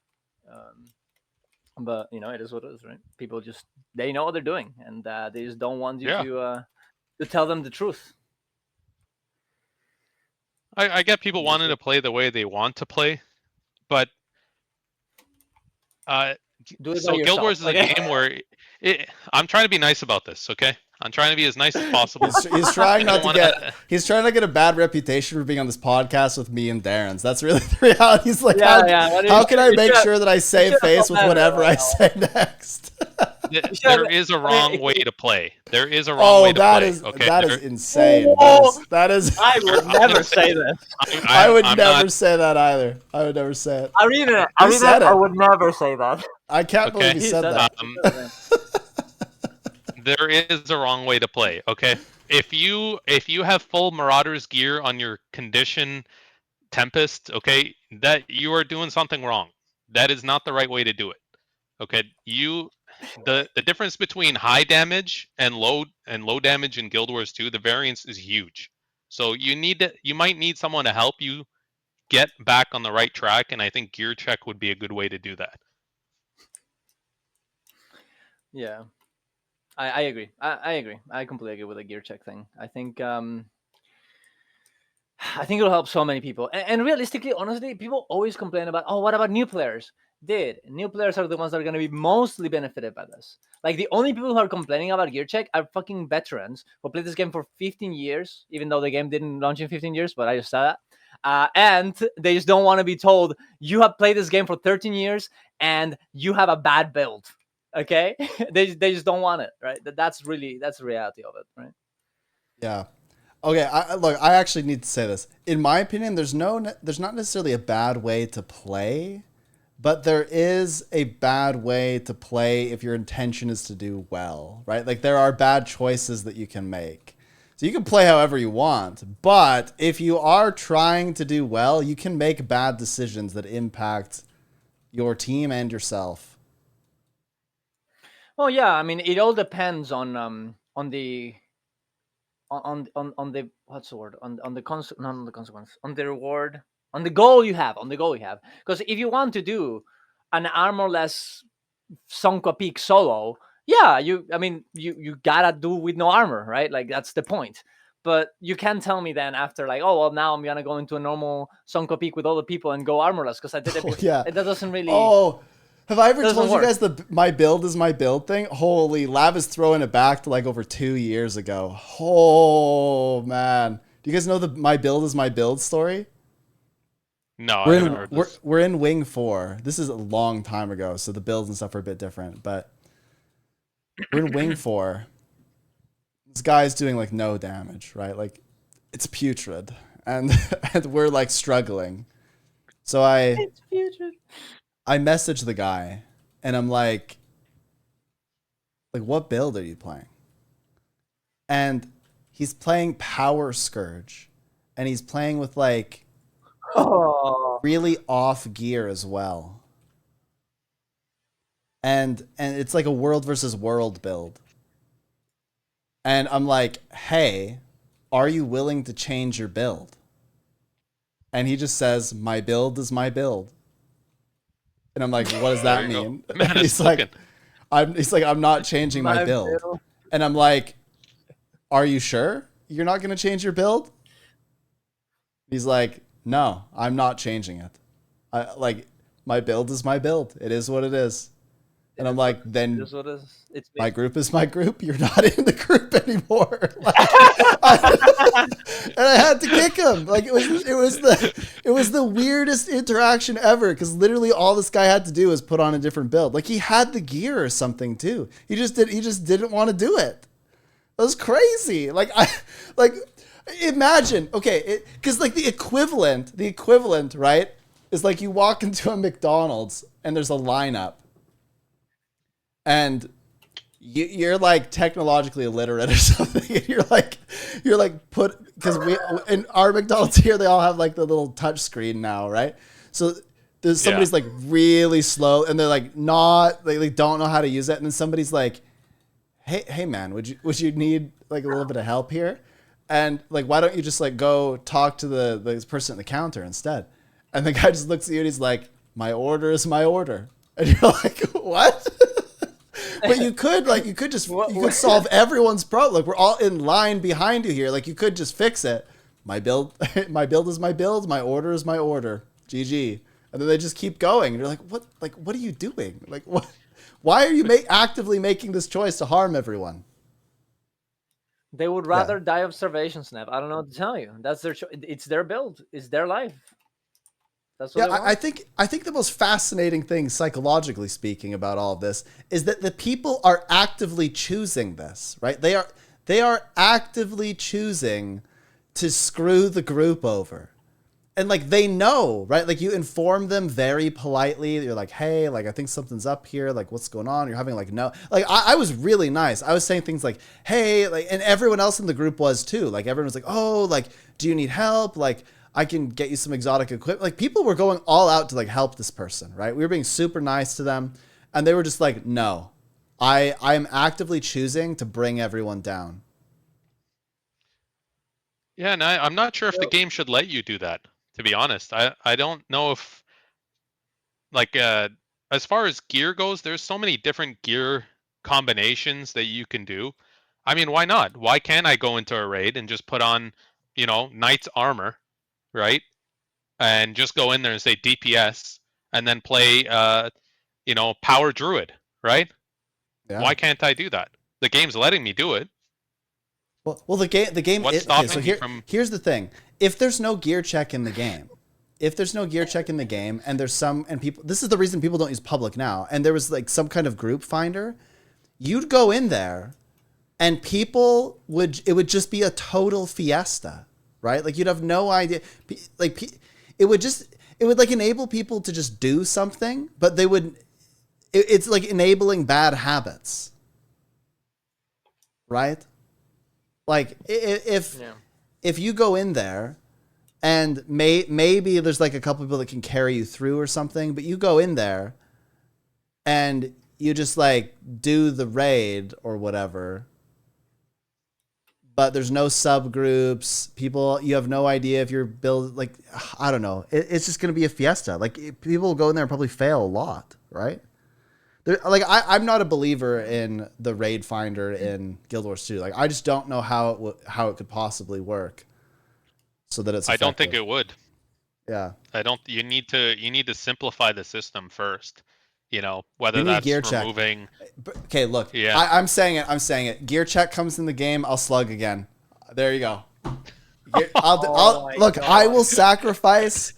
But you know, it is what it is, right? People just they know what they're doing, and they just don't want you to tell them the truth. I get people wanting to play the way they want to play, but so Guild Wars is a game where I'm trying to be nice about this, okay? I'm trying to be as nice as possible. He's trying he's trying to get a bad reputation for being on this podcast with me and Darren's. That's really the reality. He's like, how can I make sure that I save face with whatever I say next? There is a wrong way to play. There is a wrong way to play. That is insane. That is. I would never say this. I would never say that either. I would never say it. I would never say that. I can't believe he said that. There is a wrong way to play. Okay, if you have full Marauders gear on your condition Tempest, okay, that you are doing something wrong. That is not the right way to do it. Okay, the difference between high damage and low damage in Guild Wars 2, the variance is huge. So you might need someone to help you get back on the right track, and I think gear check would be a good way to do that. Yeah, I agree. I agree. I completely agree with the gear check thing. I think it'll help so many people. And realistically, honestly, people always complain about, oh, what about new players? New players are the ones that are going to be mostly benefited by this. Like, the only people who are complaining about gear check are fucking veterans who played this game for 15 years, even though the game didn't launch in 15 years, but I just said that. And they just don't want to be told, you have played this game for 13 years and you have a bad build. Okay? they just don't want it, right? That's the reality of it, right? Yeah. Okay, look, I actually need to say this. In my opinion, there's not necessarily a bad way to play, but there is a bad way to play if your intention is to do well, right? Like there are bad choices that you can make. So you can play however you want, but if you are trying to do well, you can make bad decisions that impact your team and yourself. Well, yeah, I mean, it all depends on the what's the word on the not on the consequence, on the reward, on the goal you have, because if you want to do an armorless Sonko Peak solo, yeah, you gotta do with no armor, right? Like that's the point. But you can't tell me then after, like, oh well, now I'm gonna go into a normal Sonko Peak with all the people and go armorless because I did it. Oh, yeah. That doesn't really. Oh, have I ever told work. you guys the my build is my build thing? Holy, Lav is throwing it back to like over 2 years ago. Oh man, do you guys know the my build is my build story? No, I haven't heard this. We're in Wing 4. This is a long time ago, so the builds and stuff are a bit different. But we're in Wing 4. This guy's doing like no damage, right? Like it's putrid, and and we're like struggling. So It's putrid. I message the guy, and I'm like, what build are you playing? And he's playing Power Scourge, and he's playing with like really off gear as well. And it's like a world versus world build. And I'm like, hey, are you willing to change your build? And he just says, my build is my build. And I'm like, what does that mean? Man, he's like, I'm not changing my build. And I'm like, are you sure you're not going to change your build? He's like, no, I'm not changing it. My build is my build. It is what it is. And I'm like, then my group is my group. You're not in the group anymore. And I had to kick him. Like it was the weirdest interaction ever, because literally all this guy had to do was put on a different build. Like he had the gear or something too. He just didn't want to do it. That was crazy. Imagine, okay, because like the equivalent, right, is like you walk into a McDonald's and there's a lineup. And you're like technologically illiterate or something, and you're like because we in our McDonald's here, they all have like the little touch screen now, right? So there's somebody's like really slow, and they're like not they don't know how to use it, and then somebody's like, hey man, would you need like a little bit of help here? And like, why don't you just like go talk to the person at the counter instead? And the guy just looks at you and he's like, my order is my order, and you're like, what? But you could solve everyone's problem. Like we're all in line behind you here. Like you could just fix it. My build is my build. My order is my order. GG. And then they just keep going. And you're like, what? Like what are you doing? Like what? Why are you actively making this choice to harm everyone? They would rather die of starvation, Snap. I don't know what to tell you. That's their it's their build. It's their life. That's what I think the most fascinating thing, psychologically speaking, about all of this is that the people are actively choosing this, right? They are actively choosing to screw the group over. And like they know, right? Like you inform them very politely. You're like, hey, like I think something's up here. Like what's going on? You're having like no, like I was really nice. I was saying things like, hey, like, and everyone else in the group was too. Like everyone was like, oh, like, do you need help? Like I can get you some exotic equipment. Like people were going all out to like help this person, right? We were being super nice to them, and they were just like, no, I am actively choosing to bring everyone down. Yeah, and I'm not sure if the game should let you do that, to be honest. I don't know if, like, as far as gear goes, there's so many different gear combinations that you can do. I mean, why not? Why can't I go into a raid and just put on, knight's armor, right? And just go in there and say DPS, and then play, power druid, right? Yeah. Why can't I do that? The game's letting me do it. Well, the game. What's stopping me from? Here's the thing: if there's no gear check in the game, and there's people, this is the reason people don't use public now. And there was like some kind of group finder, you'd go in there, and it would just be a total fiesta, right? Like you'd have no idea. Like it would like enable people to just do something, but it's like enabling bad habits, right? Like if you go in there and maybe there's like a couple people that can carry you through or something, but you go in there and you just like do the raid or whatever, but there's no subgroups. People, you have no idea if you're like, I don't know. It's just going to be a fiesta. Like people will go in there and probably fail a lot, right? Like I'm not a believer in the raid finder in Guild Wars 2. Like I just don't know how it could possibly work, so that it's effective. I don't think it would. Yeah. You need to simplify the system first. You know, whether that's gear removing. Check. Okay, look. Yeah. I'm saying it. Gear check comes in the game. I'll slug again. There you go. Look. God. I will sacrifice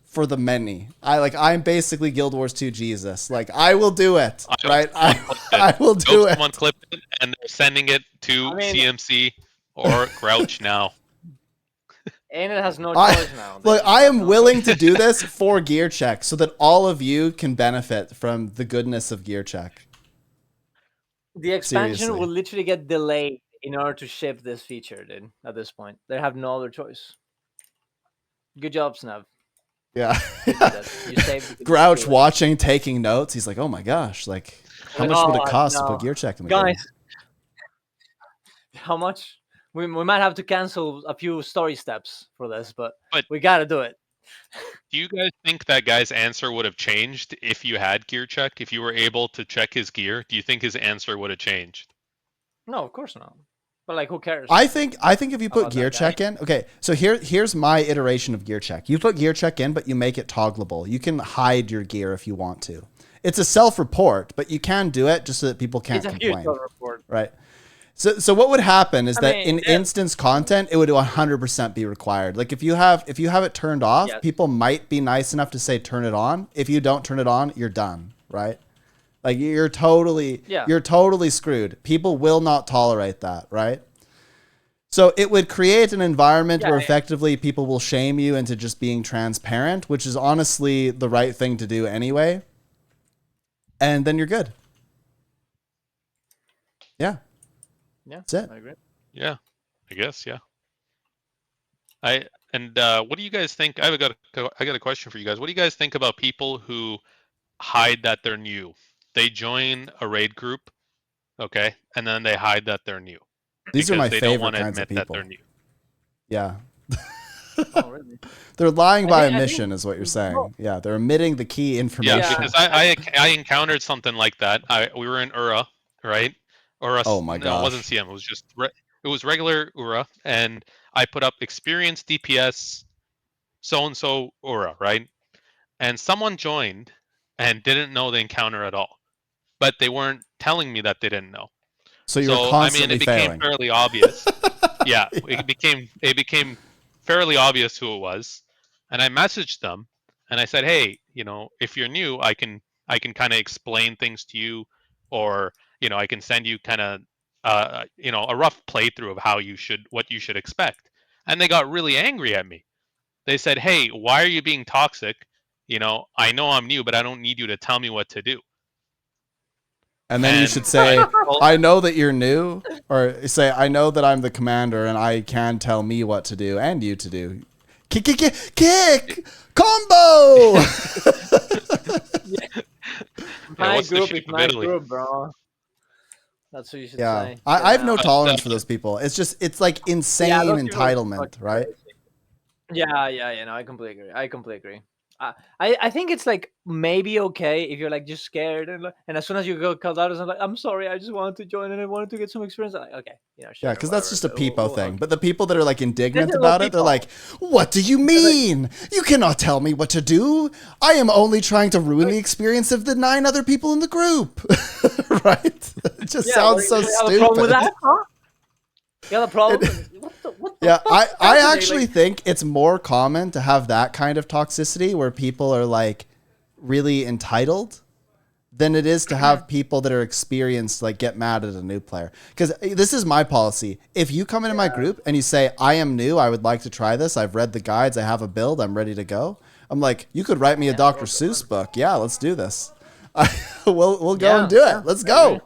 for the many. I'm basically Guild Wars 2 Jesus. Like I will do it. Right? I will do it. Someone clipped it and they're sending it to CMC or Grouch now. And it has no choice now. Look, I am willing to do this for Gear Check so that all of you can benefit from the goodness of Gear Check. The expansion will literally get delayed in order to ship this feature, dude, at this point. They have no other choice. Good job, Snav. Yeah. You saved Grouch watching, taking notes. He's like, oh my gosh, like, how much would it cost to put Gear Check in the game? How much? We might have to cancel a few story steps for this, but we got to do it. Do you guys think that guy's answer would have changed if you had Gear Check? If you were able to check his gear, do you think his answer would have changed? No, of course not. But like, who cares? I think if you put Gear Check in, okay. So here's my iteration of Gear Check. You put Gear Check in, but you make it toggleable. You can hide your gear if you want to. It's a self-report, but you can do it just so that people can't complain. It's a huge self-report, right? So what would happen is in instance content, it would 100% be required. Like if you have it turned off, people might be nice enough to say turn it on. If you don't turn it on, you're done, right? Like you're totally screwed. People will not tolerate that, right? So it would create an environment where effectively people will shame you into just being transparent, which is honestly the right thing to do anyway. And then you're good. Yeah. Yeah, that's it. I agree. Yeah, I guess. Yeah. What do you guys think? I got a question for you guys. What do you guys think about people who hide that they're new? They join a raid group, okay, and then they hide that they're new. These are my favorite kinds of people. That they're new. Yeah. Oh, really? They're lying by omission, is what you're saying. Yeah, they're omitting the key information. Yeah, because I encountered something like that. We were in Ura, right? Or oh my god! No, it wasn't CM. It was just it was regular Ura, and I put up experience DPS, so and so Ura, right? And someone joined and didn't know the encounter at all, but they weren't telling me that they didn't know. So you were constantly it became failing. Fairly obvious. Yeah, it became fairly obvious who it was, and I messaged them and I said, hey, if you're new, I can kind of explain things to you, or I can send you kind of, a rough playthrough of what you should expect. And they got really angry at me. They said, hey, why are you being toxic? I know I'm new, but I don't need you to tell me what to do. And then you should say, I know that you're new, or say, I know that I'm the commander and I can tell me what to do and you to do. Kick, combo! My group is my group, bro. That's what you should say. I have no tolerance for those people. It's like insane entitlement, right? Yeah. No, I completely agree. I think it's like maybe okay if you're like just scared and as soon as you go called out, I'm like, I'm sorry, I just wanted to join and I wanted to get some experience. I'm like, okay, sure, yeah, because that's just a peepo thing. But the people that are like indignant about it, they're like, what do you mean? You cannot tell me what to do. I am only trying to ruin the experience of the 9 other people in the group. Right? It just sounds so stupid. You have a problem with that, huh? You have a problem? What the fuck? I actually think it's more common to have that kind of toxicity where people are like really entitled than it is to have people that are experienced like get mad at a new player. Because this is my policy. If you come into my group and you say, I am new, I would like to try this, I've read the guides, I have a build, I'm ready to go. I'm like, you could write me a Dr. Seuss book. Yeah, let's do this. We'll go and do it. Let's go.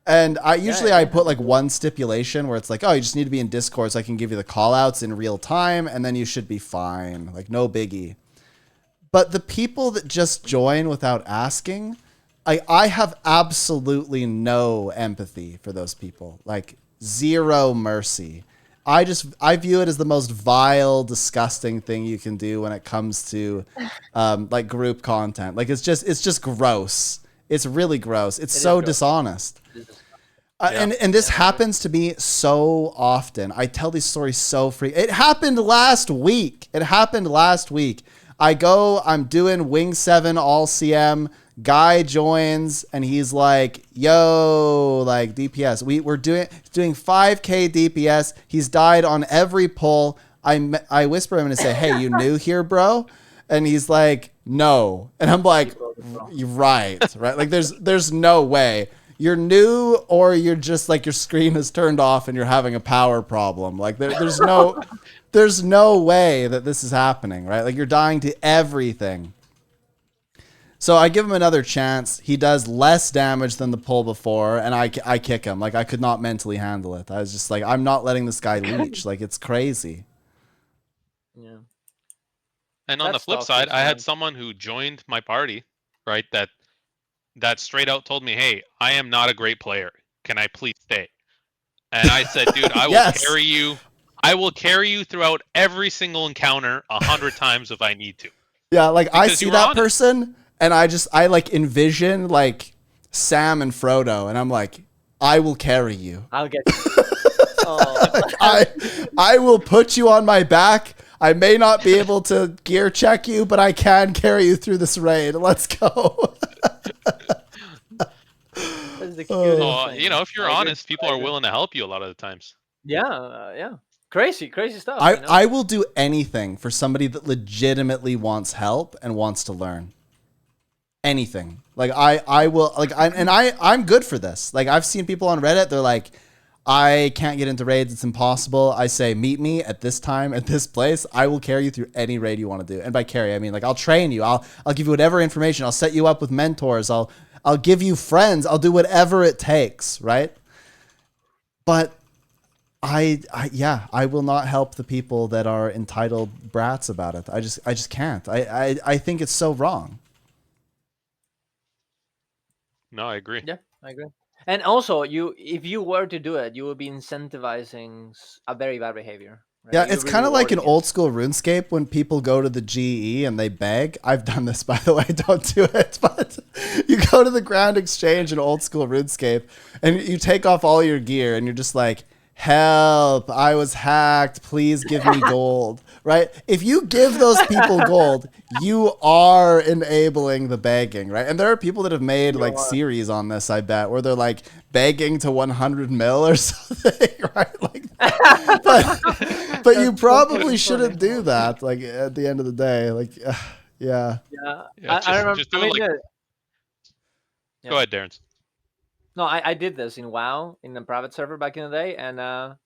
And I put like one stipulation where it's like, oh, you just need to be in Discord so I can give you the call outs in real time, and then you should be fine. Like, no biggie. But the people that just join without asking, I have absolutely no empathy for those people. Like, zero mercy. I view it as the most vile, disgusting thing you can do when it comes to like group content. Like, it's just gross. It's really gross. It's so dishonest. And this happens to me so often. I tell these stories so free. It happened last week. I'm doing Wing 7 all CM. Guy joins and he's like, yo, like DPS. We're doing 5k DPS. He's died on every pull. I whisper him and say, hey, you new here, bro? And he's like, no. And I'm like, right. Like there's no way. You're new, or you're just like your screen is turned off and you're having a power problem. Like there's no way that this is happening, right? Like you're dying to everything. So I give him another chance. He does less damage than the pull before, and I kick him. Like I could not mentally handle it. I was just like, I'm not letting this guy leech. Like it's crazy. Yeah. And on the flip side, I had someone who joined my party, right? That straight out told me, hey, I am not a great player. Can I please stay? And I said, dude, I will carry you. I will carry you throughout every single encounter 100 times if I need to. Yeah, like because I see that person and I like envision like Sam and Frodo, and I'm like, I will carry you. I'll get you. I will put you on my back. I may not be able to gear check you, but I can carry you through this raid. Let's go. If you're honest, people are willing to help you a lot of the times. Yeah. Crazy stuff. I will do anything for somebody that legitimately wants help and wants to learn. Anything. Like I will like I'm good for this. Like I've seen people on Reddit, they're like, I can't get into raids, it's impossible. I say, meet me at this time, at this place. I will carry you through any raid you want to do. And by carry, I mean like I'll train you. I'll give you whatever information. I'll set you up with mentors. I'll give you friends. I'll do whatever it takes, right? But I will not help the people that are entitled brats about it. I just can't. I think it's so wrong. No, I agree. Yeah, I agree. And also, if you were to do it, you would be incentivizing a very bad behavior. Right? Yeah, it's kind of like an old school RuneScape when people go to the GE and they beg. I've done this, by the way. Don't do it. But you go to the Grand Exchange in old school RuneScape and you take off all your gear and you're just like, help, I was hacked. Please give me gold. Right? If you give those people gold, you are enabling the begging, right? And there are people that have made like series on this, I bet, where they're like begging to 100 mil or something, right? Like, but you probably shouldn't do that. Like at the end of the day, like, yeah. I remember. Just do it like... Go ahead, Darren. No, I did this in WoW in a private server back in the day, and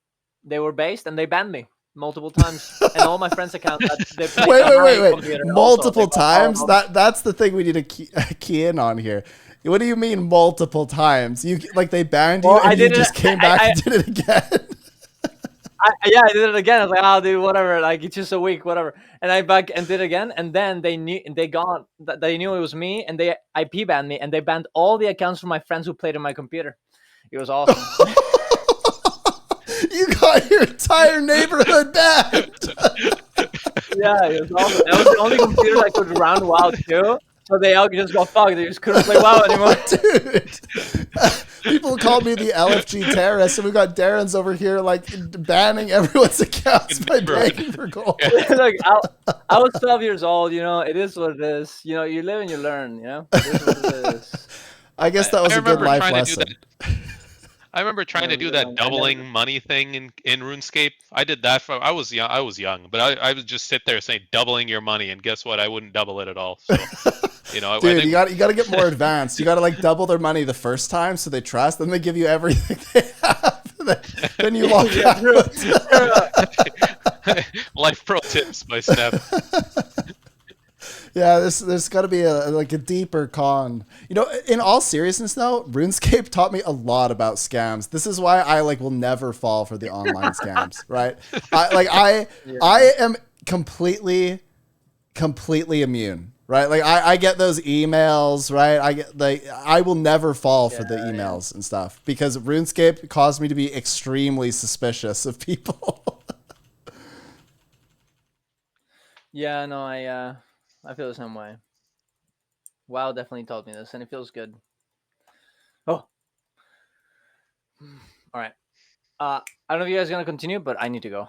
they were based and they banned me multiple times, and all my friends' accounts. Wait! Multiple times? That's the thing we need to key in on here. What do you mean multiple times? You like they banned you and you just came back and did it again? I did it again. I was like, oh, dude, whatever. Like it's just a week, whatever. And I back and did it again, and then they knew it was me, and they IP banned me, and they banned all the accounts from my friends who played on my computer. It was awesome. You got your entire neighborhood banned. Yeah, it was awesome. That was the only computer that could run WoW too. So they all just got fucked. They just couldn't play WoW anymore. Dude. People called me the LFG terrorist, and we got Darren's over here like banning everyone's accounts by begging for gold. Look, I was 12 years old. It is what it is. You live and you learn. It is what it is. I guess that was a good life lesson. I remember trying to do that doubling money thing in RuneScape. I did that I was young, but I would just sit there saying doubling your money, and guess what? I wouldn't double it at all. So. You know, dude, I think, you got to get more advanced. You got to like double their money the first time so they trust, then they give you everything they have. Then you walk out. Life pro tips by Steph. Yeah, there's got to be a deeper con. You know, in all seriousness though, RuneScape taught me a lot about scams. This is why I will never fall for the online scams, right? I am completely immune, right? Like I get those emails, right? I will never fall for the emails and stuff because RuneScape caused me to be extremely suspicious of people. Yeah, no, I feel the same way. WoW definitely taught me this, and it feels good. Oh, all right. I don't know if you guys are gonna continue, but I need to go.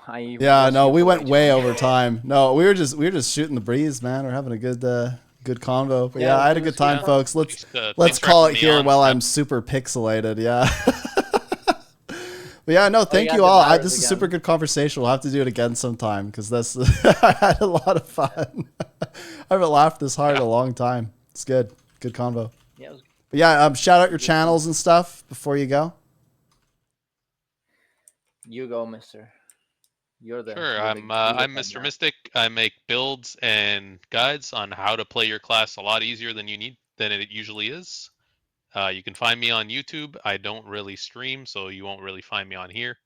We went way over time. No, we were just shooting the breeze, man. We're having a good convo. But I had a good time, folks. Let's call it here while I'm super pixelated. Yeah. But no, thank you all. This is a super good conversation. We'll have to do it again sometime because I had a lot of fun. I haven't laughed this hard in a long time. It's good. Good convo. Yeah. But shout out your channels and stuff before you go. You go, mister. You're the Sure. I'm Mr. Mystic. I make builds and guides on how to play your class a lot easier than it usually is. You can find me on YouTube. I don't really stream, so you won't really find me on here.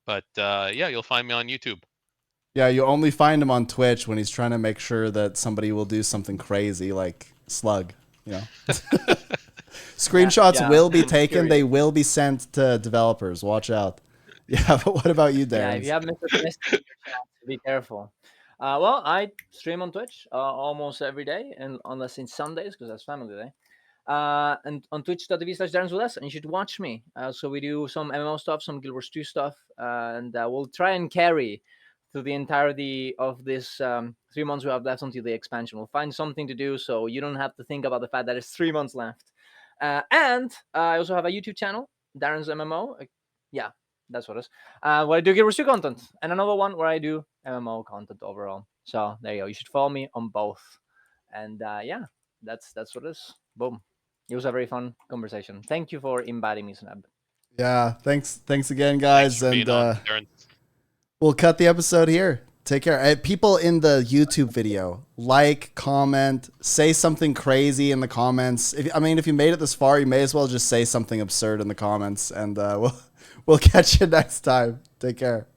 But you'll find me on YouTube. Yeah, you only find him on Twitch when he's trying to make sure that somebody will do something crazy like Slug, you know. Screenshots will be taken. They will be sent to developers. Watch out. Yeah, but what about you, Darren? Yeah, if you have Mr. Mystic, be careful. Well, I stream on Twitch almost every day, and unless it's Sundays, because that's family day. And on twitch.tv/DarrensWithUs, and you should watch me. So we do some MMO stuff, some Guild Wars 2 stuff, and we'll try and carry through the entirety of this 3 months we have left until the expansion. We'll find something to do so you don't have to think about the fact that it's 3 months left. And I also have a YouTube channel, Darren's MMO. Yeah, that's what it is. Where I do Guild Wars 2 content, and another one where I do MMO content overall. So there you go. You should follow me on both. And that's what it is. Boom. It was a very fun conversation. Thank you for inviting me, Snab. Yeah, thanks again, guys. And we'll cut the episode here. Take care. People in the YouTube video, comment, say something crazy in the comments. If you made it this far, you may as well just say something absurd in the comments, and we'll catch you next time. Take care.